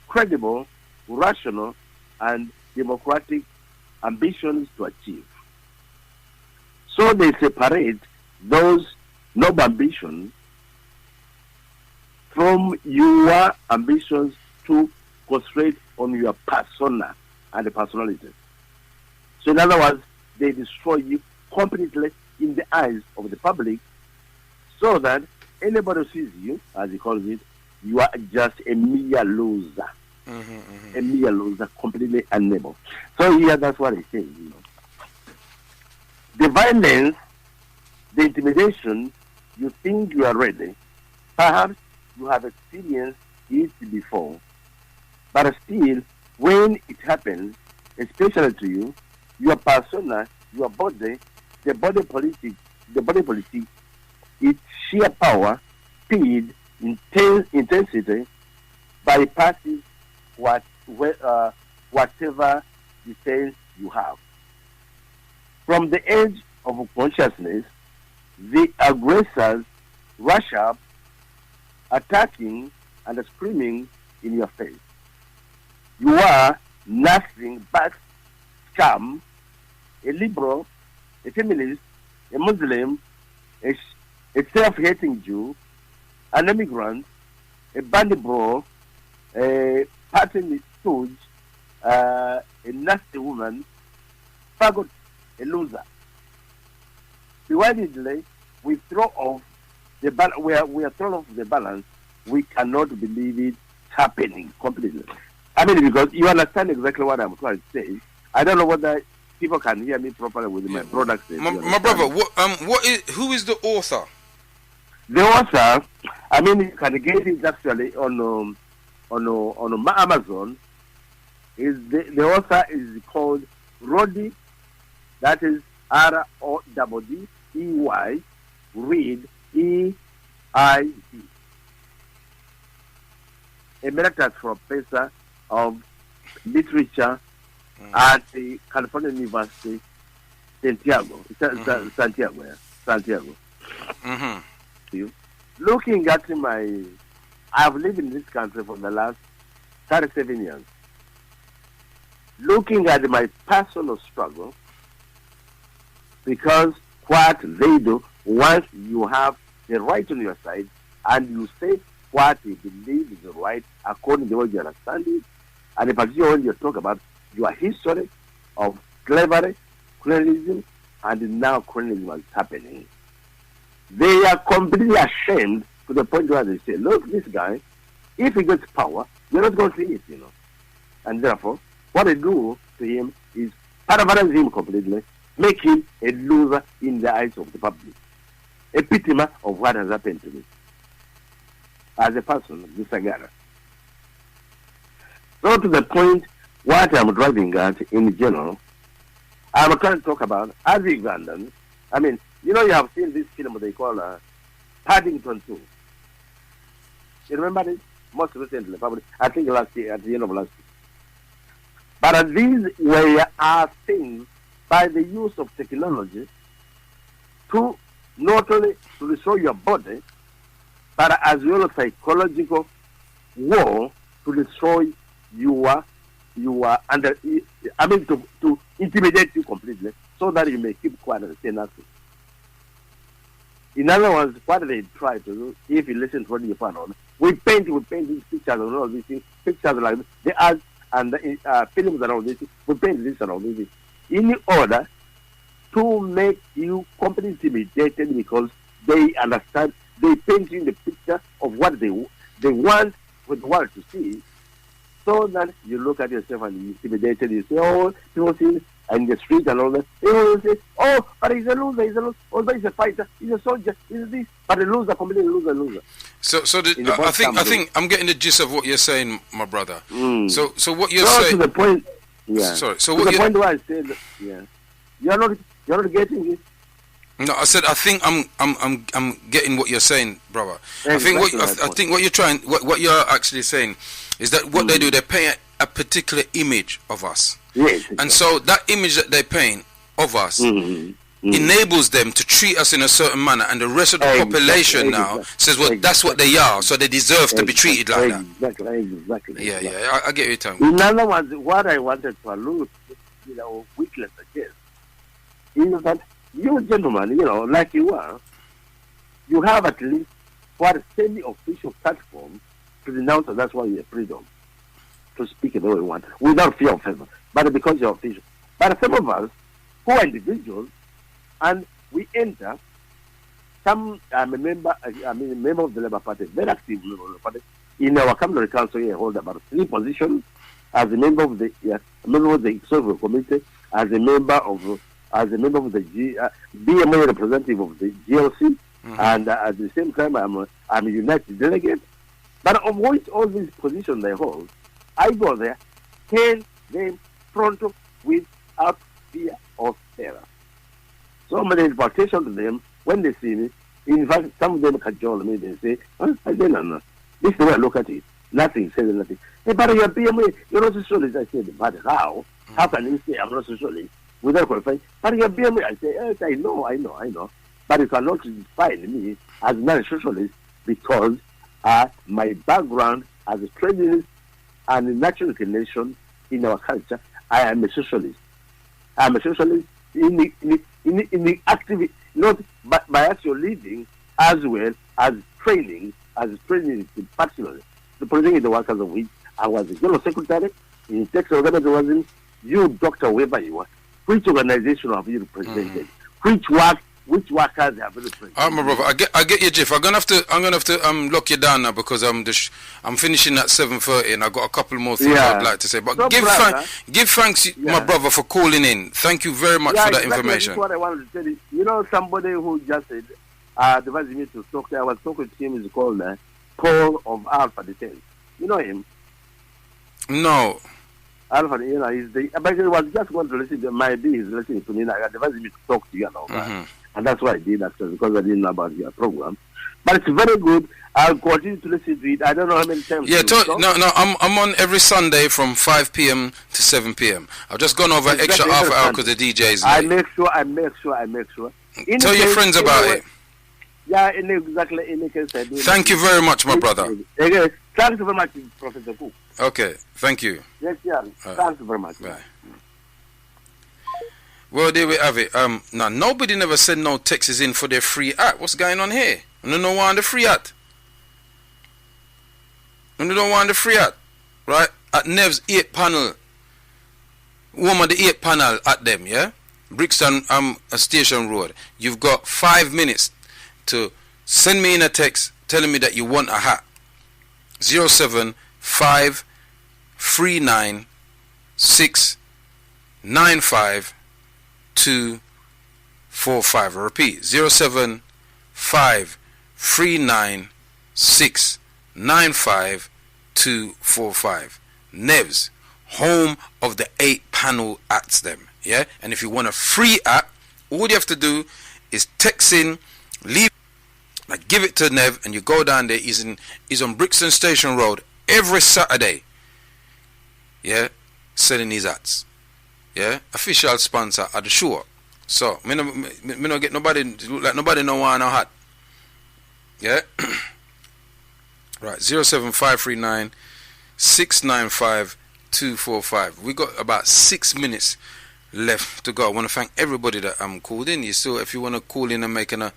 credible, rational, and democratic ambitions to achieve. So they separate those noble ambitions from your ambitions to concentrate on your persona and the personality. So in other words, they destroy you completely in the eyes of the public, so that anybody who sees you, as he calls it, you are just a mere loser. A mere loser, completely unable. So here, that's what he says, The violence, the intimidation, you think you are ready. Perhaps you have experienced it before. But still, when it happens, especially to you, your persona, your body, the body politic, its sheer power, speed, intensity, bypasses whatever defense you have. From the edge of consciousness, the aggressors rush up, attacking and screaming in your face. You are nothing but scum, a liberal, a feminist, a Muslim, a self-hating Jew, an immigrant, a bandit bro, a pattern stooge, a nasty woman, faggot, a loser. Dividedly, we throw off the we are thrown off the balance. We cannot believe it happening completely. I mean, because you understand exactly what I'm trying to say. I don't know whether people can hear me properly with my products. My brother, who is the author? The author, I mean, you can get it actually on Amazon. The author is called Roddy, that is R-O-D-D-E-Y, Reid, E-I-D. Emeritus Professor of Literature at the California University, Santiago. Santiago. Looking at I've lived in this country for the last 37 years. Looking at my personal struggle, because what they do, once you have the right on your side and you say what you believe is the right according to what you understand it, and in particular when you talk about your history of slavery, colonialism, and now colonialism is happening, they are completely ashamed to the point where they say, look, this guy, if he gets power, you're not going to see it, And therefore, what they do to him is paralyze him completely make him a loser in the eyes of the public. Epitome of what has happened to me. As a person, Mr. Gara. So to the point, what I'm driving at in general, I'm trying to talk about as Ugandans. I mean, you have seen this film they call Paddington 2. You remember it? Most recently, probably, I think last year, at the end of last year. But these are things by the use of technology to not only to destroy your body, but as well as psychological war to destroy your to intimidate you completely so that you may keep quiet and say nothing. In other words, what they try to do, if you listen to what you find on, we paint these pictures and all these things, pictures like the ads and the films and all this, we paint this and all this in order to make you completely intimidated because they understand, they paint in the picture of what they want with the world to see, so that you look at yourself and you're intimidated, you say, oh, people see in the street and all that, they will say, oh, but he's a loser, although he's a fighter, he's a soldier, he's this, but a loser, completely loser. So I think I'm getting the gist of what you're saying, my brother. Mm. So what you're saying to the point, yeah. Sorry. So to what the point where I said, yeah, you're not getting it. No, I said I think I'm getting what you're saying, brother. Exactly. I think what you're actually saying is that what they do, they paint a particular image of us. Yes. And so that image that they paint of us enables them to treat us in a certain manner, and the rest of the population now says, well, that's what they are, so they deserve to be treated like that. Exactly. Yeah, I get your time. In other words, what I wanted to allude to, weakness again, is that you gentlemen, like you are, you have at least what a semi-official platform to denounce, and that's why you have freedom to speak the way we want, without fear of favor, but because you're official. But some of us, who are individuals, and we enter, I'm a member of the Labour Party, very active member of the party. In our Cabinet Council here, I hold about 3 positions as a member of the Executive Committee, as a member of the BMA representative of the GLC, and at the same time I'm a United delegate. But of which all these positions I hold, I go there, tell them pronto without fear or terror. So many impartation to them when they see me. In fact, some of them cajole me. They say, I say, no. This is the way I look at it. Nothing, says nothing. Hey, but you're BMA, you're not socialist. I said, but how? How can you say I'm not socialist without qualifying? But you're BMA. I say, yes, I know. But you cannot define me as not a socialist because my background as a traditionalist and a natural inclination in our culture, I am a socialist. I'm a socialist in the activity, not by actual living, as well as training particularly. The president of the workers of which I was the general secretary in Texas organization. You, Dr. Weber, you are. Which organization have you represented? Which workers have you represented? My brother, I get you, Jeff. I'm gonna have to lock you down now because I'm finishing at 7:30 and I got a couple more things I'd like to say. But So, give thanks, my brother, for calling in. Thank you very much for that information. That's what I wanted to tell you. Somebody who just said, advised me to talk. I was talking to him. He's called Paul of Alpha Detail. You know him? No. Alpha, he's the. But I was just going to listen to my day. He's listening to me. I advised me to talk to you and all that. And that's why I did actually, because I didn't know about your program. But it's very good. I'll continue to listen to it. I don't know how many times. Yeah, I'm on every Sunday from 5 p.m. to 7 p.m. I've just gone over extra half hour because the DJ is late. I make sure. Tell your friends about it. Yeah, exactly. In the case, Thank you very much, my brother. Thank you very much, Professor Cook. Okay, thank you. Yes, yeah. Thank you very much. Bye. Well, there we have it. Now, nobody never said no Texas in for their free act. What's going on here? I don't know why on the free act. Right? At Nev's 8 panel. Woman, the 8 panel at them, yeah? Brixton Station Road. You've got 5 minutes to send me in a text telling me that you want a hat. 075396952 I repeat, 07539695245. Nevs, home of the 8-panel acts them. Yeah? And if you want a free app, all you have to do is text in, leave, like give it to Nev, and you go down there. He's on Brixton Station Road every Saturday. Yeah? Selling his ads. Yeah? Official sponsor at the show. So, me no get nobody, look like nobody no want no hat. Yeah? Right, 07539695245. We got about 6 minutes left to go. I want to thank everybody that called in. You still, if you want to call in and make an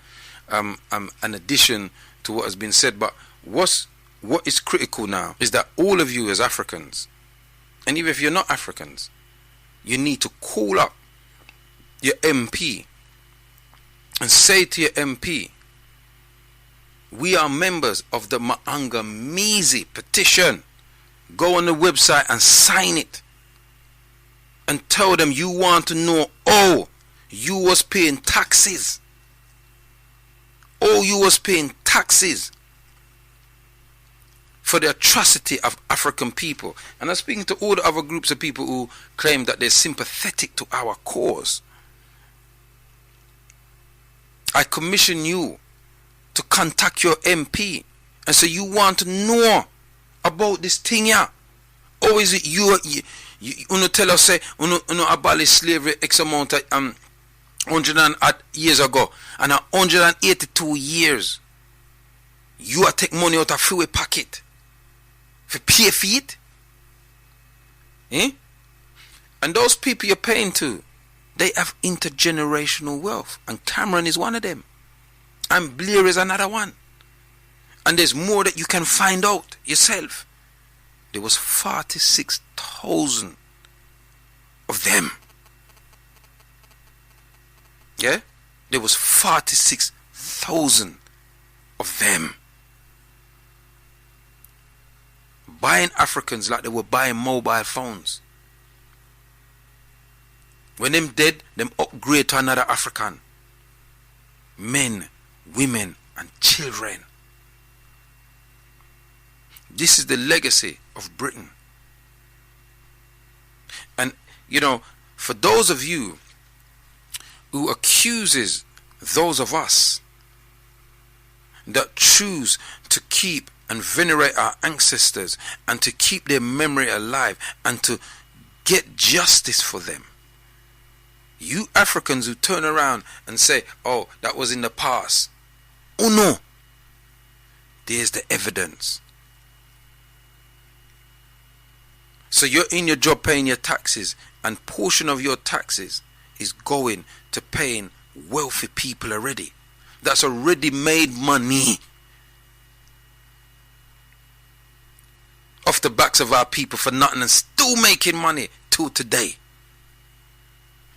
addition to what has been said, but what is critical now is that all of you as Africans, and even if you're not Africans, you need to call up your MP and say to your MP, we are members of the Maanga Mizi petition. Go on the website and sign it and tell them you want to know, oh, you was paying taxes. Oh, you was paying taxes for the atrocity of African people. And I'm speaking to all the other groups of people who claim that they're sympathetic to our cause. I commission you to contact your MP and say you want to know about this thing here. Or is it you tell us say abolish slavery X amount of 100 years ago, and 182 years you are take money out of free pocket for pay for it? And those people you're paying to, they have intergenerational wealth, and Cameron is one of them, and Blair is another one, and there's more that you can find out yourself. There was 46,000 of them. Yeah? There was 46,000 of them buying Africans like they were buying mobile phones. When them dead, them upgrade to another African. Men, women, and children. This is the legacy of Britain. And, for those of you who accuses those of us that choose to keep and venerate our ancestors and to keep their memory alive and to get justice for them, you Africans who turn around and say, oh, that was in the past. Oh no, there's the evidence. So you're in your job paying your taxes, and portion of your taxes is going to paying wealthy people already. That's already made money off the backs of our people for nothing, and still making money till today.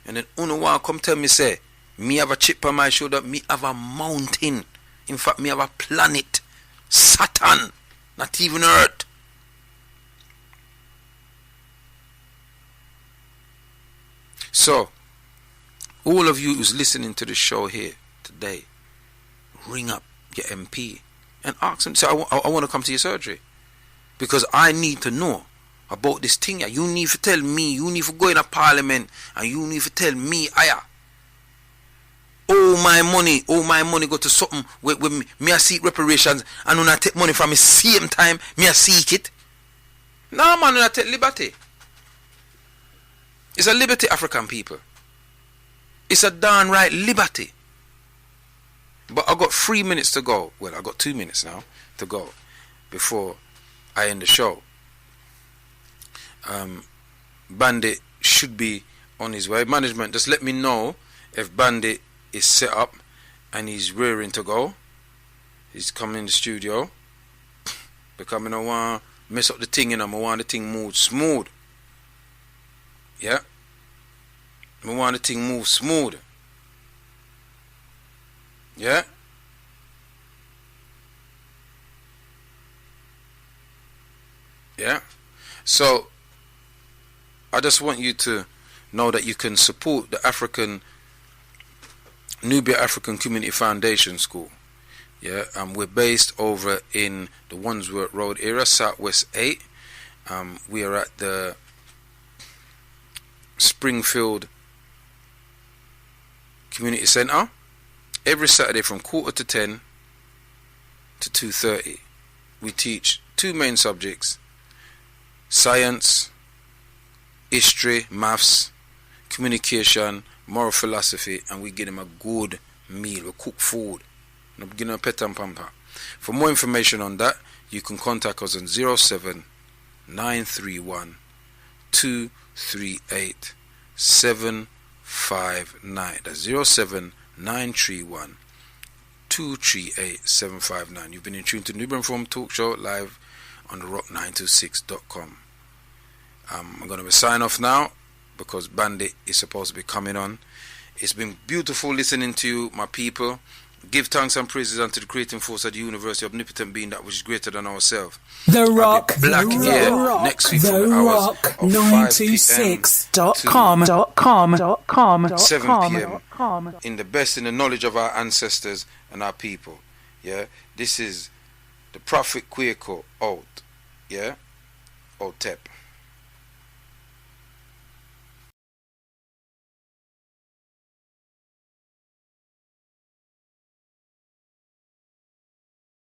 And then Uno come tell me, say, me have a chip on my shoulder, me have a mountain. In fact, me have a planet, Saturn, not even Earth. So, all of you who's listening to the show here today, ring up your MP and ask him, say, I want to come to your surgery because I need to know about this thing. You need to tell me, you need to go in a parliament and you need to tell me, all my money go to something where me I seek reparations, and when I take money from the same time, me I seek it. No man, I take liberty. It's a liberty, African people. It's a darn right liberty. But I got 3 minutes to go. Well, I got 2 minutes now to go before I end the show. Bandit should be on his way. Management, just let me know if Bandit is set up and he's rearing to go. He's coming in the studio because I don't want to mess up the thing, and I want the thing move smooth. Yeah, I want the thing move smooth. Yeah. Yeah. So I just want you to know that you can support the African Nubian African Community Foundation School. Yeah, we're based over in the Wandsworth Road area, Southwest 8. We are at the Springfield Community Centre every Saturday from 9:45 to 2:30. We teach two main subjects: science, history, maths, communication, moral philosophy, and we give them a good meal. We cook food. We give them a pet and pamper. For more information on that, you can contact us on 07931 238 759. That's 07931 238 759. You've been in tune to Nubian Forum Talkshow live on the rock926.com. I'm going to sign off now because Bandit is supposed to be coming on. It's been beautiful listening to you, my people. Give thanks and praises unto the creating force of the universe, the omnipotent being that which is greater than ourselves. The Rock, Black here next week from the hours of 5 p.m. to 7 p.m. in the best in the knowledge of our ancestors and our people. Yeah, this is the Prophet Kwaku out. Yeah, Otep.